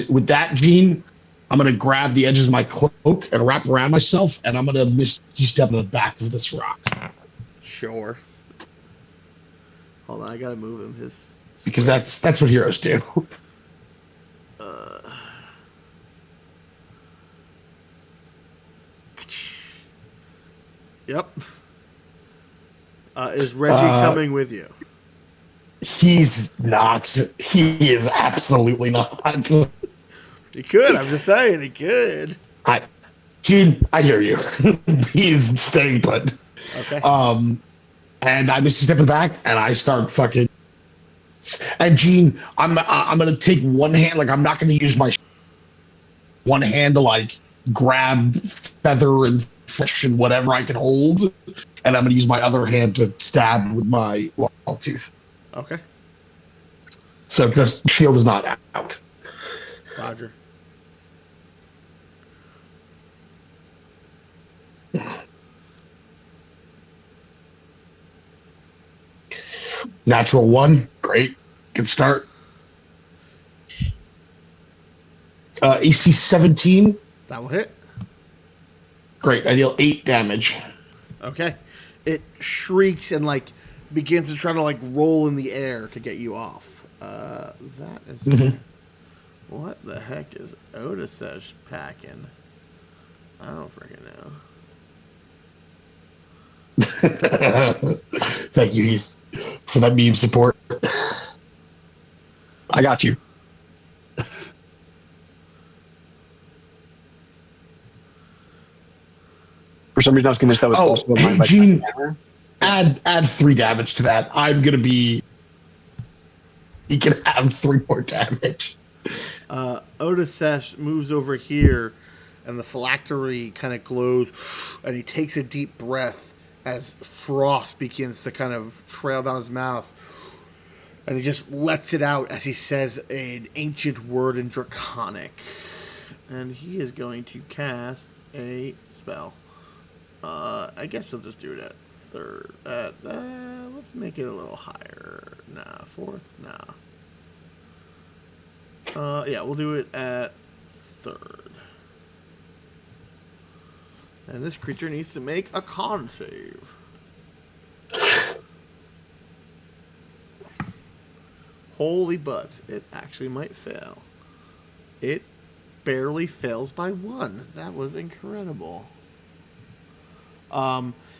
with that, Gene, I'm gonna grab the edges of my cloak and wrap around myself, and I'm gonna misty step in the back of this rock Sure. Hold on, I gotta move him. His because square. that's what heroes do. Uh, yep. Is Reggie coming with you? He's not. He is absolutely not. He could. I'm just saying he could. I, Gene, I hear you. He's staying put. Okay. And I just step back and I start fucking. And Gene, I'm gonna take one hand. Like I'm not gonna use my one hand to like grab feather and fish and whatever I can hold, and I'm gonna use my other hand to stab with my long tooth. Okay. So just shield is not out. Roger. Natural one, great, good start. AC 17, That will hit. great. I deal 8 damage. Okay. It shrieks and like begins to try to like roll in the air to get you off. That is. Mhm. What the heck is Otisesh packing? I don't freaking know. Thank you, Heath, for that meme support. I got you. For some reason, I was convinced that was Oh, also hey, my Gene, hammer. add 3 damage to that. I'm gonna be. He can have 3 more damage. Otisesh moves over here, and the phylactery kind of glows, and he takes a deep breath as frost begins to kind of trail down his mouth. And he just lets it out as he says an ancient word in Draconic. And he is going to cast a spell. I guess he'll just do it at third. Let's make it a little higher. Nah, fourth? Nah. Yeah, we'll do it at third. And this creature needs to make a con save. Holy butts, it actually might fail. It barely fails by 1. That was incredible.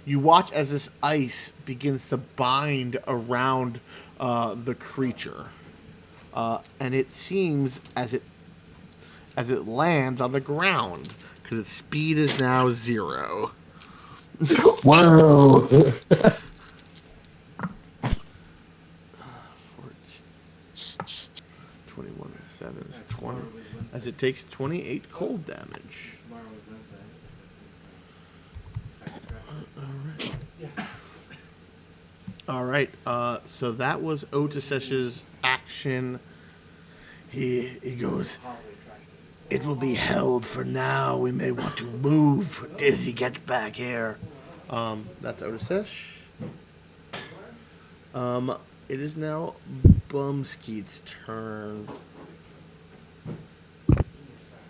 You watch as this ice begins to bind around the creature. And it seems as it lands on the ground, because its speed is now 0. Whoa! 21 and 7 is 20. As it takes 28 cold damage. Alright, so that was Otisesh's action. He goes, "It will be held for now. We may want to move. Dizzy, get back here." That's Otisesh. It is now Bumskeet's turn.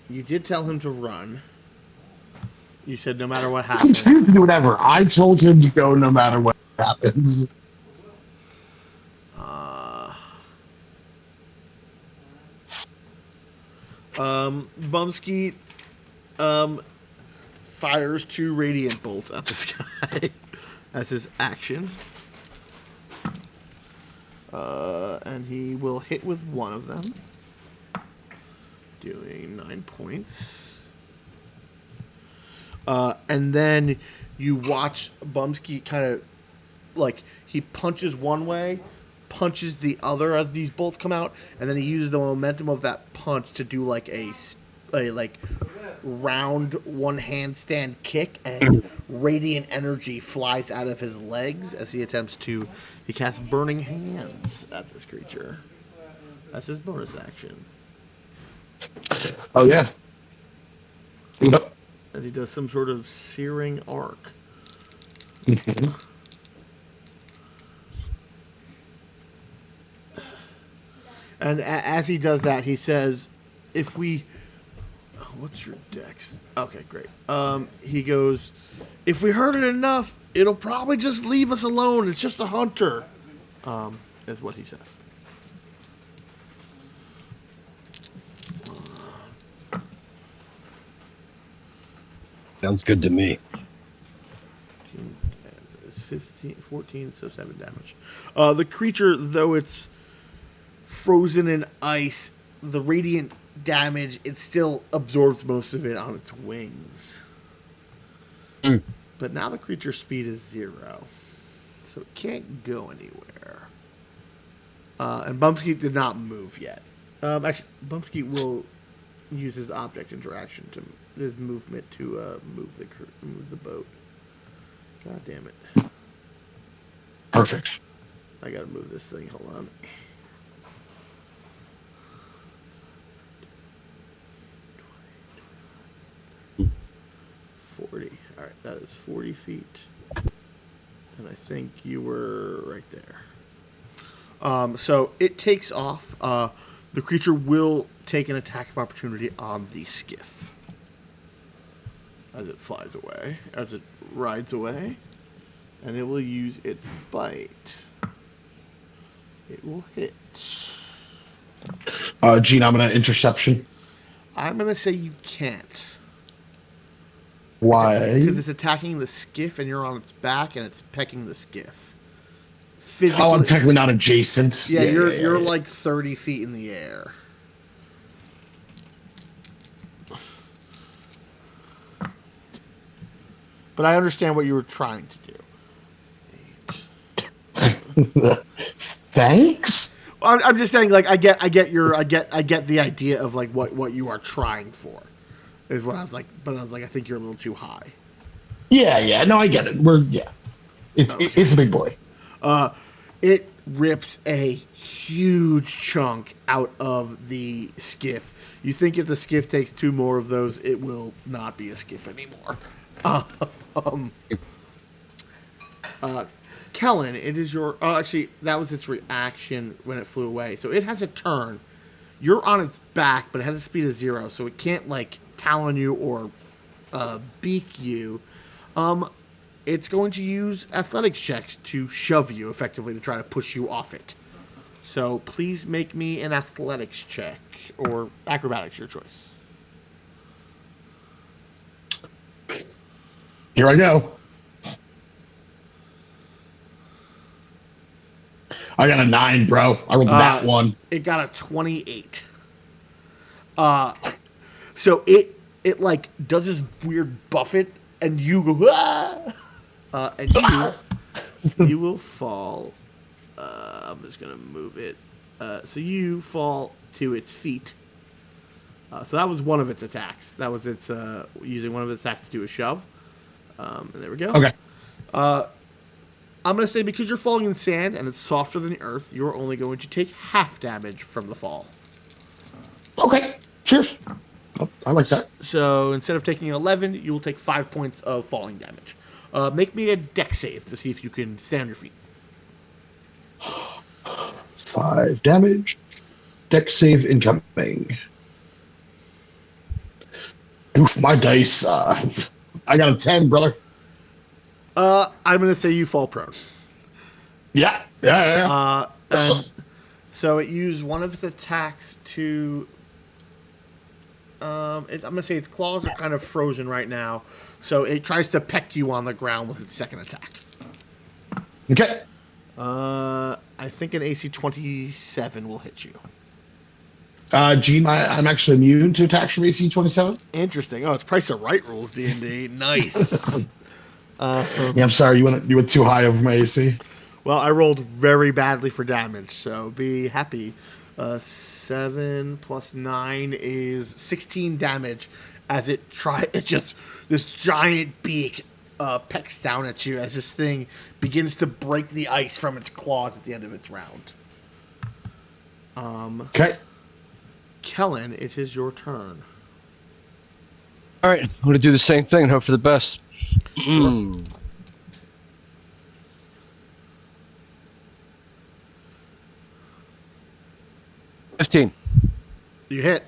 You did tell him to run. You said no matter what He's happens. free to do whatever. I told him to go no matter what happens. Bumskeet fires 2 radiant bolts at this guy as his action. And he will hit with one of them, doing 9 points. And then you watch Bumskeet kind of like he punches one way, punches the other as these bolts come out, and then he uses the momentum of that punch to do like a like round one handstand kick, and radiant energy flies out of his legs as he casts Burning Hands at this creature. That's his bonus action. Oh yeah. Yep. As he does some sort of searing arc. And as he does that, he says, "If we, oh, what's your dex? Okay, great. He goes, if we hurt it enough, it'll probably just leave us alone. It's just a hunter." Is what he says. Sounds good to me. It's 15, 14, so 7 damage. The creature, though it's frozen in ice, the radiant damage, it still absorbs most of it on its wings. Mm. But now the creature's speed is 0, so it can't go anywhere. And Bumskeet did not move yet. Actually, Bumskeet will use his object interaction to his movement to move the boat. God damn it! Perfect. I gotta move this thing. Hold on. Mm. 40. All right, that is 40 feet, and I think you were right there. So it takes off. The creature will take an attack of opportunity on the skiff as it flies away, as it rides away, and it will use its bite. It will hit. Gene, I'm gonna interception. I'm gonna say you can't. Why? Because it's attacking the skiff, and you're on its back, and it's pecking the skiff. Physically, Oh, I'm technically not adjacent. yeah, you're like 30 feet in the air. But I understand what you were trying to do. Thanks. I'm just saying, like, I get the idea of like what you are trying for, is what I was like. But I was like, I think you're a little too high. Yeah. No, I get it. It's a big boy. It rips a huge chunk out of the skiff. You think if the skiff takes 2 more of those, it will not be a skiff anymore. Kellen, it is your. Actually, that was its reaction when it flew away. So it has a turn. You're on its back, but it has a speed of 0, so it can't like talon you or beak you. It's going to use athletics checks to shove you effectively to try to push you off it. So please make me an athletics check or acrobatics, your choice. Here I go. I got a 9, bro. I rolled that one. It got a 28. So it like does this weird buffet, and you go and you will fall. I'm just gonna move it. So you fall to its feet. So that was one of its attacks. That was its using one of its attacks to do a shove. And there we go. Okay. I'm going to say because you're falling in sand and it's softer than the earth, you're only going to take half damage from the fall. Okay. Cheers. Oh, I like that. So instead of taking 11, you will take 5 points of falling damage. Make me a dex save to see if you can stay on your feet. 5 damage. Dex save incoming. Oof, my dice. I got a 10, brother. I'm going to say you fall prone. Yeah. And so it used one of its attacks to. I'm going to say its claws are kind of frozen right now, so it tries to peck you on the ground with its second attack. Okay. I think an AC 27 will hit you. Gene, I'm actually immune to attacks from AC 27. Interesting. Oh, it's Price of Right rules, D&D. Nice. Yeah, I'm sorry. You went too high over my AC. Well, I rolled very badly for damage, so be happy. 7 plus 9 is 16 damage as it just this giant beak pecks down at you as this thing begins to break the ice from its claws at the end of its round. Okay. Kellen, it is your turn. All right, I'm going to do the same thing and hope for the best. Sure. 15. You hit.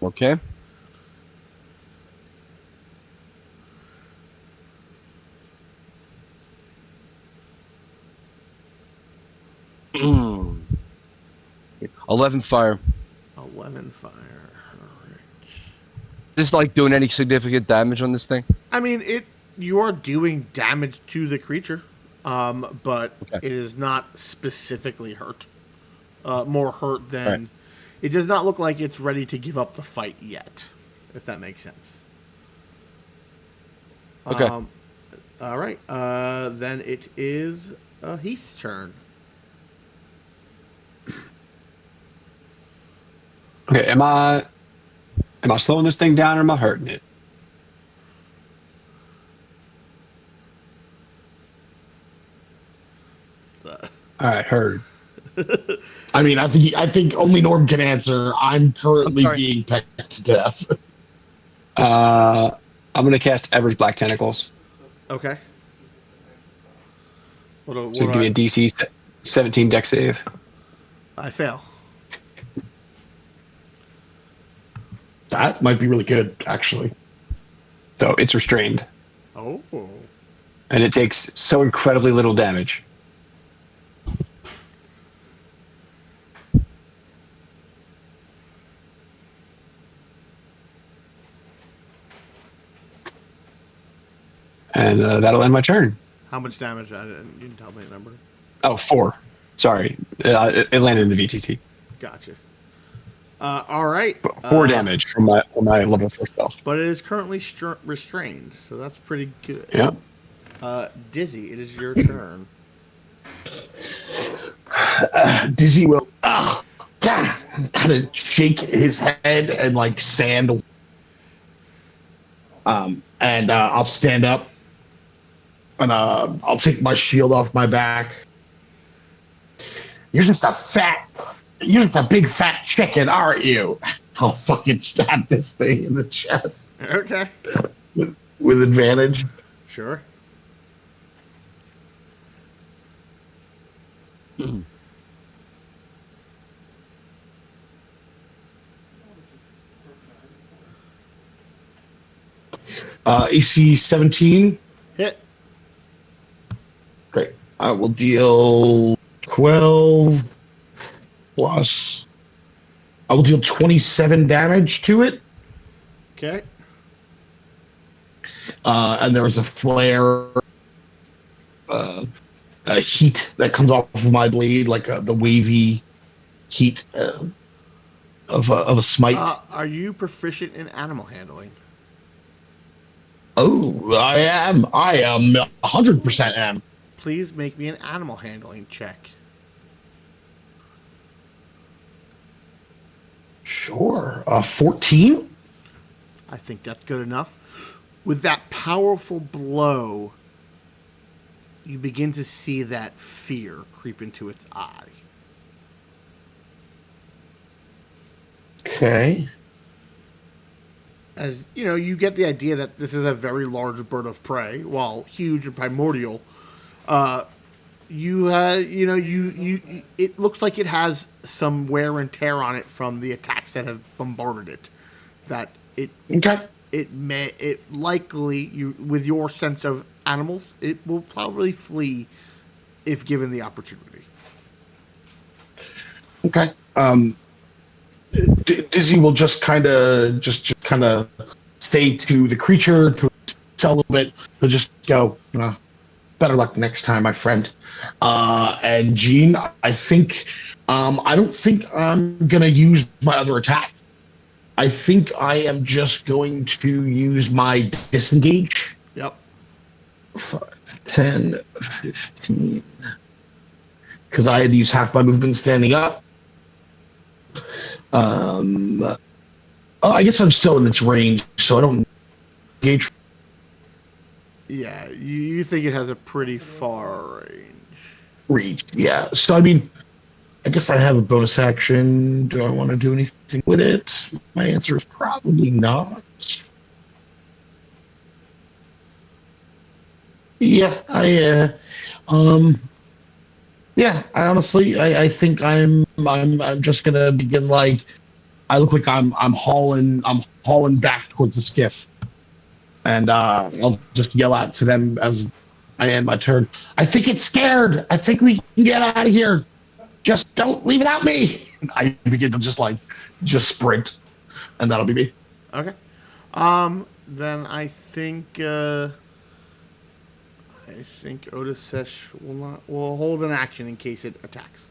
Okay. Mm. 11 fire. 11 fire. All right. Just like doing any significant damage on this thing? I mean, you are doing damage to the creature, but Okay. it is not specifically hurt. More hurt All right. than. It does not look like it's ready to give up the fight yet, if that makes sense. Okay. All right. Then it is Heath's turn. Okay, am I slowing this thing down or am I hurting it? All right, heard. I mean, I think only Norm can answer. I'm currently sorry. being pecked to death. I'm gonna cast Ever's Black Tentacles. Okay. So give me a DC 17 deck save. I fail. That might be really good, actually. So it's restrained. Oh. And it takes so incredibly little damage. And that'll end my turn. How much damage? You didn't tell me a number. Oh, 4. Sorry. It landed in the VTT. Gotcha. All right. 4 damage from my level 4 spell. But it is currently restrained, so that's pretty good. Yeah. Dizzy, it is your turn. Dizzy will kind of shake his head and like sand. And I'll stand up and I'll take my shield off my back. You're just a big fat chicken, aren't you? I'll fucking stab this thing in the chest. Okay. With advantage. Sure. AC 17. Hit. Great. I will deal 12 plus. I will deal 27 damage to it. Okay. And there is a flare, a heat that comes off of my blade, like the wavy heat of a smite. Are you proficient in animal handling? Oh, I am 100% am. Please make me an animal handling check. Sure. 14? I think that's good enough. With that powerful blow, you begin to see that fear creep into its eye. Okay. As you know, you get the idea that this is a very large bird of prey, while huge and primordial. It looks like it has some wear and tear on it from the attacks that have bombarded it. That it likely, with your sense of animals, it will probably flee if given the opportunity. Okay. Dizzy will just kind of say to the creature to tell a little bit. He'll just go, better luck next time, my friend. And Gene, I think I don't think I'm gonna use my other attack. I think I am just going to use my disengage. Yep. 5, 10, 15. Because I had to use half my movement standing up. I guess I'm still in its range, so I don't engage. Yeah, you think it has a pretty far range. Reach, yeah. So I mean, I guess I have a bonus action. Do I want to do anything with it? My answer is probably not. Yeah, Yeah, I honestly, I think I'm just gonna begin like I look like I'm hauling back towards the skiff, and I'll just yell out to them as I end my turn. I think it's scared. I think we can get out of here. Just don't leave without me. I begin to just sprint, and that'll be me. Okay. Then I think Otis Sesh will hold an action in case it attacks.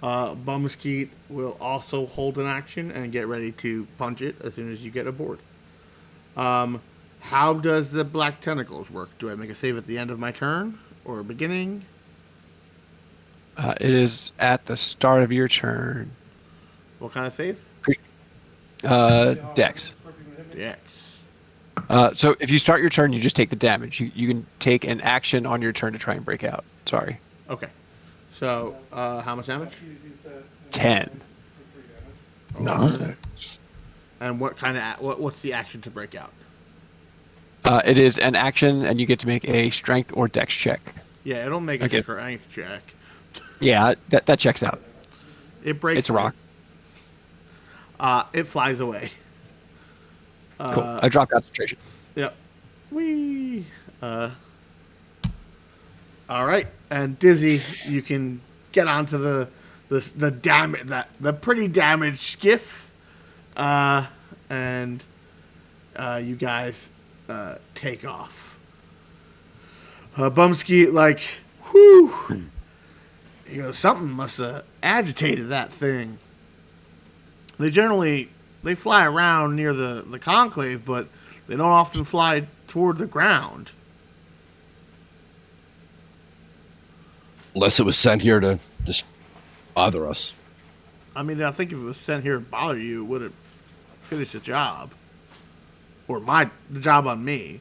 Bumskeet will also hold an action and get ready to punch it as soon as you get aboard. Um, how does the black tentacles work? Do I make a save at the end of my turn or beginning? It is at the start of your turn. What kind of save? Dex. Dex. So if you start your turn, you just take the damage. You can take an action on your turn to try and break out. Sorry. Okay. So, how much damage? 10. No. And what's the action to break out? It is an action, and you get to make a strength or dex check. Yeah, it'll make a Okay. strength check. Yeah, that checks out. It breaks. It's a rock. It flies away. Cool. I drop concentration. Yep. Whee. All right, and Dizzy, you can get onto the pretty damaged skiff, and you guys take off. Bumskeet whew. You know, something must have agitated that thing. They fly around near the conclave, but they don't often fly toward the ground. Unless it was sent here to just bother us. I mean, I think if it was sent here to bother you, it would have finished the job. Or the job on me.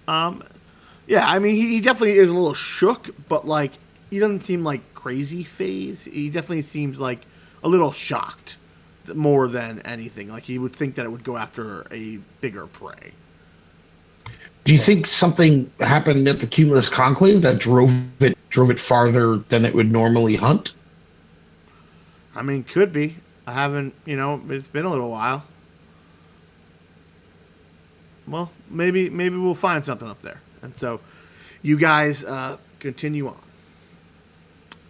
Yeah, I mean, he definitely is a little shook, but, he doesn't seem like crazy phase. He definitely seems like a little shocked more than anything. Like, he would think that it would go after a bigger prey. Do you think something happened at the Cumulus Conclave that drove it farther than it would normally hunt? I mean, could be. I haven't, it's been a little while. Well, maybe we'll find something up there. And so you guys continue on.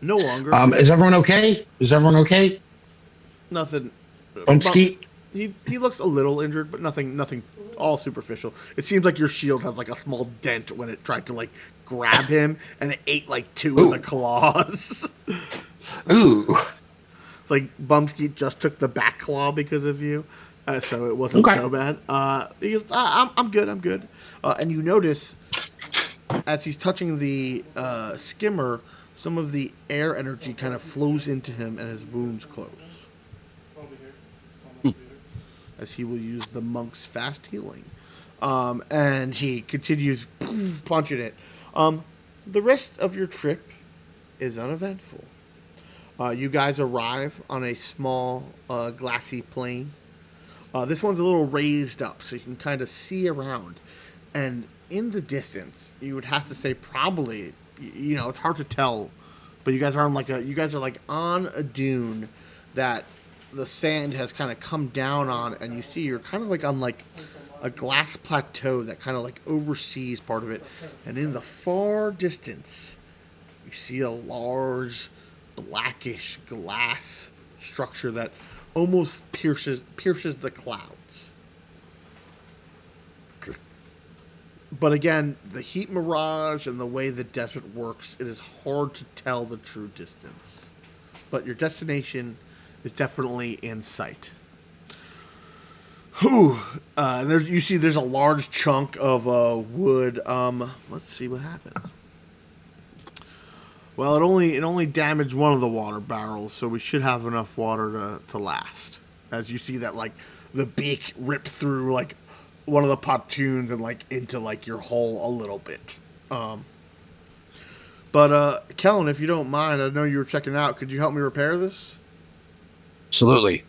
No longer. Is everyone okay? Nothing. Bumskeet? He looks a little injured, but nothing all superficial. It seems like your shield has a small dent when it tried to grab him, and it ate two of the claws. Ooh. It's like Bumskeet just took the back claw because of you, so it wasn't so bad. He goes, I'm good. And you notice as he's touching the skimmer, some of the air energy kind of flows into him, and his wounds close. As he will use the monk's fast healing. And he continues punching it. The rest of your trip is uneventful. You guys arrive on a small glassy plain. This one's a little raised up, so you can kind of see around. And in the distance, you would have to say probably, it's hard to tell, but you guys are on a dune that the sand has kind of come down on, and you see you're kind of on a glass plateau that kind of oversees part of it. And in the far distance, you see a large blackish glass structure that almost pierces the clouds. But again, the heat mirage and the way the desert works, it is hard to tell the true distance. But your destination is definitely in sight. Whew. You see there's a large chunk of wood. Let's see what happens. Well, it only damaged one of the water barrels, so we should have enough water to last. As you see that the beak rip through one of the pontoons and into your hull a little bit. But Kellen, if you don't mind, I know you were checking out. Could you help me repair this? Absolutely.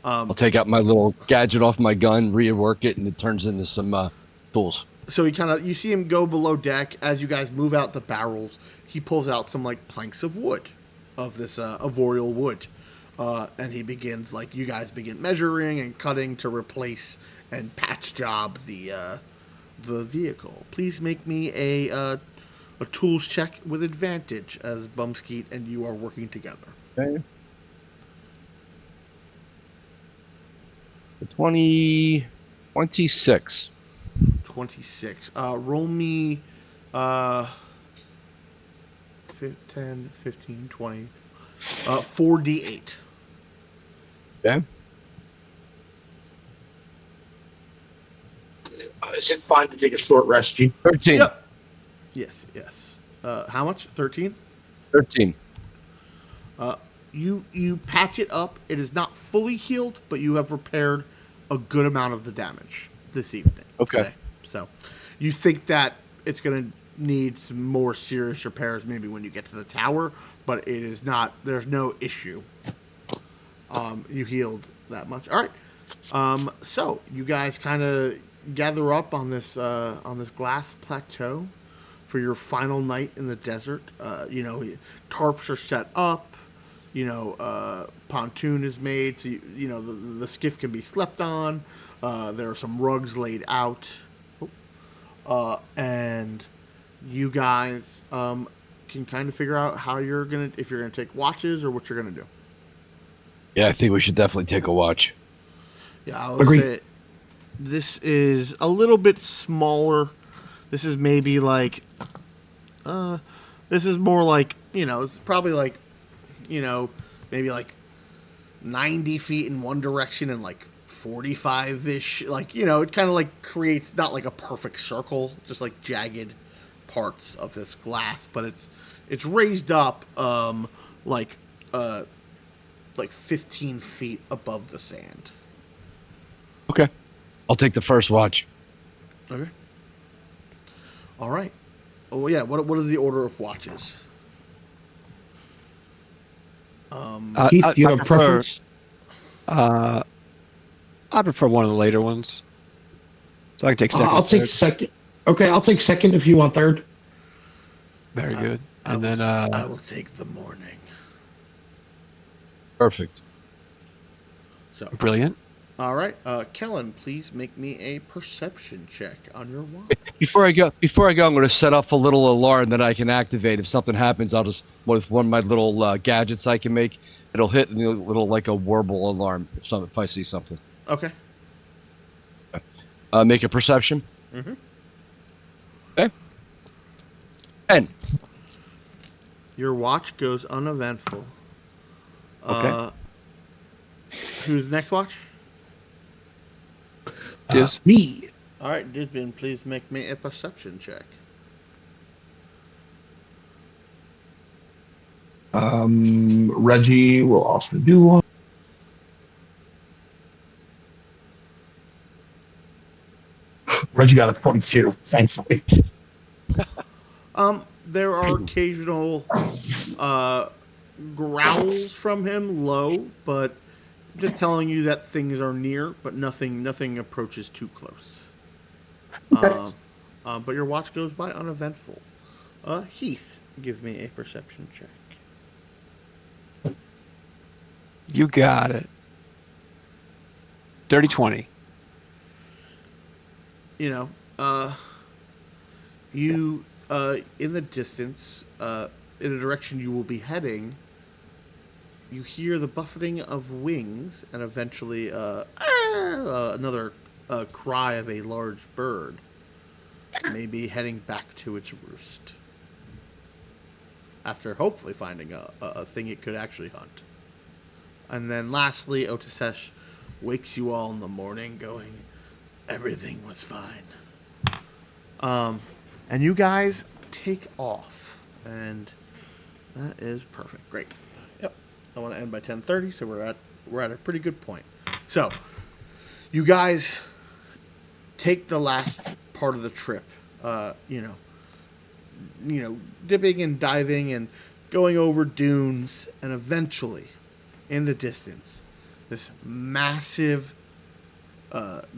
I'll take out my little gadget off my gun, rework it, and it turns into some tools. So he kind of, you see him go below deck as you guys move out the barrels. He pulls out some like planks of wood, of this arboreal wood, and he begins like you guys begin measuring and cutting to replace and patch job the vehicle. Please make me a tools check with advantage as Bumskeet and you are working together. Okay. 26. 26. Roll me 10, 15, 20. 4d8. Okay. Is it fine to take a short rest, Gene? 13. Yep. Yes, yes. How much? 13? 13. You patch it up. It is not fully healed, but you have repaired a good amount of the damage this evening. Okay. Today. So you think that it's going to need some more serious repairs maybe when you get to the tower, but it is not, there's no issue. You healed that much. All right. So you guys kind of gather up on this glass plateau for your final night in the desert. Tarps are set up. Pontoon is made, so the skiff can be slept on. There are some rugs laid out, and you guys can kind of figure out how if you're gonna take watches or what you're gonna do. Yeah, I think we should definitely take a watch. Yeah, I would Agreed. say this is a little bit smaller. This is maybe like, this is more like, it's probably like, maybe like 90 feet in one direction and like 45-ish. Like, it kind of like creates not like a perfect circle, just like jagged parts of this glass, but it's raised up like 15 feet above the sand. Okay. I'll take the first watch. Okay. All right. Oh yeah. What is the order of watches? Keith, do you I have a prefer- preference? I prefer one of the later ones, so I can take 2nd. I'll take third. second. Okay, I'll take second if you want third. Very good. I And will- then I will take the morning. Perfect. So, brilliant. all right, Kellen, please make me a perception check on your watch. Before I go, I'm going to set off a little alarm that I can activate. If something happens, I'll just with one of my little gadgets I can make. It'll hit and it'll like a warble alarm if I see something. Okay. Make a perception. Mm-hmm. Okay. 10. Your watch goes uneventful. Okay. Who's next watch? Diz. Me. All right, Disbin, please make me a perception check. Reggie will also do one. Reggie got a 22, thankfully. There are occasional growls from him, low, but just telling you that things are near, but nothing approaches too close. But your watch goes by uneventful. Heath, give me a perception check. You got it. 30-20. You in the distance, in the direction you will be heading, you hear the buffeting of wings and eventually another cry of a large bird, maybe heading back to its roost after hopefully finding a thing it could actually hunt. And then lastly, Otisesh wakes you all in the morning going, everything was fine. And you guys take off, and that is perfect. Great. Yep. I want to end by 10:30, so we're at a pretty good point. So, you guys take the last part of the trip. Dipping and diving and going over dunes, and eventually, in the distance, this massive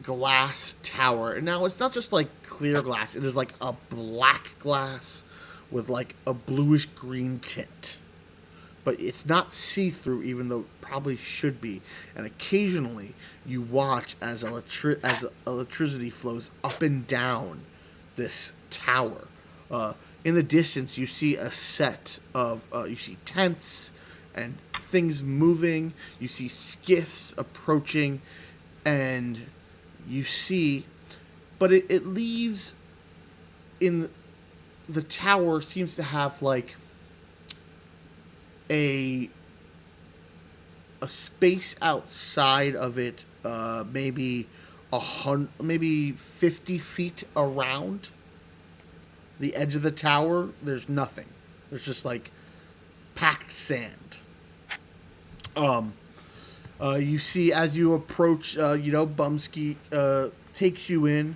glass tower. And now it's not just like clear glass; it is like a black glass with like a bluish green tint. But it's not see-through, even though it probably should be. And occasionally, you watch as electricity flows up and down this tower. Uh, in the distance, you see a set of you see tents and things moving. You see skiffs approaching, and you see, but it leaves in the tower seems to have like a a space outside of it, maybe maybe 50 feet around the edge of the tower. There's nothing. There's just like packed sand. Um, you see as you approach, Bumskeet takes you in.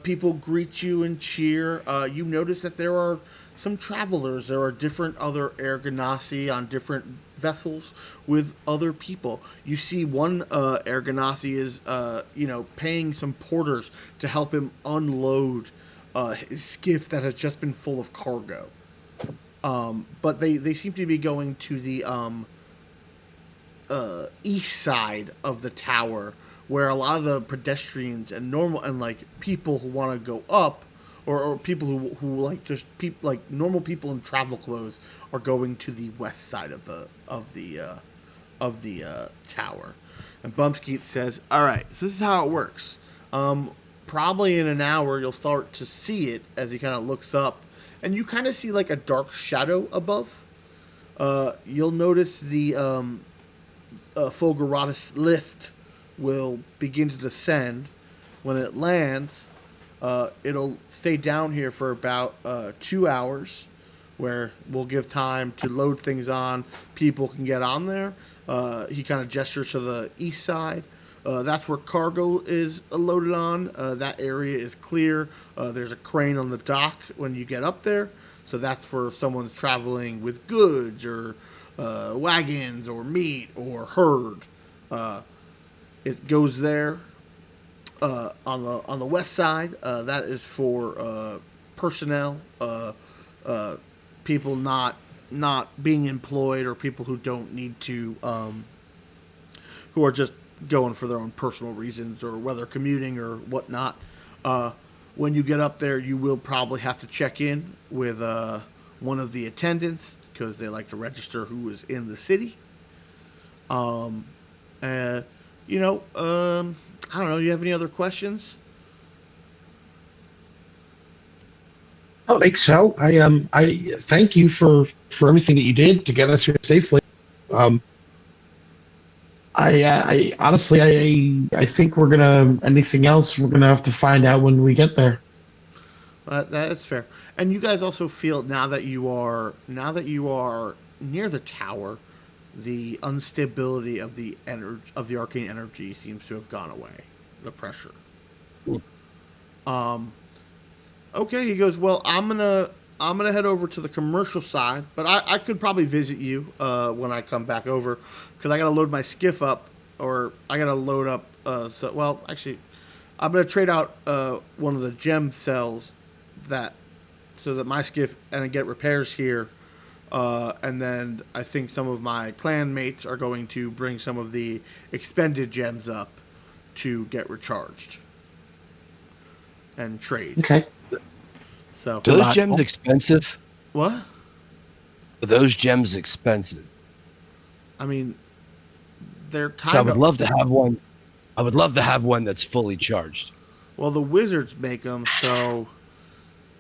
People greet you and cheer. You notice that there are some travelers. There are different other air ganassi on different vessels with other people. You see one air ganassi is, paying some porters to help him unload his skiff that has just been full of cargo. But they seem to be going to the east side of the tower, where a lot of the pedestrians and normal and like people who want to go up, or people who like just people like normal people in travel clothes are going to the west side of the tower. And Bumskeet says, "All right, so this is how it works. Probably in an hour you'll start to see it as he kind of looks up, and you kind of see like a dark shadow above. You'll notice the Fulguratus lift will begin to descend. When it lands, it'll stay down here for about 2 hours, where we'll give time to load things on. People can get on there. He kind of gestures to the east side. That's where cargo is loaded on. That area is clear. There's a crane on the dock when you get up there. So that's for if someone's traveling with goods or wagons or meat or herd. It goes there. On the west side, that is for personnel, people not being employed or people who don't need to, who are just going for their own personal reasons or whether commuting or whatnot. When you get up there, you will probably have to check in with one of the attendants because they like to register who is in the city. Um, uh, I don't know. You have any other questions? I don't think so. I thank you for everything that you did to get us here safely. Um, I honestly, I think we're gonna anything else we're gonna have to find out when we get there. That's fair. And you guys also feel now that you are near the tower, the instability of the energy of the arcane energy seems to have gone away. The pressure. Um, okay, he goes, well, I'm gonna head over to the commercial side, but I could probably visit you when I come back over because I gotta load my skiff up, or I gotta load up. Well, actually, I'm gonna trade out one of the gem cells that so that my skiff and I get repairs here. And then I think some of my clan mates are going to bring some of the expended gems up to get recharged and trade. Okay. So Are those Delightful. gems expensive? what? Are those gems expensive? I mean, they're So I kind would of love to have one. I would love to have one that's fully charged. well. The wizards make them, so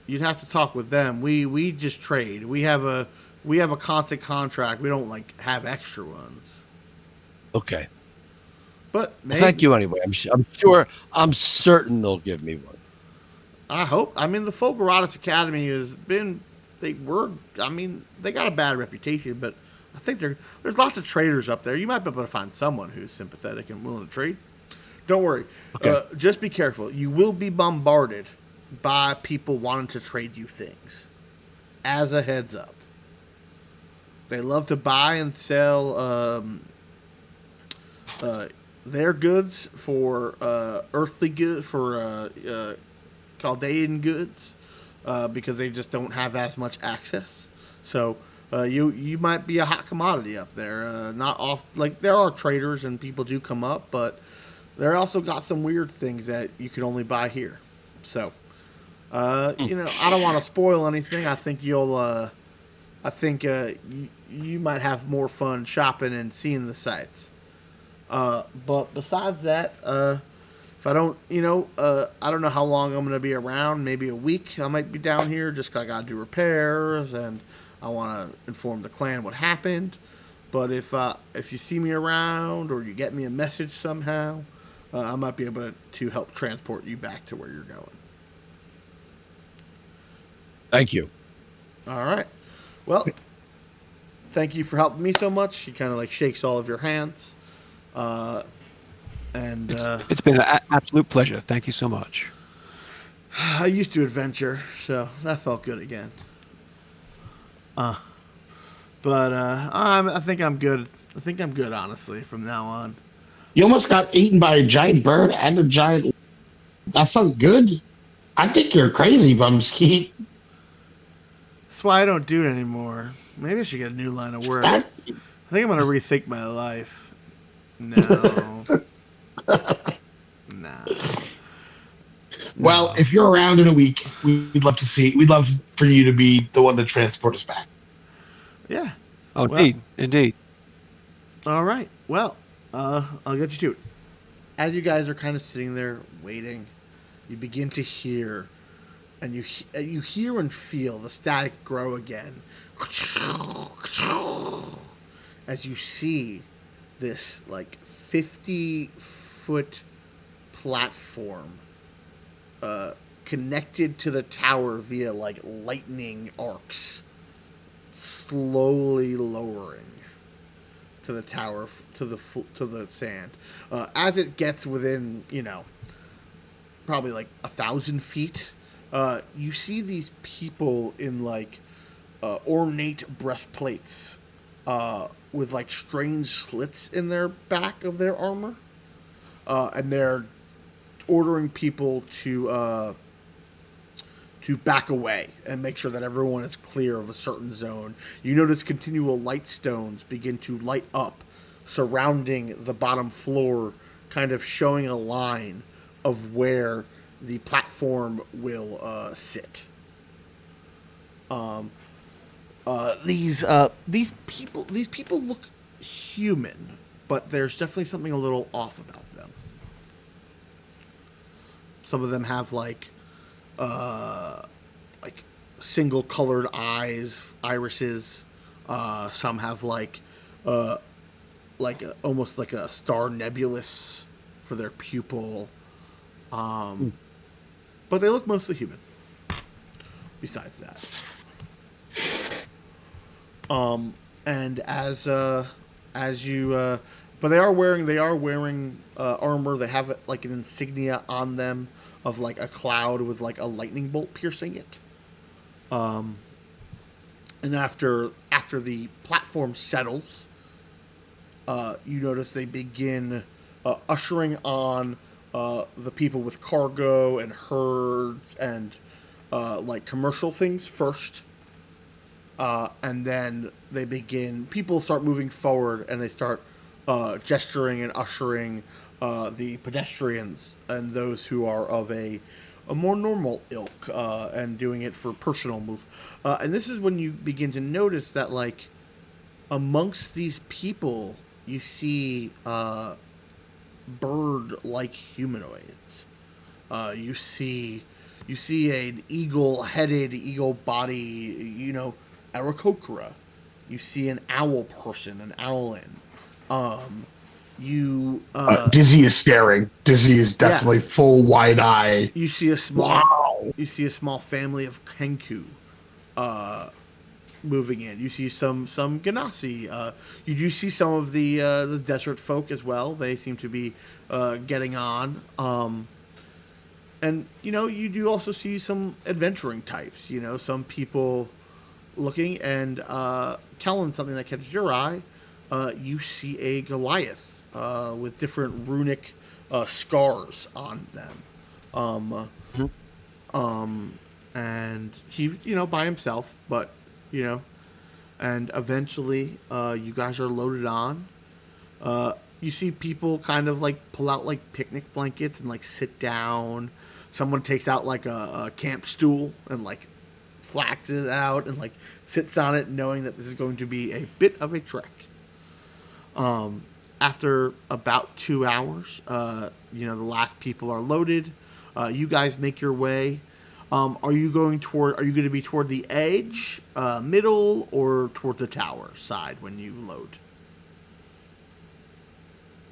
you'd have to talk with them. We just trade. We have a constant contract. We don't like have extra ones, Okay. but Well, thank maybe. you anyway. I'm sure. I'm certain they'll give me one. I hope. I mean, the Fulguratus Academy has been. They were. I mean, they got a bad reputation, but I think there's lots of traders up there. You might be able to find someone who's sympathetic and willing to trade. Don't worry. Okay. Just be careful. You will be bombarded by people wanting to trade you things. As a heads up, they love to buy and sell uh, their goods for earthly good for Chaldean goods because they just don't have as much access. So you might be a hot commodity up there. Not off like there are traders and people do come up, but they're also got some weird things that you can only buy here. So I don't want to spoil anything. I think you'll. I think you might have more fun shopping and seeing the sights. But besides that, if I don't, I don't know how long I'm going to be around. Maybe a week I might be down here just 'cause I got to do repairs and I want to inform the clan what happened. But if you see me around or you get me a message somehow, I might be able to help transport you back to where you're going. Thank you. All right. Well, thank you for helping me so much. He kind of like shakes all of your hands. And It's been an absolute pleasure. Thank you so much. I used to adventure, so that felt good again. But I think I'm good. I think I'm good, honestly, from now on. You almost got eaten by a giant bird and a giant. That felt good. I think you're crazy, Bumskeet. That's why I don't do it anymore. Maybe I should get a new line of work. I That think I'm gonna rethink my life. No, nah. well, if you're around in a week, we'd love to see. We'd love for you to be the one to transport us back. Yeah. Oh, Well- indeed. All right. Well, I'll get you to it. As you guys are kind of sitting there waiting, you begin to hear, and you hear and feel the static grow again. As you see this like 50-foot platform connected to the tower via like lightning arcs, slowly lowering to the tower to the sand. As it gets within, probably like 1,000 feet, you see these people in like ornate breastplates with like strange slits in their back of their armor, and they're ordering people to back away and make sure that everyone is clear of a certain zone. You notice continual light stones begin to light up surrounding the bottom floor, kind of showing a line of where the platform will sit. These people look human, but there's definitely something a little off about them. Some of them have like single colored irises. Some have almost like a star nebulous for their pupil. But they look mostly human. Besides that, and as you, but they are wearing armor. They have like an insignia on them of like a cloud with like a lightning bolt piercing it. And after the platform settles, you notice they begin ushering on the people with cargo and herds and like commercial things first. And then people start moving forward and they start gesturing and ushering the pedestrians and those who are of a more normal ilk and doing it for personal move. And this is when you begin to notice that, like, amongst these people, you see bird-like humanoids. You see an eagle-headed, eagle-body, Aarakocra. You see an owl person, an owlin. Dizzy is staring. Dizzy is definitely full wide eye. You see a small Wow. you see a small family of Kenku moving in. You see some Ganassi. You do see some of the desert folk as well. They seem to be getting on. And you do also see some adventuring types. Some people looking, and Kellen, something that catches your eye. You see a Goliath with different runic scars on them. Um, Mhm. and he's by himself, but you know, and eventually you guys are loaded on. You see people kind of like pull out like picnic blankets and like sit down. Someone takes out like a camp stool and like flacks it out and like sits on it, knowing that this is going to be a bit of a trek. After about 2 hours, the last people are loaded. You guys make your way. Are you going toward? Are you going to be toward the edge, middle, or toward the tower side when you load?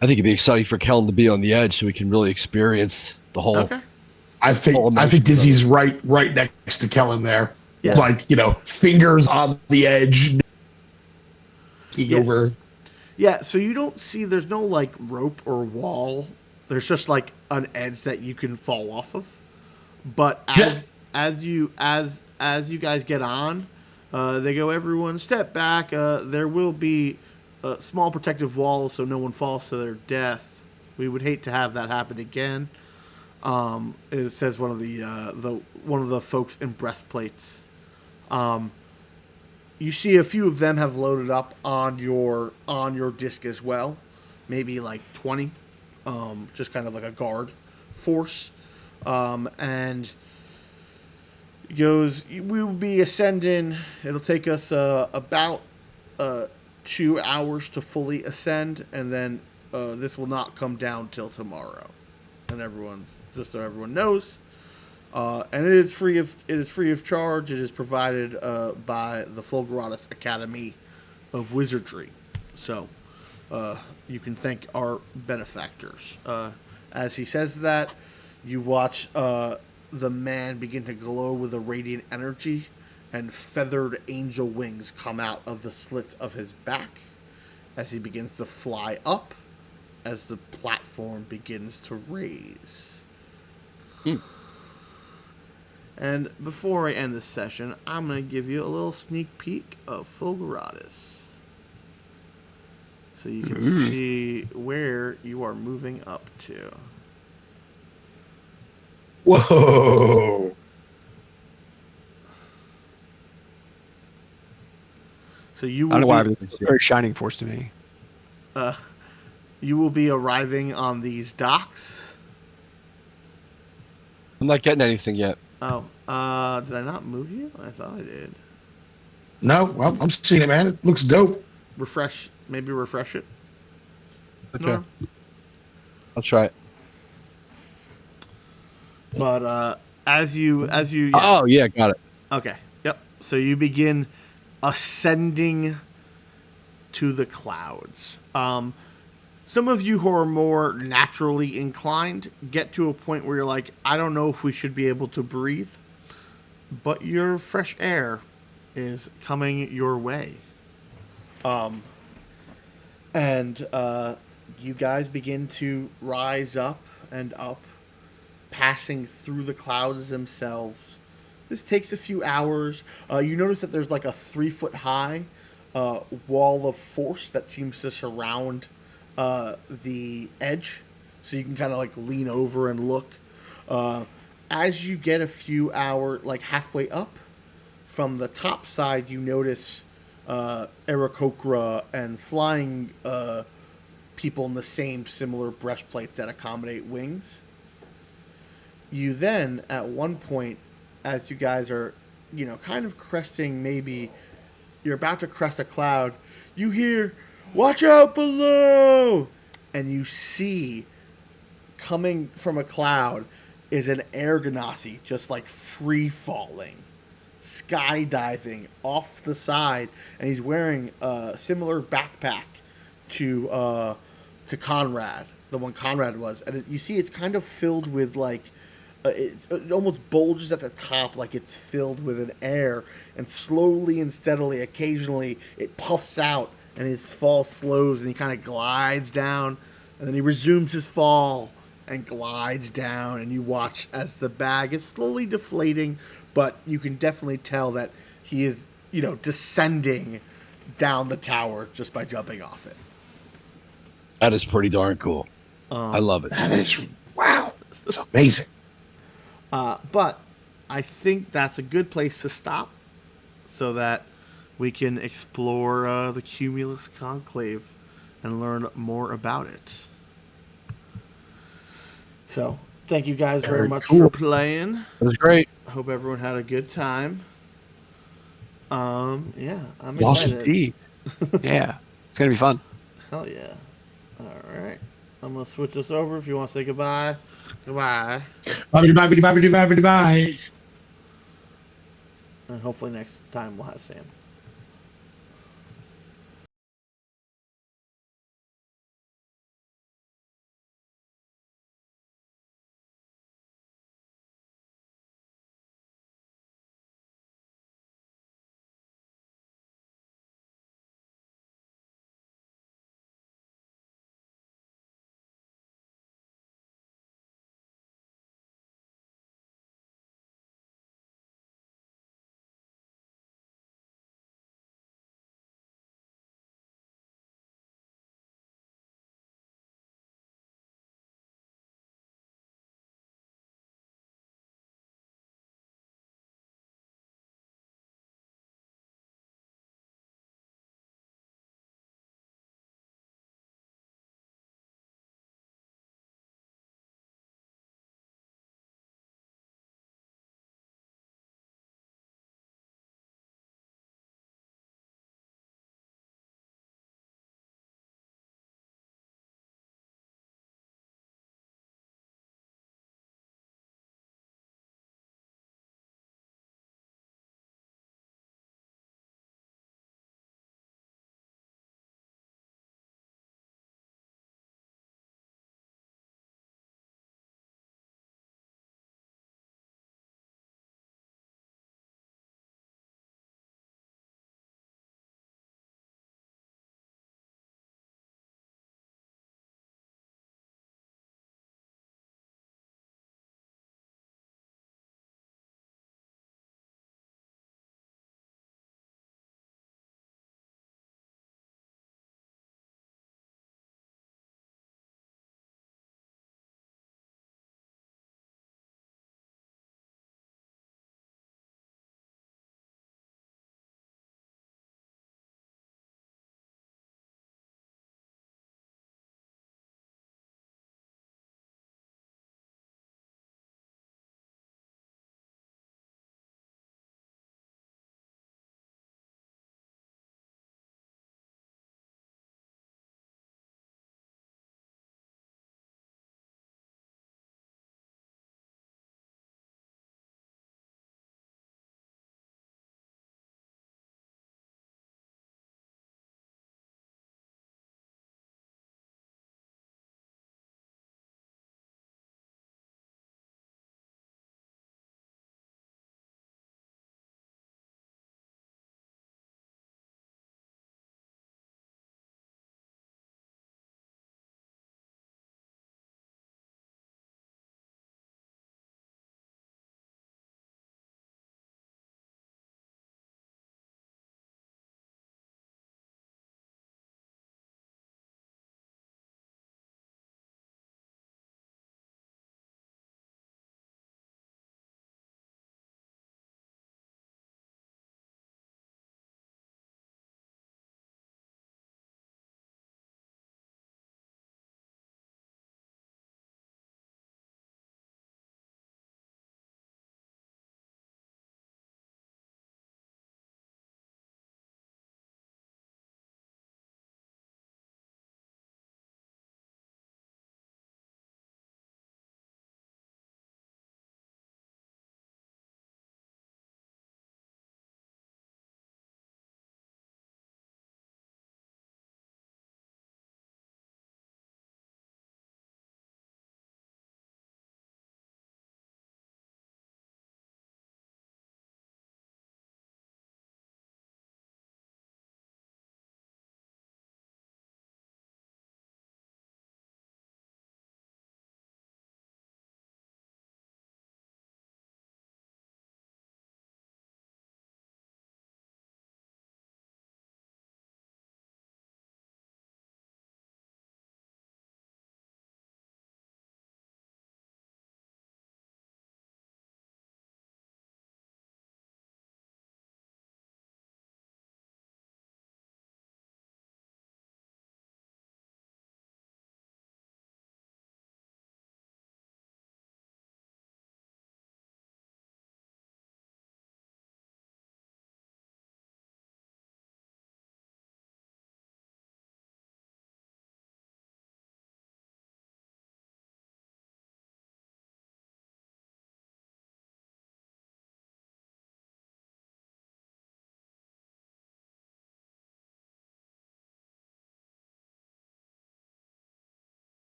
I think it'd be exciting for Kellen to be on the edge so we can really experience the whole Okay. I whole think emotions of it. Dizzy's right next to Kellen there. Yeah. Like, fingers on the edge, looking Yeah. over. Yeah. So you don't see. There's no like rope or wall. There's just like an edge that you can fall off of. But Yeah. as you guys get on, they go, everyone step back. There will be small protective walls so no one falls to their death. We would hate to have that happen again. It says one of the folks in breastplates. Um, you see a few of them have loaded up on your disc as well, maybe like 20, just kind of like a guard force, and he goes, we will be ascending. It'll take us about uh, 2 hours to fully ascend, and then this will not come down till tomorrow. And everyone, just so everyone knows, and it is free of charge. It is provided by the Fulguratus Academy of Wizardry, so you can thank our benefactors. As he says that, you watch the man begin to glow with a radiant energy, and feathered angel wings come out of the slits of his back as he begins to fly up as the platform begins to raise. Hmm. And before I end this session, I'm going to give you a little sneak peek of Fulguratus, so you can see where you are moving up to. Whoa. So you I don't will know why, be but it's very Shining Force to me. uh, you will be arriving on these docks. I'm not getting anything yet. Oh, did I not move you? I thought I did. No, well, I'm seeing it, man. It looks dope. Maybe refresh it. Okay, No, I'll try it. but as you yeah. Oh yeah, got it. Okay. Yep. So you begin ascending to the clouds. Some of you who are more naturally inclined get to a point where you're like, I don't know if we should be able to breathe, but your fresh air is coming your way. And you guys begin to rise up and up, passing through the clouds themselves. This takes a few hours. You notice that there's like a 3 foot high wall of force that seems to surround the edge, so you can kind of like lean over and look. Uh, as you get a few like halfway up from the top side, you notice Aarakocra and flying people in the same similar breastplates that accommodate wings. You then, at one point, as you guys are, kind of cresting, maybe you're about to crest a cloud, you hear, "Watch out below!" And you see, coming from a cloud, is an air ganassi just like free falling, skydiving off the side, and he's wearing a similar backpack to Conrad, the one Conrad was, and you see it's kind of filled with like it almost bulges at the top like it's filled with an air, and slowly and steadily, occasionally, it puffs out and his fall slows and he kind of glides down, and then he resumes his fall and glides down, and you watch as the bag is slowly deflating, but you can definitely tell that he is, descending down the tower just by jumping off it. That is pretty darn cool. I love it. That is wow. It's amazing. But I think that's a good place to stop so that we can explore the Cumulus Conclave and learn more about it. So, thank you guys very much for playing. It was great. Hope everyone had a good time. Yeah, I'm Awesome. excited. Indeed. Yeah, it's gonna be fun. Hell yeah. All right. I'm going to switch this over if you want to say goodbye. Goodbye. Bye. And hopefully next time we'll have Sam.